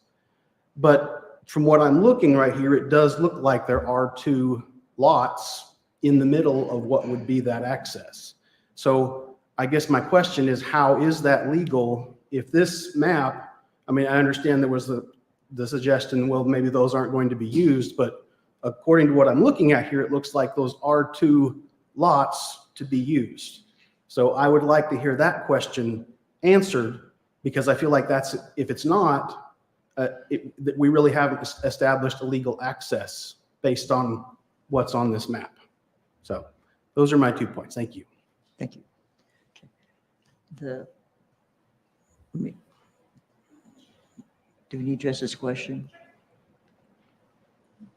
But from what I'm looking right here, it does look like there are 2 lots in the middle of what would be that access. So I guess my question is, how is that legal if this map, I mean, I understand there was the suggestion, well, maybe those aren't going to be used, but according to what I'm looking at here, it looks like those are 2 lots to be used. So I would like to hear that question answered, because I feel like that's, if it's not, that we really haven't established a legal access based on what's on this map. So those are my 2 points. Thank you. Thank you. Okay. Do we need to address this question?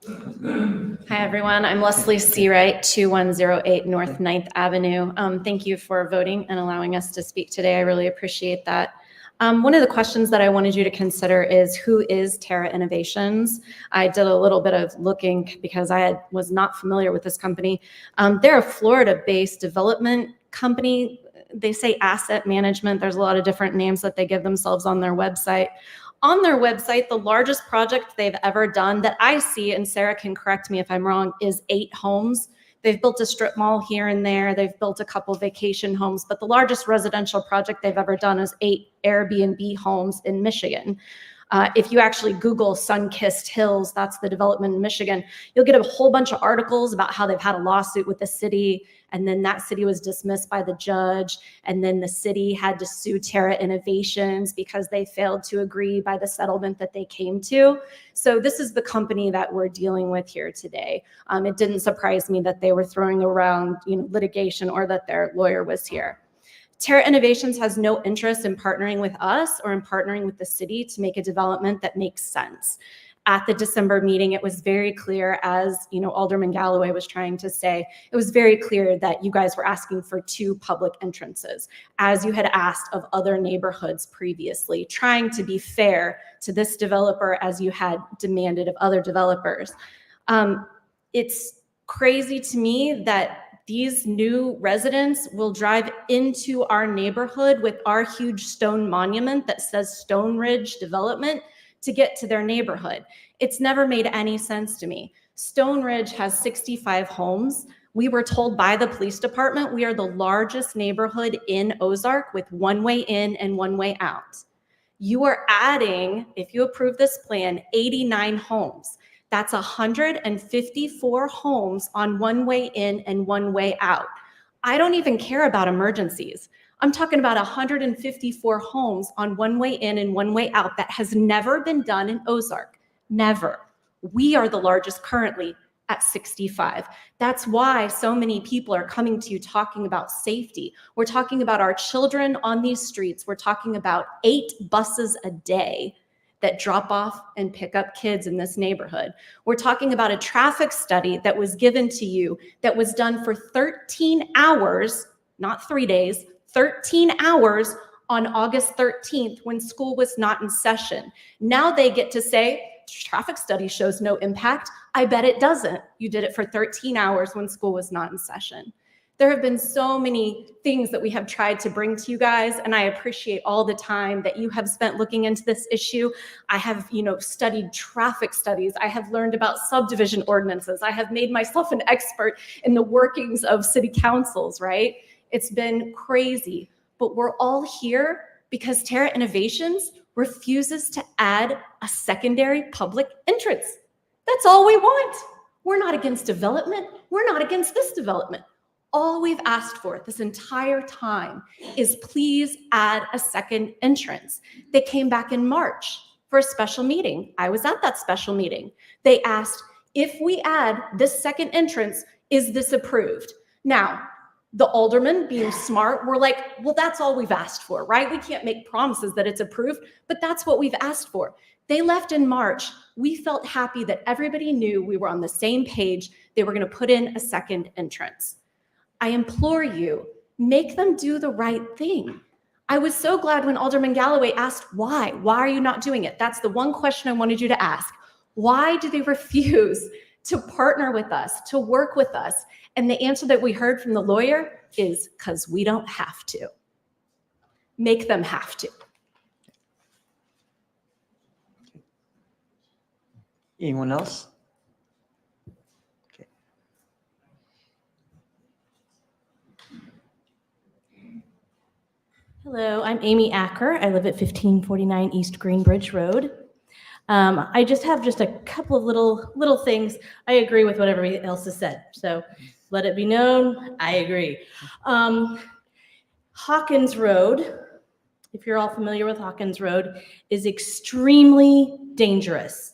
Hi, everyone. I'm Leslie Seawright, 2108 North 9th Avenue. Thank you for voting and allowing us to speak today. I really appreciate that. One of the questions that I wanted you to consider is, who is Terra Innovations? I did a little bit of looking because I was not familiar with this company. They're a Florida-based development company. They say asset management. There's a lot of different names that they give themselves on their website. On their website, the largest project they've ever done that I see, and Sarah can correct me if I'm wrong, is 8 homes. They've built a strip mall here and there. They've built a couple vacation homes, but the largest residential project they've ever done is 8 Airbnb homes in Michigan. If you actually Google Sun-Kissed Hills, that's the development in Michigan, you'll get a whole bunch of articles about how they've had a lawsuit with the city, and then that city was dismissed by the judge, and then the city had to sue Terra Innovations because they failed to agree by the settlement that they came to. So this is the company that we're dealing with here today. It didn't surprise me that they were throwing around, litigation, or that their lawyer was here. Terra Innovations has no interest in partnering with us or in partnering with the city to make a development that makes sense. At the December meeting, it was very clear, as Alderman Galloway was trying to say, it was very clear that you guys were asking for 2 public entrances, as you had asked of other neighborhoods previously, trying to be fair to this developer as you had demanded of other developers. It's crazy to me that these new residents will drive into our neighborhood with our huge stone monument that says Stone Ridge Development to get to their neighborhood. It's never made any sense to me. Stone Ridge has 65 homes. We were told by the police department we are the largest neighborhood in Ozark with 1 way in and 1 way out. You are adding, if you approve this plan, 89 homes. That's 154 homes on 1 way in and 1 way out. I don't even care about emergencies. I'm talking about 154 homes on 1 way in and 1 way out. That has never been done in Ozark. Never. We are the largest currently at 65. That's why so many people are coming to you talking about safety. We're talking about our children on these streets. We're talking about 8 buses a day that drop off and pick up kids in this neighborhood. We're talking about a traffic study that was given to you that was done for 13 hours, not 3 days, 13 hours on August 13th when school was not in session. Now they get to say, traffic study shows no impact. I bet it doesn't. You did it for 13 hours when school was not in session. There have been so many things that we have tried to bring to you guys, and I appreciate all the time that you have spent looking into this issue. I have, studied traffic studies. I have learned about subdivision ordinances. I have made myself an expert in the workings of city councils, right? It's been crazy, but we're all here because Terra Innovations refuses to add a secondary public entrance. That's all we want. We're not against development. We're not against this development. All we've asked for this entire time is please add a second entrance. They came back in March for a special meeting. I was at that special meeting. They asked, if we add this second entrance, is this approved? Now, the aldermen, being smart, were like, well, that's all we've asked for, right? We can't make promises that it's approved, but that's what we've asked for. They left in March. We felt happy that everybody knew we were on the same page. They were going to put in a second entrance. I implore you, make them do the right thing. I was so glad when Alderman Galloway asked why. Why are you not doing it? That's the one question I wanted you to ask. Why do they refuse to partner with us, to work with us? And the answer that we heard from the lawyer is because we don't have to. Make them have to. Anyone else? Okay. Hello, I'm Amy Acker. I live at 1549 East Greenbridge Road. I just have a couple of little things. I agree with what everybody else has said, so let it be known, I agree. Hawkins Road, if you're all familiar with Hawkins Road, is extremely dangerous.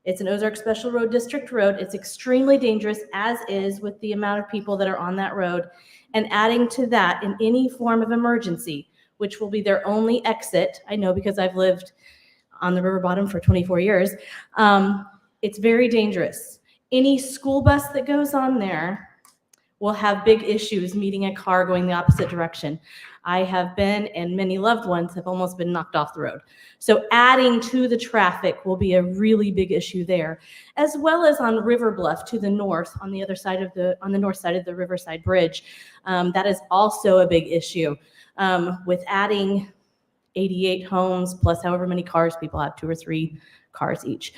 It's an Ozark Special Road District road. It's extremely dangerous, as is with the amount of people that are on that road. And adding to that, in any form of emergency, which will be their only exit, I know because I've lived on the river bottom for 24 years, it's very dangerous. Any school bus that goes on there will have big issues meeting a car going the opposite direction. I have been, and many loved ones have almost been knocked off the road. So adding to the traffic will be a really big issue there, as well as on River Bluff to the north, on the other side of on the north side of the Riverside Bridge. That is also a big issue with adding 88 homes plus however many cars people have, 2 or 3 cars each.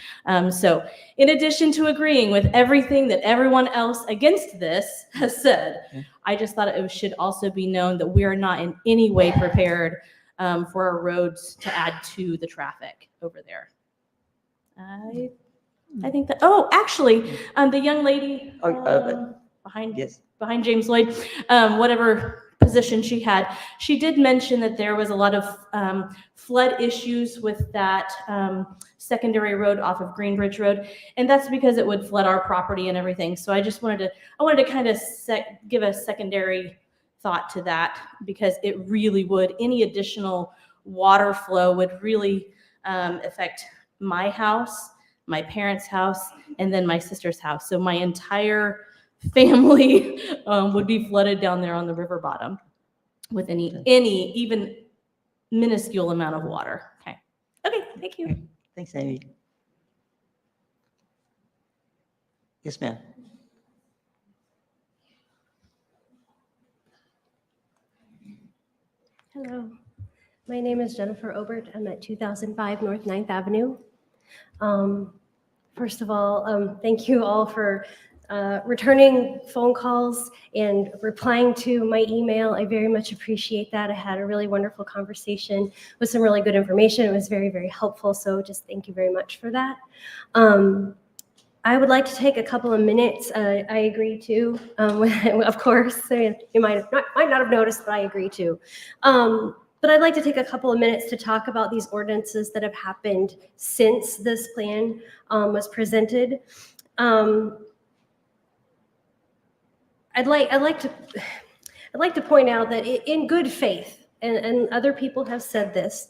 So in addition to agreeing with everything that everyone else against this has said, I just thought it should also be known that we are not in any way prepared for our roads to add to the traffic over there. I think that, oh, actually, the young lady behind James Lloyd, whatever position she had, she did mention that there was a lot of flood issues with that secondary road off of Greenbridge Road, and that's because it would flood our property and everything. So I just wanted to kind of give a secondary thought to that, because it really would, any additional water flow would really affect my house, my parents' house, and then my sister's house. So my entire family would be flooded down there on the river bottom with any even minuscule amount of water. Okay, thank you. Thanks, Amy. Yes, ma'am. Hello, my name is Jennifer Obert. I'm at 2005 North 9th Avenue. First of all, thank you all for returning phone calls and replying to my email. I very much appreciate that. I had a really wonderful conversation with some really good information. It was very, very helpful. So just thank you very much for that. I would like to take a couple of minutes. I agree to, of course, you might not have noticed, but I agree to. But I'd like to take a couple of minutes to talk about these ordinances that have happened since this plan was presented. I'd like to point out that in good faith, and other people have said this,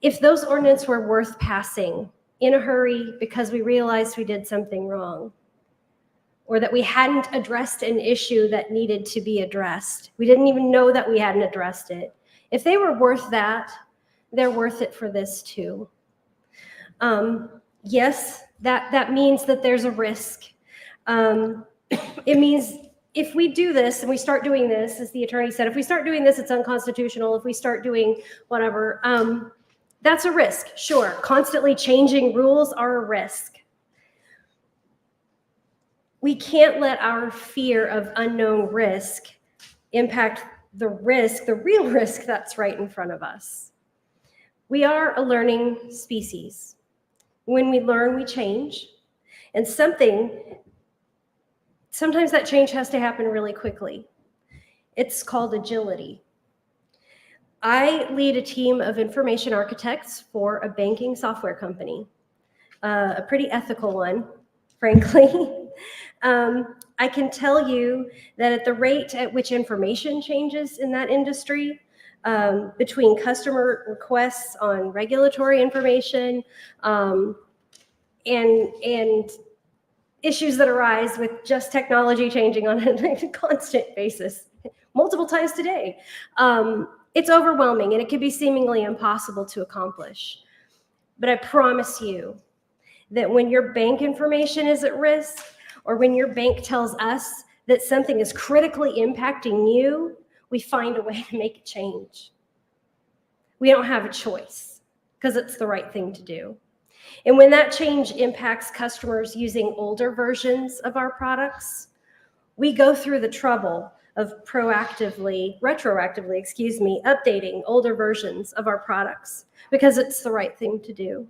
if those ordinances were worth passing in a hurry because we realized we did something wrong, or that we hadn't addressed an issue that needed to be addressed, we didn't even know that we hadn't addressed it. If they were worth that, they're worth it for this too. Yes, that means that there's a risk. It means if we do this and we start doing this, as the attorney said, if we start doing this, it's unconstitutional. If we start doing whatever, that's a risk, sure. Constantly changing rules are a risk. We can't let our fear of unknown risk impact the risk, the real risk that's right in front of us. We are a learning species. When we learn, we change. And sometimes that change has to happen really quickly. It's called agility. I lead a team of information architects for a banking software company, a pretty ethical one, frankly. I can tell you that at the rate at which information changes in that industry, between customer requests on regulatory information and issues that arise with just technology changing on a constant basis, multiple times today, it's overwhelming and it can be seemingly impossible to accomplish. But I promise you that when your bank information is at risk, or when your bank tells us that something is critically impacting you, we find a way to make a change. We don't have a choice because it's the right thing to do. And when that change impacts customers using older versions of our products, we go through the trouble of retroactively, updating older versions of our products because it's the right thing to do.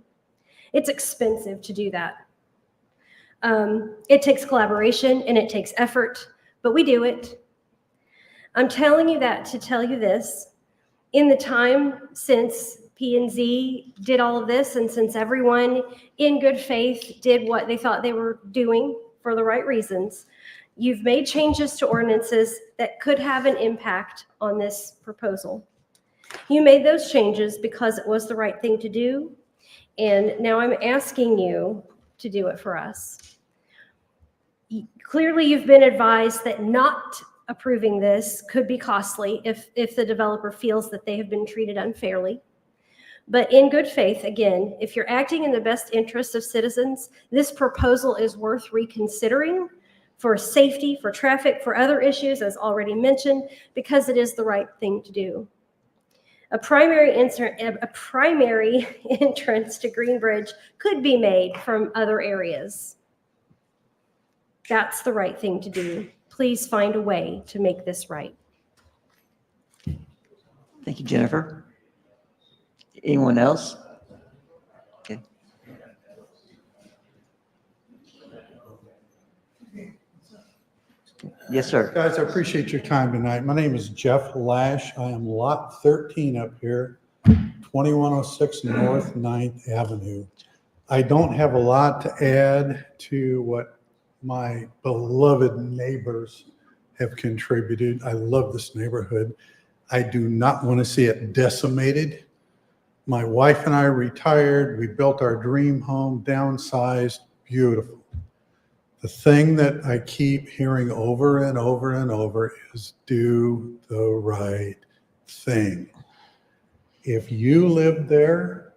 It's expensive to do that. It takes collaboration and it takes effort, but we do it. I'm telling you that to tell you this. In the time since P&Z did all of this, and since everyone in good faith did what they thought they were doing for the right reasons, you've made changes to ordinances that could have an impact on this proposal. You made those changes because it was the right thing to do, and now I'm asking you to do it for us. Clearly, you've been advised that not approving this could be costly if the developer feels that they have been treated unfairly. But in good faith, again, if you're acting in the best interest of citizens, this proposal is worth reconsidering for safety, for traffic, for other issues, as already mentioned, because it is the right thing to do. A primary entrance to Greenbridge could be made from other areas. That's the right thing to do. Please find a way to make this right. Thank you, Jennifer. Anyone else? Okay. Yes, sir. Guys, I appreciate your time tonight. My name is Jeff Lash. I am lot 13 up here, 2106 North 9th Avenue. I don't have a lot to add to what my beloved neighbors have contributed. I love this neighborhood. I do not want to see it decimated. My wife and I retired. We built our dream home, downsized, beautiful. The thing that I keep hearing over and over and over is do the right thing. If you live there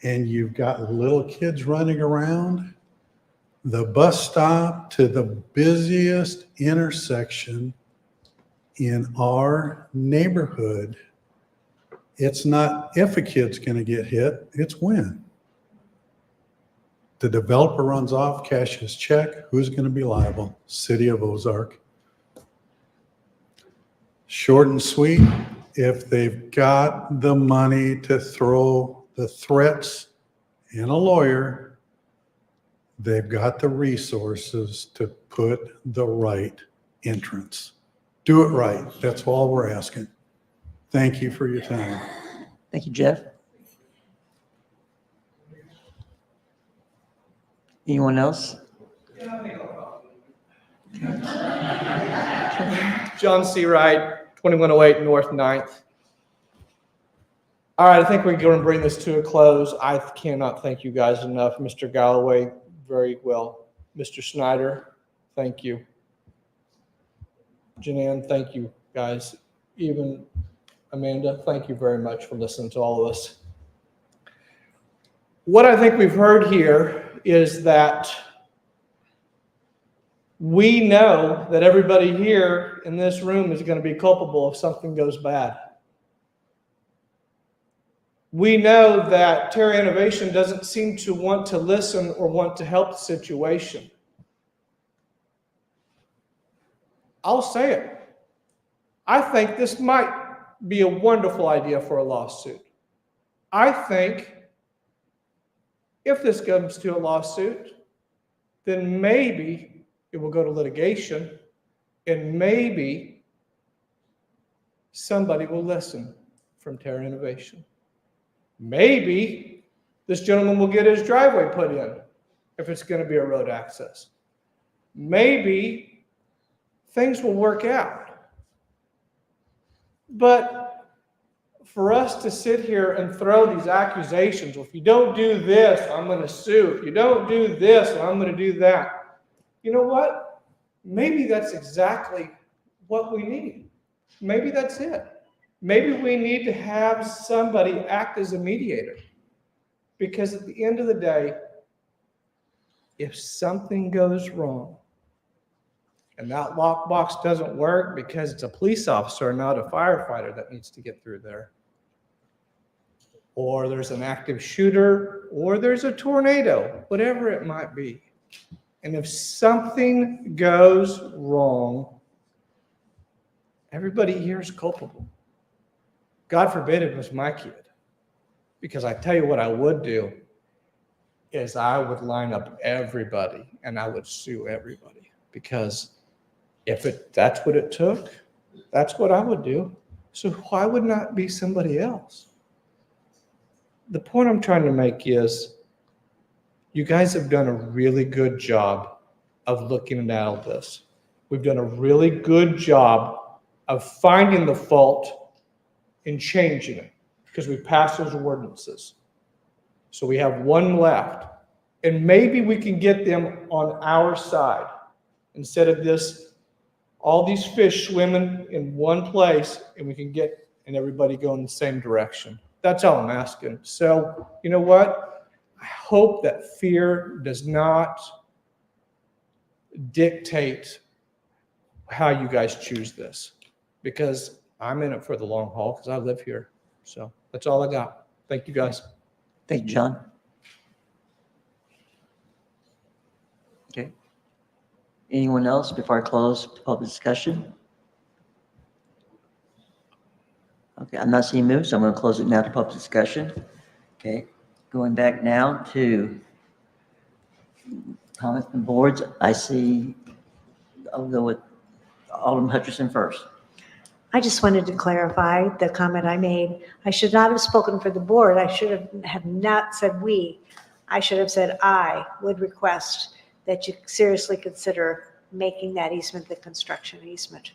and you've got little kids running around, the bus stop to the busiest intersection in our neighborhood, it's not if a kid's going to get hit, it's when. The developer runs off, cashes check, who's going to be liable? City of Ozark. Short and sweet, if they've got the money to throw the threats and a lawyer, they've got the resources to put the right entrance. Do it right. That's all we're asking. Thank you for your time. Thank you, Jeff. Anyone else? John C. Wright, 2108 North 9th. All right, I think we're going to bring this to a close. I cannot thank you guys enough. Mr. Galloway, very well. Mr. Snyder, thank you. Janan, thank you, guys. Even Amanda, thank you very much for listening to all of us. What I think we've heard here is that we know that everybody here in this room is going to be culpable if something goes bad. We know that Terra Innovation doesn't seem to want to listen or want to help the situation. I'll say it. I think this might be a wonderful idea for a lawsuit. I think if this comes to a lawsuit, then maybe it will go to litigation, and maybe somebody will listen from Terra Innovation. Maybe this gentleman will get his driveway put in if it's going to be a road access. Maybe things will work out. But for us to sit here and throw these accusations, well, if you don't do this, I'm going to sue. If you don't do this, I'm going to do that. You know what? Maybe that's exactly what we need. Maybe that's it. Maybe we need to have somebody act as a mediator. Because at the end of the day, if something goes wrong and that lockbox doesn't work because it's a police officer, not a firefighter that needs to get through there, or there's an active shooter, or there's a tornado, whatever it might be. And if something goes wrong, everybody here is culpable. God forbid it was my kid. Because I tell you what I would do is I would line up everybody and I would sue everybody. Because if that's what it took, that's what I would do. So why would not be somebody else? The point I'm trying to make is you guys have done a really good job of looking at all this. We've done a really good job of finding the fault and changing it because we passed those ordinances. So we have one left. And maybe we can get them on our side instead of all these fish swimming in one place, and we can get and everybody go in the same direction. That's all I'm asking. So, you know what? I hope that fear does not dictate how you guys choose this, because I'm in it for the long haul because I live here. So that's all I got. Thank you, guys. Thank you, John. Okay. Anyone else before I close the public discussion? Okay, I'm not seeing moves, so I'm going to close it now to public discussion. Okay, going back now to comments from boards. I'll go with Alderman Hutcherson first. I just wanted to clarify the comment I made. I should not have spoken for the board. I should have not said we. I should have said I would request that you seriously consider making that easement the construction easement.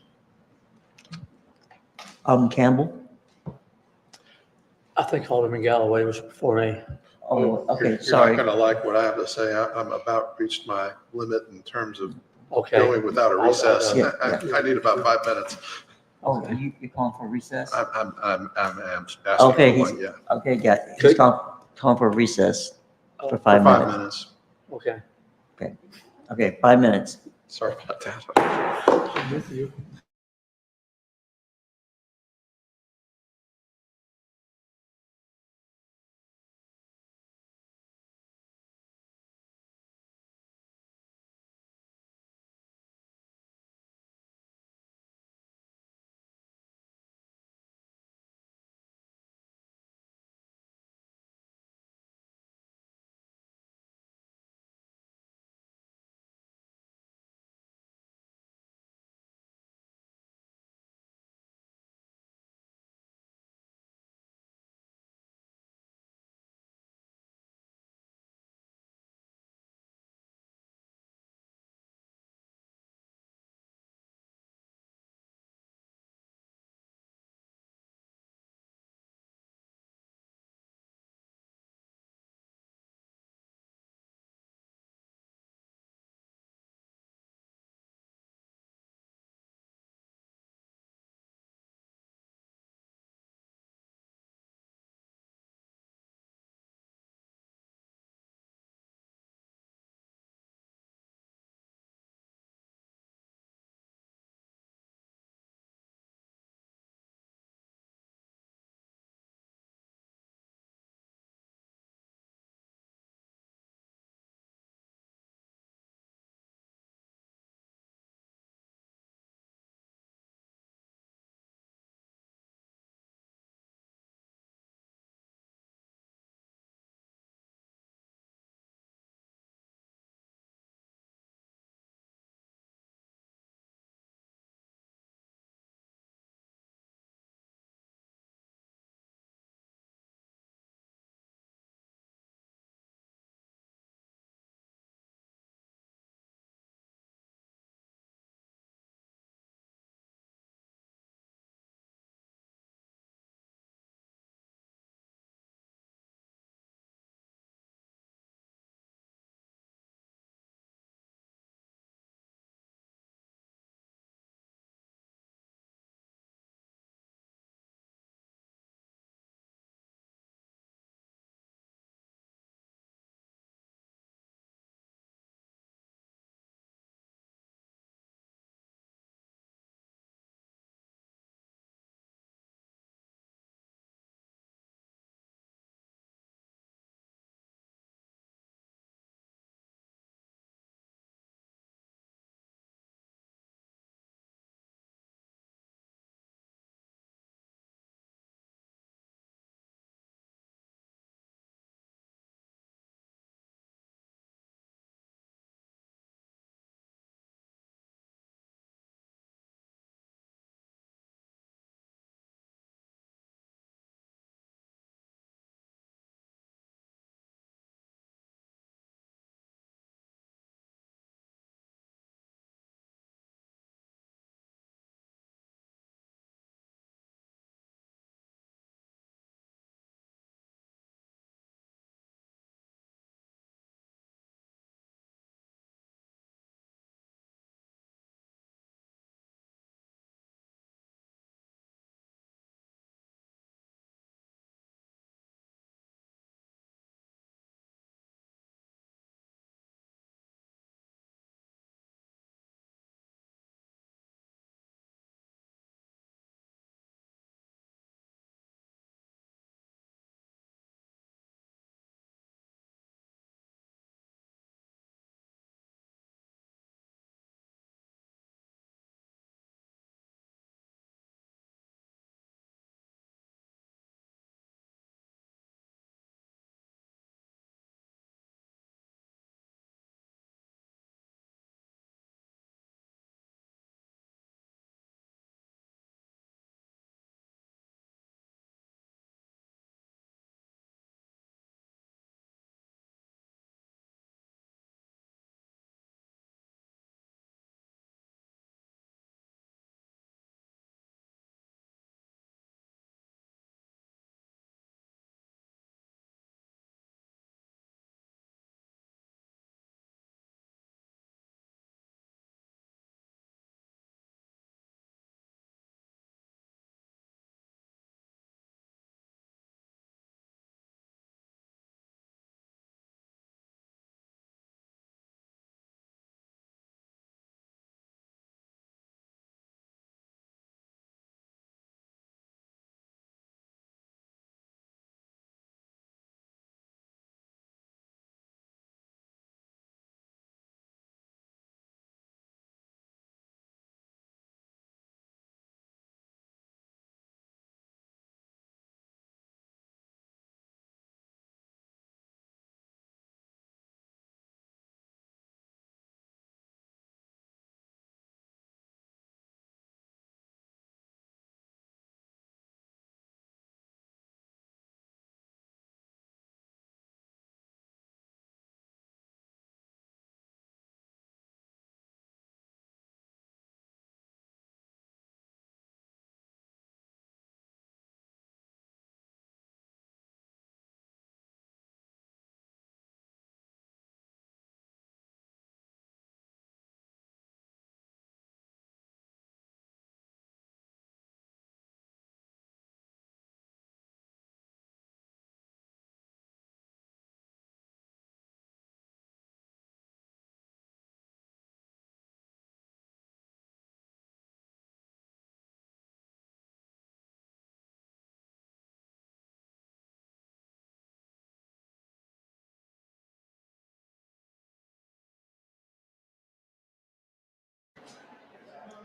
Alderman Campbell. I think Alderman Galloway was before me. Oh, okay, You're sorry. not going to like what I have to say. I'm about reached my limit in terms of Okay. going without a recess. Yeah. I need about 5 minutes. Oh, you're calling for a recess? I'm asking Okay, for one, yeah. okay, got it. He's calling for a recess for For 5 5 minutes. minutes. Okay. Okay, 5 minutes. Sorry about that. I'm with you.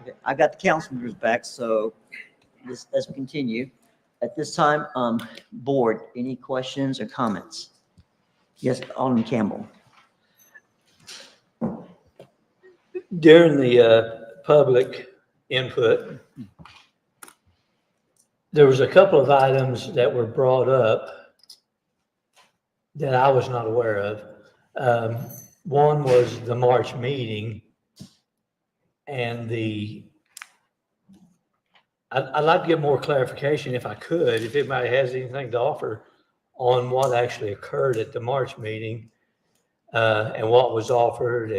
Okay, I got the council members back, so let's continue. At this time, board, any questions or comments? Yes, Alderman Campbell. During the public input, there was a couple of items that were brought up that I was not aware of. One was the March meeting and I'd like to get more clarification if I could, if anybody has anything to offer on what actually occurred at the March meeting, and what was offered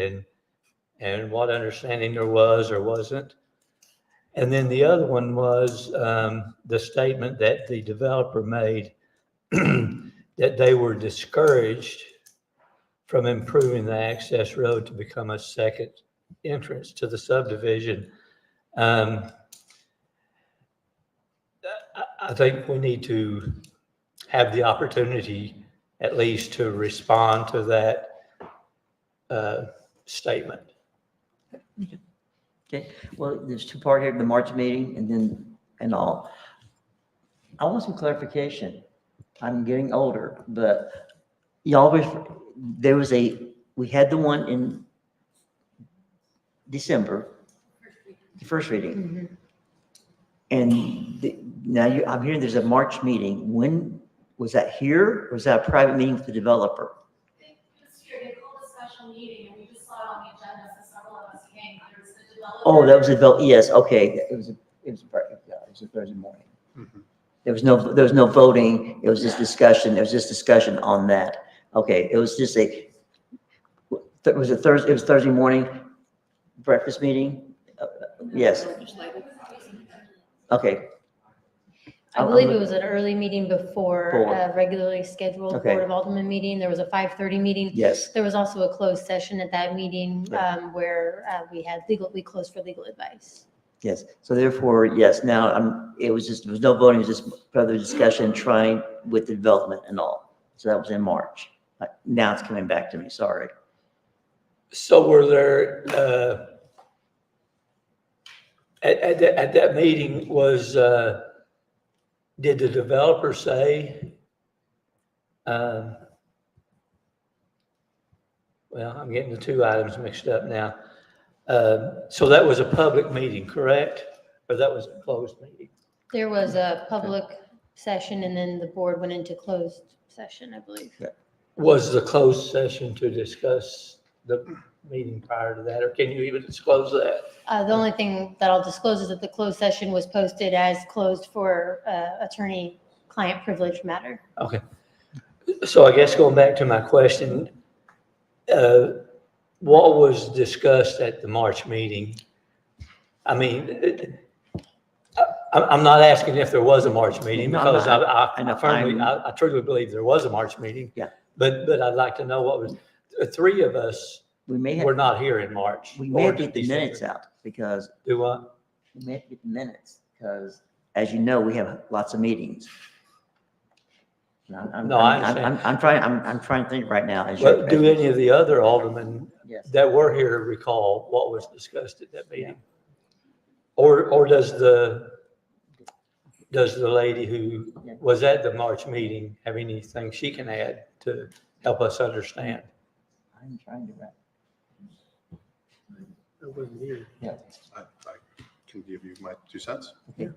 and what understanding there was or wasn't. And then the other one was the statement that the developer made that they were discouraged from improving the access road to become a second entrance to the subdivision. I think we need to have the opportunity at least to respond to that statement. Okay, well, there's two part here, the March meeting and all. I want some clarification. I'm getting older, but we had the one in December, the first reading. And now I'm hearing there's a March meeting. When was that here? Or was that a private meeting with the developer? They called a special meeting and we just saw it on the agenda, so several of us came. There was the developer. Oh, that was a vote. Yes, okay. It was a Thursday morning. Mhm. There was no voting. It was just discussion. There was just discussion on that. Okay, it was just it was Thursday morning breakfast meeting. Yes. Okay. I believe it was an early meeting before Forward. a regularly scheduled Okay. Board of Aldermen meeting. There was a 5:30 meeting. Yes. There was also a closed session at that meeting Right. where we closed for legal advice. Yes. So therefore, yes. Now there was no voting. It was just further discussion, trying with the development and all. So that was in March. Now it's coming back to me. Sorry. So were there, at that meeting did the developer say, well, I'm getting the two items mixed up now. So that was a public meeting, correct? Or that was a closed meeting? There was a public session and then the board went into closed session, I believe. Was the closed session to discuss the meeting prior to that, or can you even disclose that? The only thing that I'll disclose is that the closed session was posted as closed for attorney-client privilege matter. Okay. So I guess going back to my question, what was discussed at the March meeting? I mean, I'm not asking if there was a March meeting No, because I I truly believe there was a March meeting. Yeah. But I'd like to know what was, three of us were not here in March. We may or have to get the December. minutes out because. Do what? We may have to get the minutes because, as you know, we have lots of meetings. No, I understand. I'm trying to think right now. But do any of the other aldermen Yes. that were here recall what was discussed at that meeting? Or does the lady who was at the March meeting have anything she can add to help us understand? I'm trying to wrap. I wasn't here. Yeah. I can give you my 2 cents. Okay.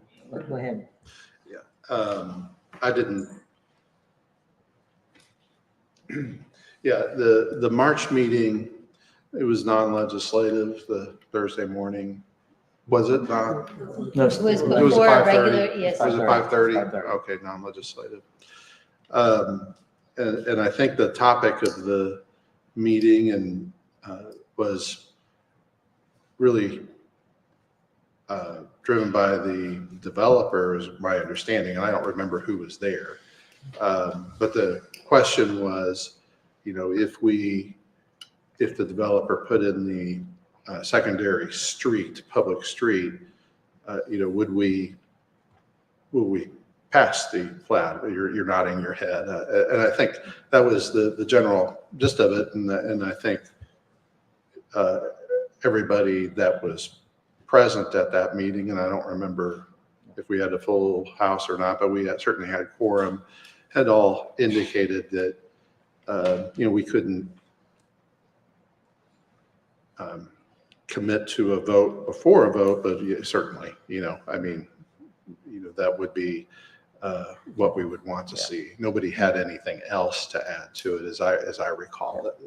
Go ahead. Yeah. I didn't. Yeah, the March meeting, it was non-legislative, the Thursday morning. Was it not? No, It was It was before a 5:30. regular, yes. Was it 5:30? Okay, non-legislative. And I think the topic of the meeting was really driven by the developer, is my understanding, and I don't remember who was there. But the question was, if the developer put in the secondary street, public street, would we pass the plat? You're nodding your head. And I think that was the general gist of it. And I think everybody that was present at that meeting, and I don't remember if we had a full house or not, but we certainly had quorum, had all indicated that, we couldn't commit to a vote before a vote, but certainly, that would be what we would want to see. Nobody had anything else to add to it, as I recall it.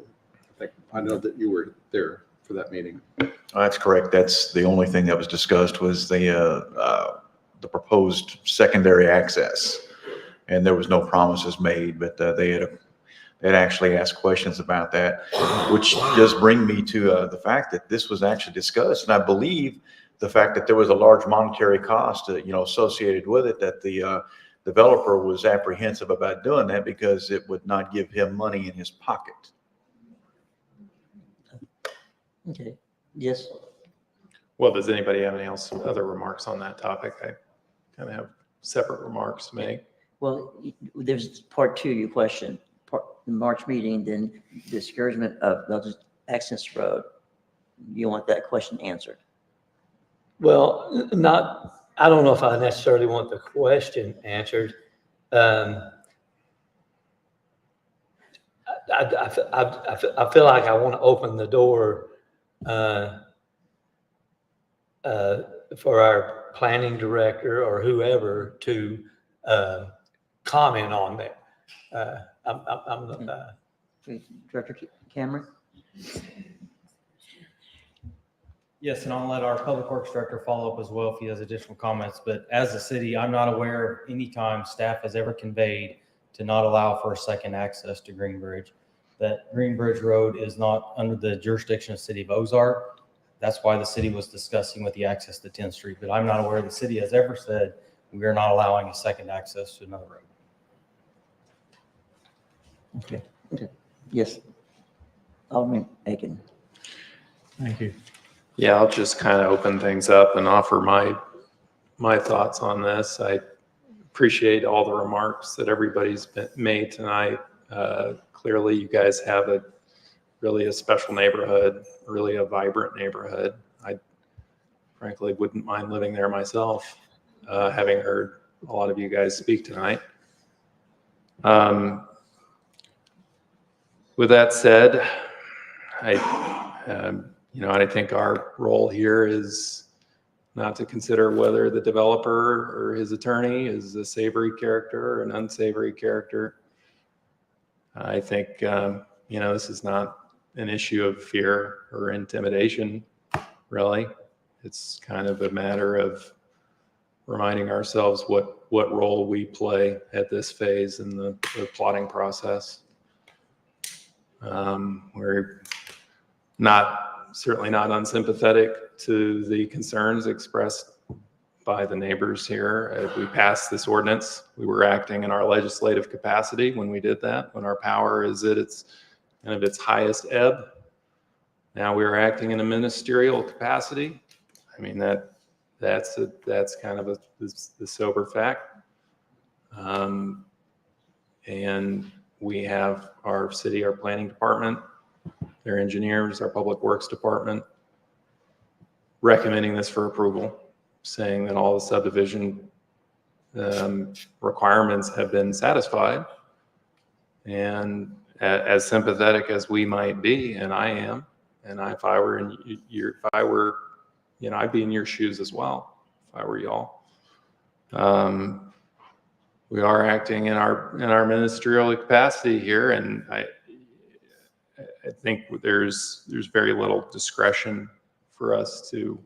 I know that you were there for that meeting. That's correct. That's the only thing that was discussed was the proposed secondary access. And there was no promises made, but they had actually asked questions about that, which does bring me to the fact that this was actually discussed. And I believe the fact that there was a large monetary cost, associated with it, that the developer was apprehensive about doing that because it would not give him money in his pocket. Okay, yes. Well, does anybody have any other remarks on that topic? I kind of have separate remarks to make. Well, there's part two of your question. The March meeting, then discouragement of access road. You want that question answered? Well, I don't know if I necessarily want the question answered. I feel like I want to open the door for our planning director or whoever to comment on that. Director Cameron? Yes, and I'll let our Public Works Director follow up as well if he has additional comments. But as a city, I'm not aware of any time staff has ever conveyed to not allow for a second access to Greenbridge. That Greenbridge Road is not under the jurisdiction of the city of Ozark. That's why the city was discussing with the access to 10th Street. But I'm not aware the city has ever said we are not allowing a second access to another road. Okay. Yes. Alderman Aiken. Thank you. Yeah, I'll just kind of open things up and offer my thoughts on this. I appreciate all the remarks that everybody's made tonight. Clearly, you guys have really a special neighborhood, really a vibrant neighborhood. I frankly wouldn't mind living there myself, having heard a lot of you guys speak tonight. With that said, I think our role here is not to consider whether the developer or his attorney is a savory character or an unsavory character. I think, this is not an issue of fear or intimidation, really. It's kind of a matter of reminding ourselves what role we play at this phase in the plotting process. We're certainly not unsympathetic to the concerns expressed by the neighbors here. As we passed this ordinance, we were acting in our legislative capacity when we did that, when our power is at its highest ebb. Now we're acting in a ministerial capacity. I mean, that's kind of the sober fact. And we have our planning department, their engineers, our public works department, recommending this for approval, saying that all the subdivision requirements have been satisfied. And as sympathetic as we might be, and I am, and I'd be in your shoes as well if I were y'all. We are acting in our ministerial capacity here, and I think there's very little discretion for us to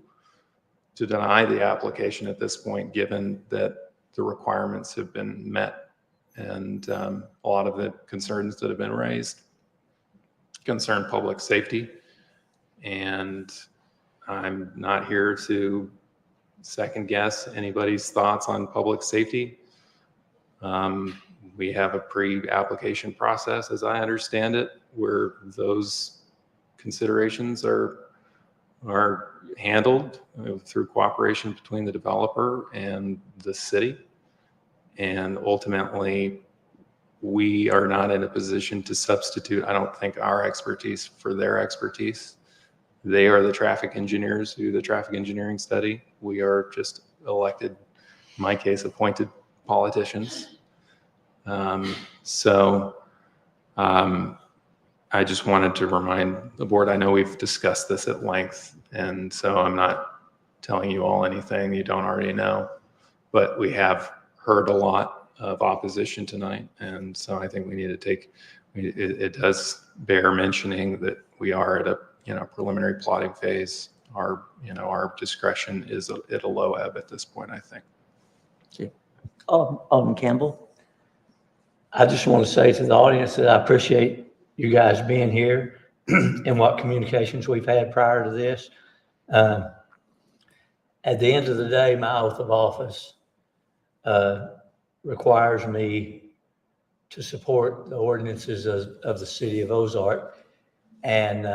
deny the application at this point, given that the requirements have been met and a lot of the concerns that have been raised concern public safety. And I'm not here to second guess anybody's thoughts on public safety. We have a pre-application process, as I understand it, where those considerations are handled through cooperation between the developer and the city. And ultimately, we are not in a position to substitute, I don't think, our expertise for their expertise. They are the traffic engineers who do the traffic engineering study. We are just elected, in my case, appointed politicians. I just wanted to remind the board, I know we've discussed this at length, and so I'm not telling you all anything you don't already know, but we have heard a lot of opposition tonight. And so I think we need to take, it does bear mentioning that we are at a, preliminary plotting phase. Our discretion is at a low ebb at this point, I think. Okay. Alderman Campbell. I just want to say to the audience that I appreciate you guys being here and what communications we've had prior to this. At the end of the day, my oath of office requires me to support the ordinances of the city of Ozark. And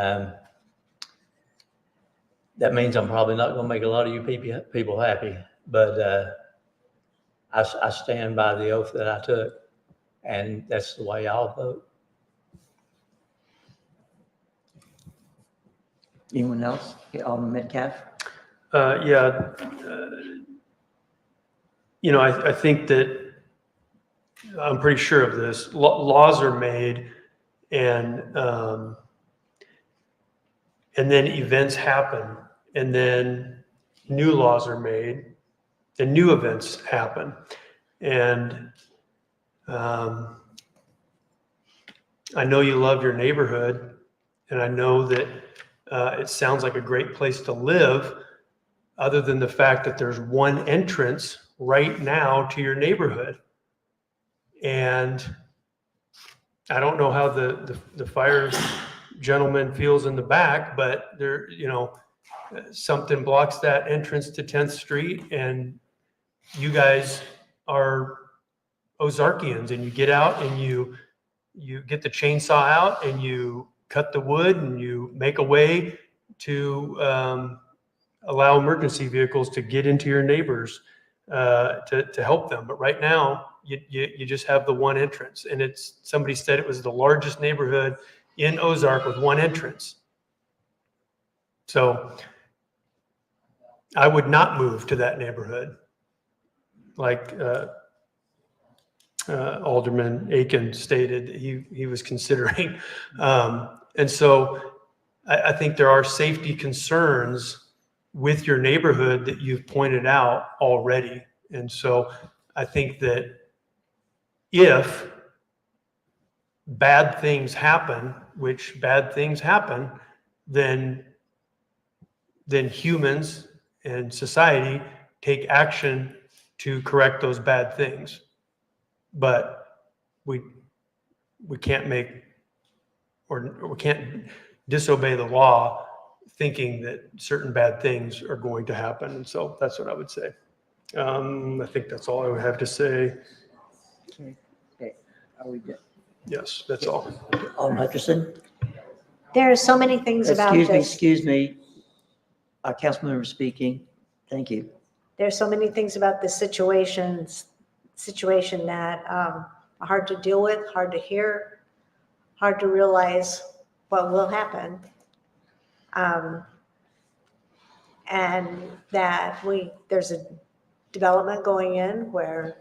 that means I'm probably not going to make a lot of you people happy, but I stand by the oath that I took, and that's the way I'll vote. Anyone else? Okay, Alderman Metcalf. Yeah. I think that I'm pretty sure of this. Laws are made, and then events happen, and then new laws are made, and new events happen. And I know you love your neighborhood, and I know that it sounds like a great place to live, other than the fact that there's one entrance right now to your neighborhood. And I don't know how the fire gentleman feels in the back, but there, something blocks that entrance to 10th Street, and you guys are Ozarkians, and you get out and you get the chainsaw out and you cut the wood and you make a way to allow emergency vehicles to get into your neighbors to help them. But right now, you just have the one entrance, and somebody said it was the largest neighborhood in Ozark with one entrance. So I would not move to that neighborhood, like Alderman Aiken stated he was considering. And so I think there are safety concerns with your neighborhood that you've pointed out already. And so I think that if bad things happen, which bad things happen, then humans and society take action to correct those bad things. But we can't make, or we can't disobey the law thinking that certain bad things are going to happen. And so that's what I would say. I think that's all I would have to say. Okay. Are we good? Yes, that's all. Alderman Hutcherson. There are so many things about this. Excuse me. Our council member speaking. Thank you. There's so many things about this situation that are hard to deal with, hard to hear, hard to realize what will happen. And that there's a development going in where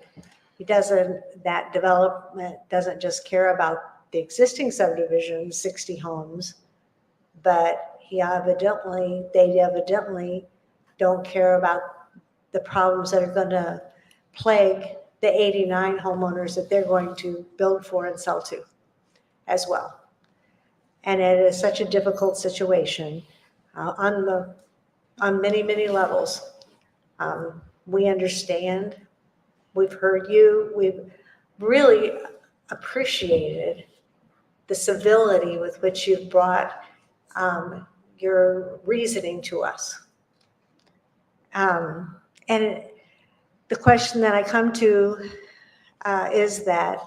that development doesn't just care about the existing subdivision, 60 homes, but they evidently don't care about the problems that are going to plague the 89 homeowners that they're going to build for and sell to as well. And it is such a difficult situation on many, many levels. We understand, we've heard you, we've really appreciated the civility with which you've brought your reasoning to us. And the question that I come to is that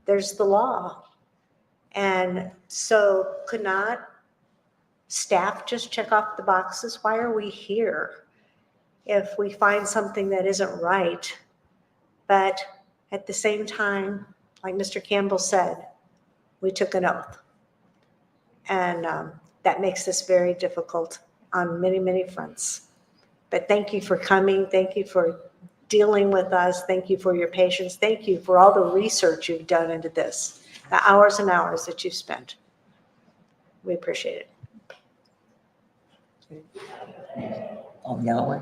there's the law. And so could not staff just check off the boxes? Why are we here if we find something that isn't right? But at the same time, like Mr. Campbell said, we took an oath. And that makes this very difficult on many, many fronts. But thank you for coming. Thank you for dealing with us. Thank you for your patience. Thank you for all the research you've done into this, the hours and hours that you've spent. We appreciate it. Alderman Galloway?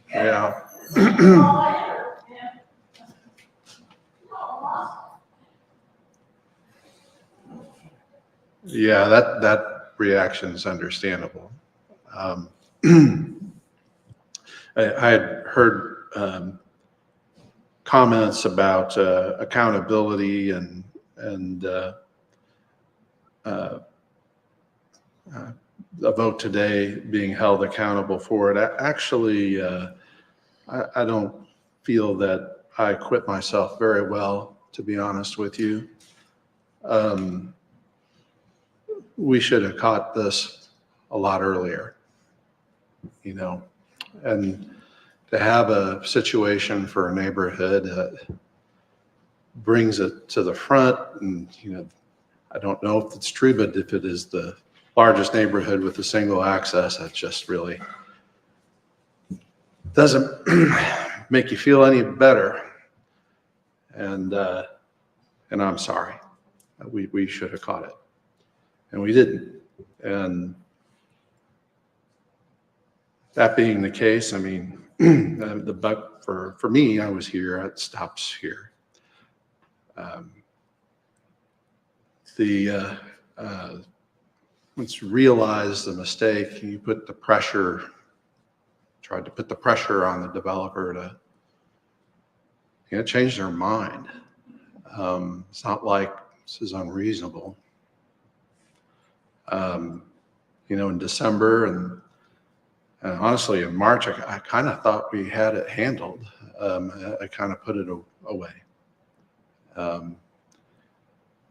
Yeah. Yeah, that reaction is understandable. I had heard comments about accountability and a vote today being held accountable for it. Actually, I don't feel that I equipped myself very well, to be honest with you. We should have caught this a lot earlier, you know, and to have a situation for a neighborhood that brings it to the front. And, you know, I don't know if it's true, but if it is the largest neighborhood with a single access, that just really doesn't make you feel any better. And I'm sorry, we should have caught it, and we didn't. And that being the case, I mean, the buck for me, I was here, it stops here. Once you realize the mistake, you put the pressure, tried to put the pressure on the developer to, you know, change their mind. It's not like this is unreasonable. You know, in December and honestly in March, I kind of thought we had it handled. I kind of put it away.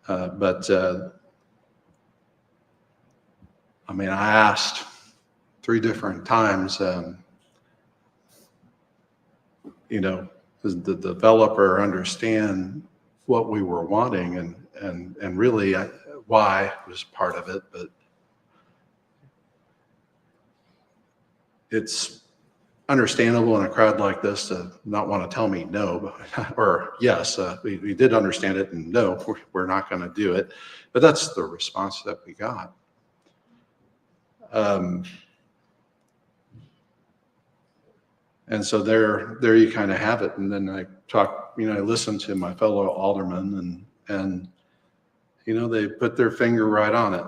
But I mean, I asked 3 different times, you know, does the developer understand what we were wanting? And really why was part of it, but it's understandable in a crowd like this to not want to tell me no, or yes, we did understand it, and no, we're not going to do it. But that's the response that we got. And so there you kind of have it. And then I listened to my fellow aldermen, and you know, they put their finger right on it.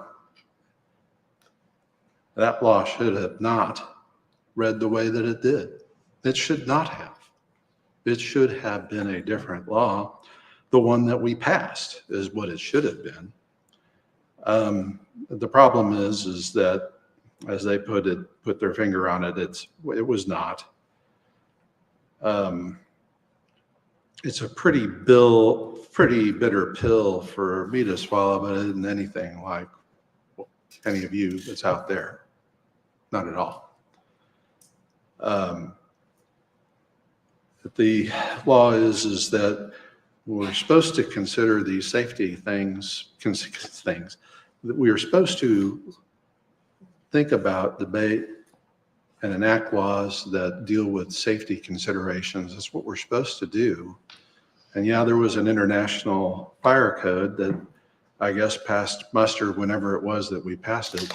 That law should have not read the way that it did. It should not have. It should have been a different law. The one that we passed is what it should have been. The problem is that as they put their finger on it, it was not. It's a pretty bitter pill for me to swallow, but it isn't anything like any of you that's out there. Not at all. The law is that we're supposed to consider these safety things, that we are supposed to think about, debate, and enact laws that deal with safety considerations. That's what we're supposed to do. And yeah, there was an international fire code that I guess passed muster whenever it was that we passed it,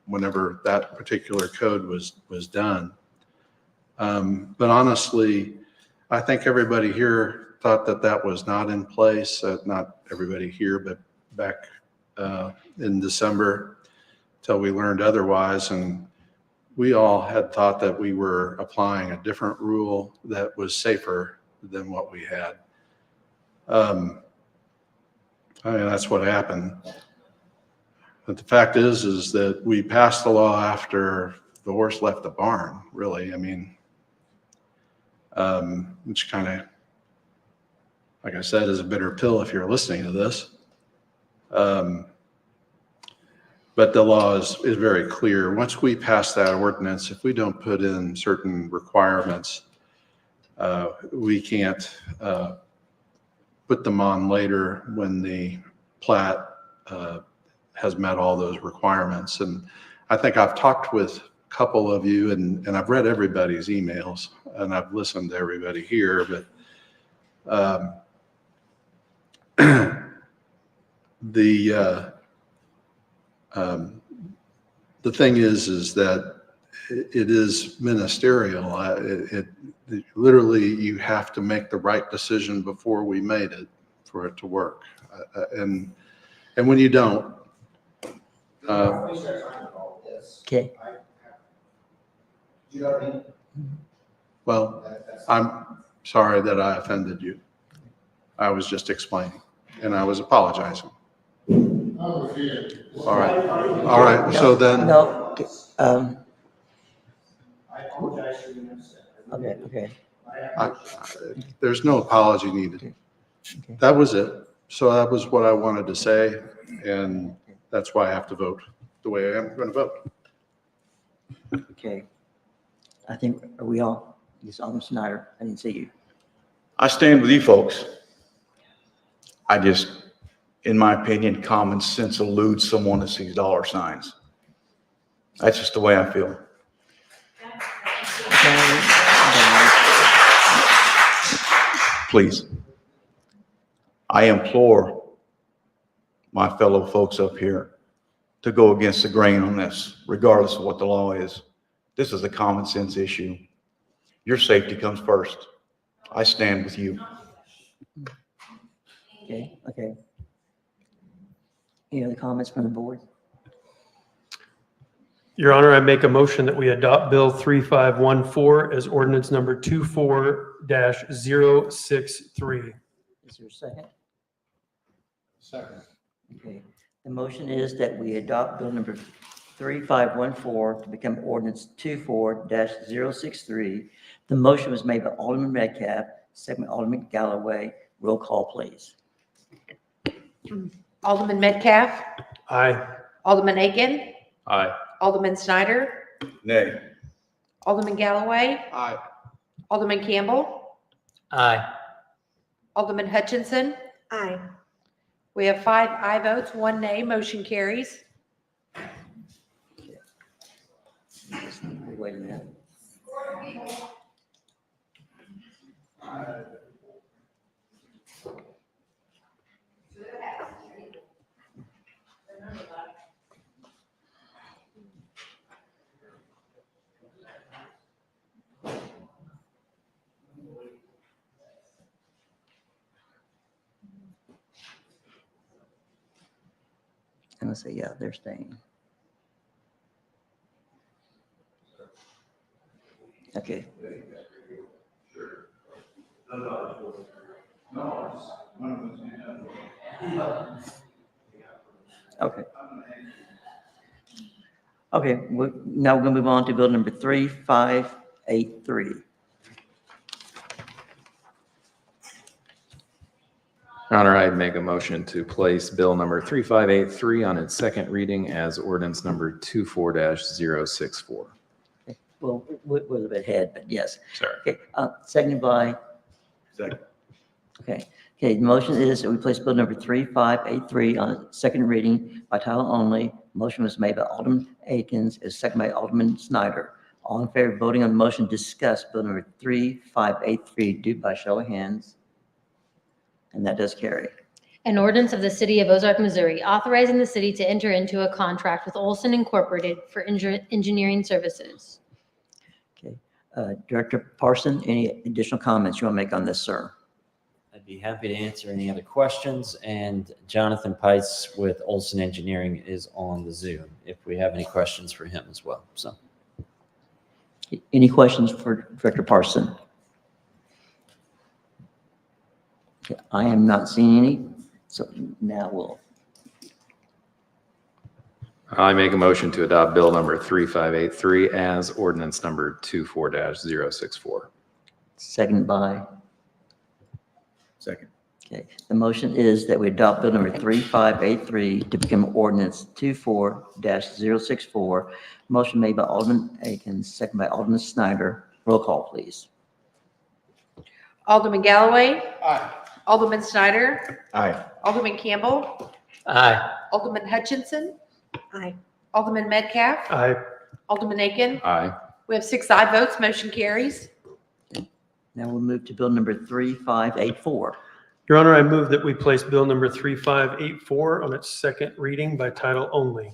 whenever that particular code was done. But honestly, I think everybody here thought that was not in place. Not everybody here, but back in December, till we learned otherwise. And we all had thought that we were applying a different rule that was safer than what we had. I mean, that's what happened. But the fact is that we passed the law after the horse left the barn, really. I mean, which kind of, like I said, is a bitter pill if you're listening to this. But the law is very clear. Once we pass that ordinance, if we don't put in certain requirements, we can't put them on later when the plat has met all those requirements. And I think I've talked with a couple of you, and I've read everybody's emails, and I've listened to everybody here, but the thing is that it is ministerial. Literally, you have to make the right decision before we made it for it to work. And when you don't, Okay. well, I'm sorry that I offended you. I was just explaining, and I was apologizing. All right, so then. No, okay. There's no apology needed. That was it. So that was what I wanted to say, and that's why I have to vote the way I am going to vote. Okay. I think, are we all, yes, Alderman Snyder, I didn't see you. I stand with you folks. I just, in my opinion, common sense eludes someone that sees dollar signs. That's just the way I feel. Please, I implore my fellow folks up here to go against the grain on this, regardless of what the law is. This is a common sense issue. Your safety comes first. I stand with you. Okay. Any other comments from the board? Your Honor, I make a motion that we adopt Bill 3514 as ordinance number 24-063. Is there a second? Second. Okay. The motion is that we adopt bill number 3514 to become ordinance 24-063. The motion was made by Alderman Metcalf, second by Alderman Galloway. Roll call, please. Alderman Metcalf, Aye. Alderman Aiken, Aye. Alderman Snyder, Nay. Alderman Galloway, Aye. Alderman Campbell, Aye. Alderman Hutchinson. Aye. We have 5 aye votes, 1 nay, motion carries. Wait a minute. I'm gonna say, yeah, they're staying. Okay. Okay. Okay, now we're gonna move on to bill number 3583. Your Honor, I'd make a motion to place bill number 3583 on its second reading as ordinance number 24-064. Well, we're a little bit ahead, but yes. Sorry. Okay, seconded by? Second. Okay, the motion is that we place bill number 3583 on its second reading by title only. Motion was made by Alderman Akins, is seconded by Alderman Snyder. All in favor of voting on the motion, discuss bill number 3583, do by show of hands. And that does carry. An ordinance of the City of Ozark, Missouri, authorizing the city to enter into a contract with Olson Incorporated for engineering services. Okay, Director Parson, any additional comments you want to make on this, sir? I'd be happy to answer any other questions. And Jonathan Pice with Olson Engineering is on the Zoom if we have any questions for him as well. So, any questions for Director Parson? Okay, I am not seeing any, so now we'll. I make a motion to adopt bill number 3583 as ordinance number 24-064. Second by? Second. Okay, the motion is that we adopt bill number 3583 to become ordinance 24-064. Motion made by Alderman Akins, second by Alderman Snyder. Roll call, please. Alderman Galloway. Aye. Alderman Snyder, Aye. Alderman Campbell, Aye. Alderman Hutchinson, Aye. Alderman Metcalf, Aye. Alderman Aiken. Aye. We have 6 aye votes, motion carries. Now we'll move to bill number 3584. Your Honor, I move that we place bill number 3584 on its second reading by title only.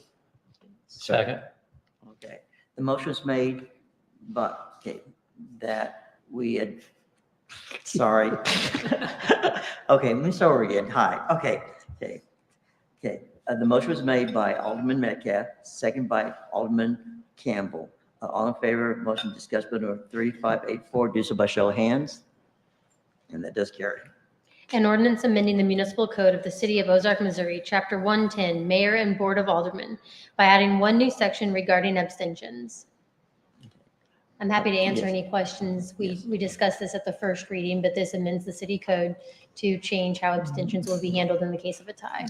Second. Okay, the motion was made, but, okay, that we had, sorry. Okay, let me start over again. Hi, okay. The motion was made by Alderman Metcalf, second by Alderman Campbell. All in favor of motion to discuss bill number 3584, do so by show of hands. And that does carry. An ordinance amending the municipal code of the city of Ozark, Missouri, chapter 110, Mayor and Board of Aldermen, by adding one new section regarding abstentions. I'm happy to answer Yes. any questions. We discussed this at the first reading, but this amends the city code to change how abstentions will be handled in the case of a tie.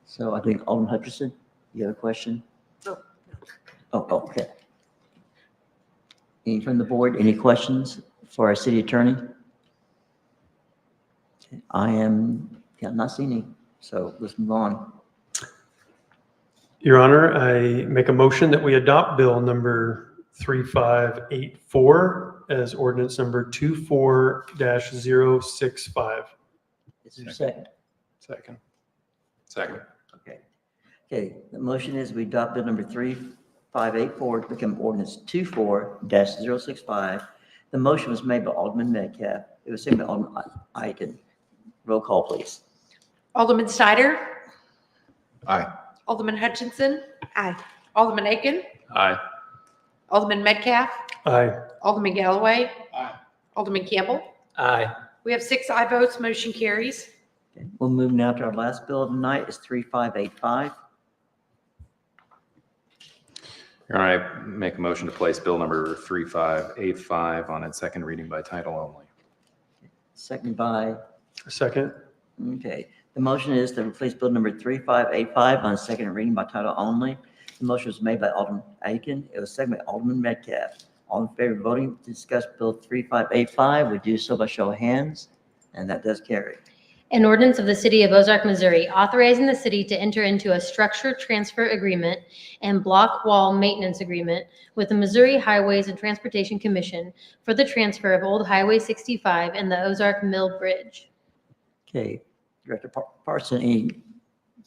So I think Alderman Hutchinson, you have a question? Oh, okay. Any from the board, any questions for our city attorney? I'm not seeing any, so let's move on. Your Honor, I make a motion that we adopt bill number 3584 as ordinance number 24-065. Is there a second? Second. Okay, the motion is we adopt bill number 3584 to become ordinance 24-065. The motion was made by Alderman Metcalf. It was seconded by Alderman Aiken. Roll call, please. Alderman Snyder, Aye. Alderman Hutchinson, Aye. Alderman Aiken, Aye. Alderman Metcalf, Aye. Alderman Galloway, Aye. Alderman Campbell. Aye. We have 6 aye votes, motion carries. Okay, we'll move now to our last bill of the night. It's 3585. Your Honor, I make a motion to place bill number 3585 on its second reading by title only. Second by, Second. okay. The motion is to replace bill number 3585 on second reading by title only. The motion was made by Alderman Aiken. It was seconded by Alderman Metcalf. All in favor of voting to discuss bill 3585 would do so by show of hands, and that does carry. An ordinance of the city of Ozark, Missouri, authorizing the city to enter into a structure transfer agreement and block wall maintenance agreement with the Missouri Highways and Transportation Commission for the transfer of Old Highway 65 and the Ozark Mill Bridge. Okay, Director Parson, any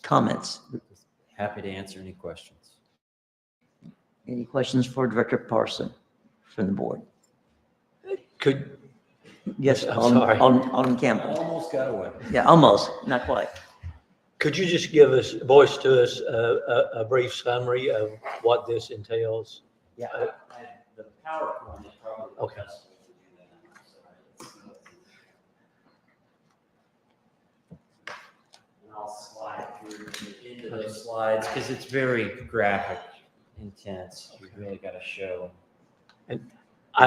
comments? Happy to answer any questions. Any questions for Director Parson from the board? Could, Yes, I'm sorry. Alderman Campbell. Almost got away. Yeah, almost, not quite. could you just give us, voice to us a brief summary of what this entails? Yeah, the PowerPoint is probably the Okay. best way to do that. And I'll slide through into those slides because it's very graphic, intense. You really got to show. I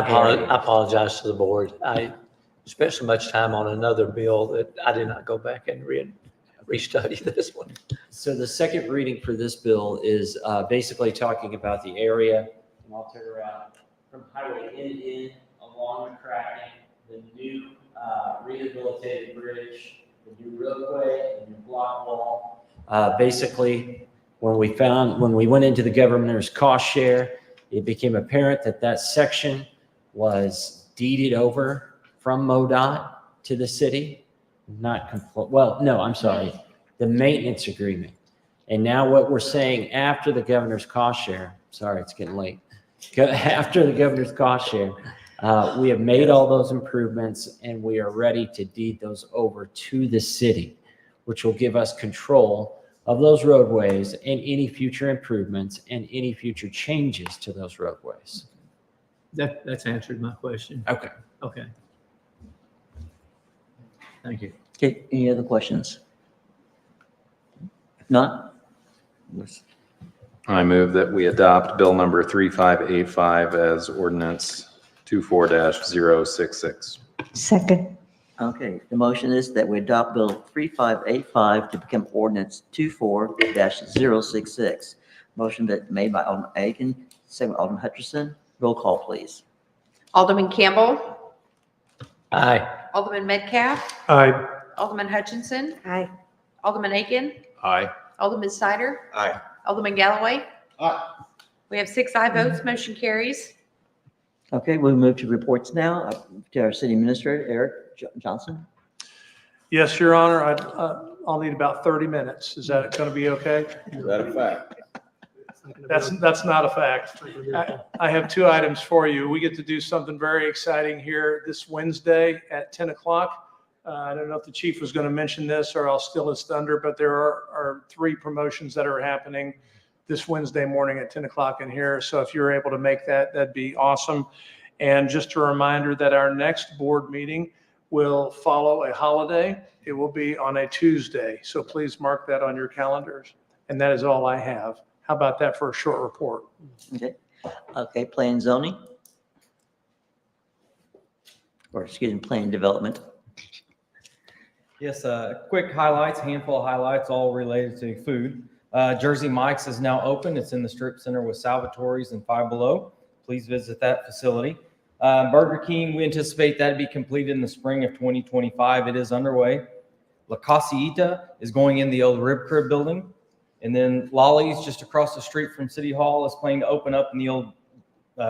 apologize to the board. I spent so much time on another bill that I did not go back and restudy this one. So the second reading for this bill is basically talking about the area, and I'll turn around from Highway in along the cracking, the new rehabilitated bridge, the new roadway, the new block wall. Basically, when we went into the governor's cost share, it became apparent that that section was deeded over from MoDOT to the city. The maintenance agreement. And now what we're saying after the governor's cost share, sorry, it's getting late. After the governor's cost share, we have made all those improvements and we are ready to deed those over to the city, which will give us control of those roadways and any future improvements and any future changes to those roadways. That's answered my question. Okay. Okay. Thank you. Okay, any other questions? If not, I move that we adopt bill number 3585 as ordinance 24-066. Second. okay, the motion is that we adopt bill 3585 to become ordinance 24-066. Motion that made by Alderman Aiken, second by Alderman Hutchinson. Roll call, please. Alderman Campbell, Aye. Alderman Metcalf, Aye. Alderman Hutchinson, Aye. Alderman Aiken, Aye. Alderman Snyder, Aye. Alderman Galloway. Aye. We have 6 aye votes, motion carries. Okay, we'll move to reports now, to our city administrator, Eric Johnson. Yes, Your Honor, I'll need about 30 minutes. Is that going to be okay? Is that a fact? That's not a fact. I have 2 items for you. We get to do something very exciting here this Wednesday at 10 o'clock. I don't know if the chief was going to mention this or I'll steal his thunder, but there are 3 promotions that are happening this Wednesday morning at 10 o'clock in here. So if you're able to make that, that'd be awesome. And just a reminder that our next board meeting will follow a holiday. It will be on a Tuesday. So please mark that on your calendars. And that is all I have. How about that for a short report? Okay. Okay, plan and zoning. Or excuse me, plan and development. Yes, quick highlights, handful of highlights, all related to food. Jersey Mike's is now open. It's in the strip center with Salvatore's and Five Below. Please visit that facility. Burger King, we anticipate that to be completed in the spring of 2025. It is underway. La Casita is going in the old Rib Crib building. And then Lolly's, just across the street from City Hall, is planning to open up in the old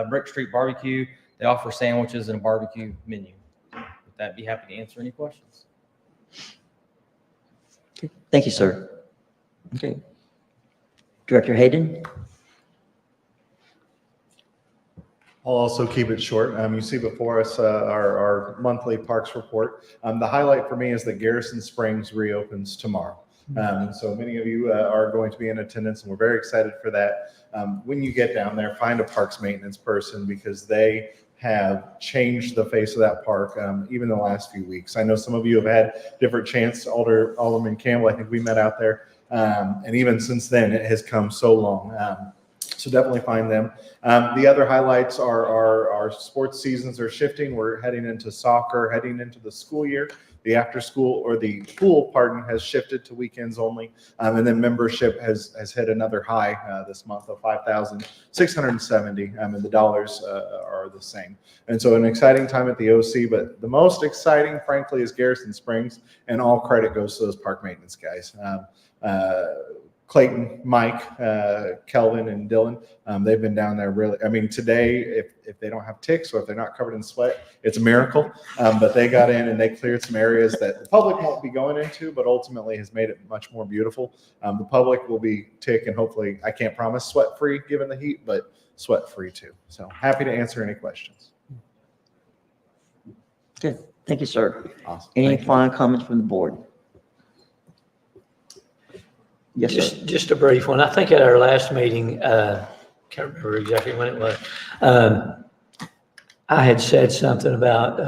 Brick Street Barbecue. They offer sandwiches and a barbecue menu. With that, be happy to answer any questions. Okay, thank you, sir. Okay. Director Hayden? I'll also keep it short. You see before us our monthly parks report. The highlight for me is that Garrison Springs reopens tomorrow. So many of you are going to be in attendance, and we're very excited for that. When you get down there, find a parks maintenance person because they have changed the face of that park even the last few weeks. I know some of you have had different chance. Alderman Campbell, I think we met out there. And even since then, it has come so long. So definitely find them. The other highlights are our sports seasons are shifting. We're heading into soccer, heading into the school year. The after school or the pool, pardon, has shifted to weekends only. And then membership has hit another high this month of 5,670. And the dollars are the same. And so an exciting time at the OC, but the most exciting, frankly, is Garrison Springs, and all credit goes to those park maintenance guys. Clayton, Mike, Kelvin, and Dylan, they've been down there really. I mean, today, if they don't have ticks or if they're not covered in sweat, it's a miracle. But they got in and they cleared some areas that the public won't be going into, but ultimately has made it much more beautiful. The public will be tick and hopefully, I can't promise sweat-free given the heat, but sweat-free too. So happy to answer any questions. Good. Thank you, sir. Awesome. Any Thank you. final comments from the board? Yes, sir. Just a brief one. I think at our last meeting, can't remember exactly when it was. I had said something about,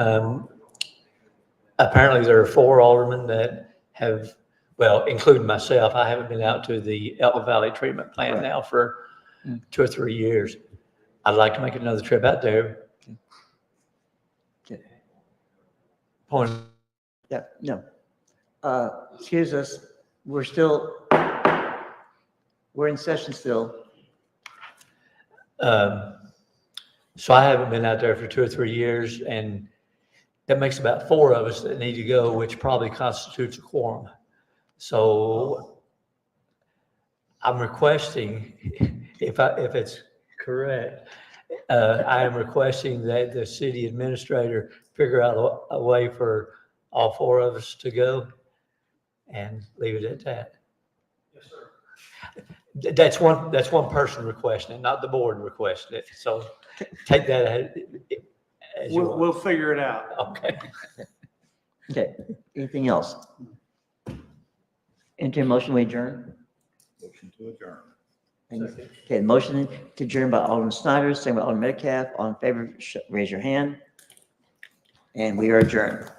apparently there are 4 aldermen that have, well, including myself, I haven't been out to the Elk Valley treatment plant now for 2 or 3 years. I'd like to make another trip out there. Okay. Point. Yeah, no. Excuse us, we're in session still. So I haven't been out there for 2 or 3 years, and that makes about 4 of us that need to go, which probably constitutes a quorum. So I'm requesting, if it's correct, I am requesting that the city administrator figure out a way for all 4 of us to go and leave it at that. Yes, sir. That's one person requesting it, not the board requesting it. So take that as you want. We'll figure it out. Okay. Okay, anything else? Enter motion, we adjourn. Motion to adjourn. Thank you. Okay, motion to adjourn by Alderman Snyder, second by Alderman Metcalf. All in favor, raise your hand. And we are adjourned.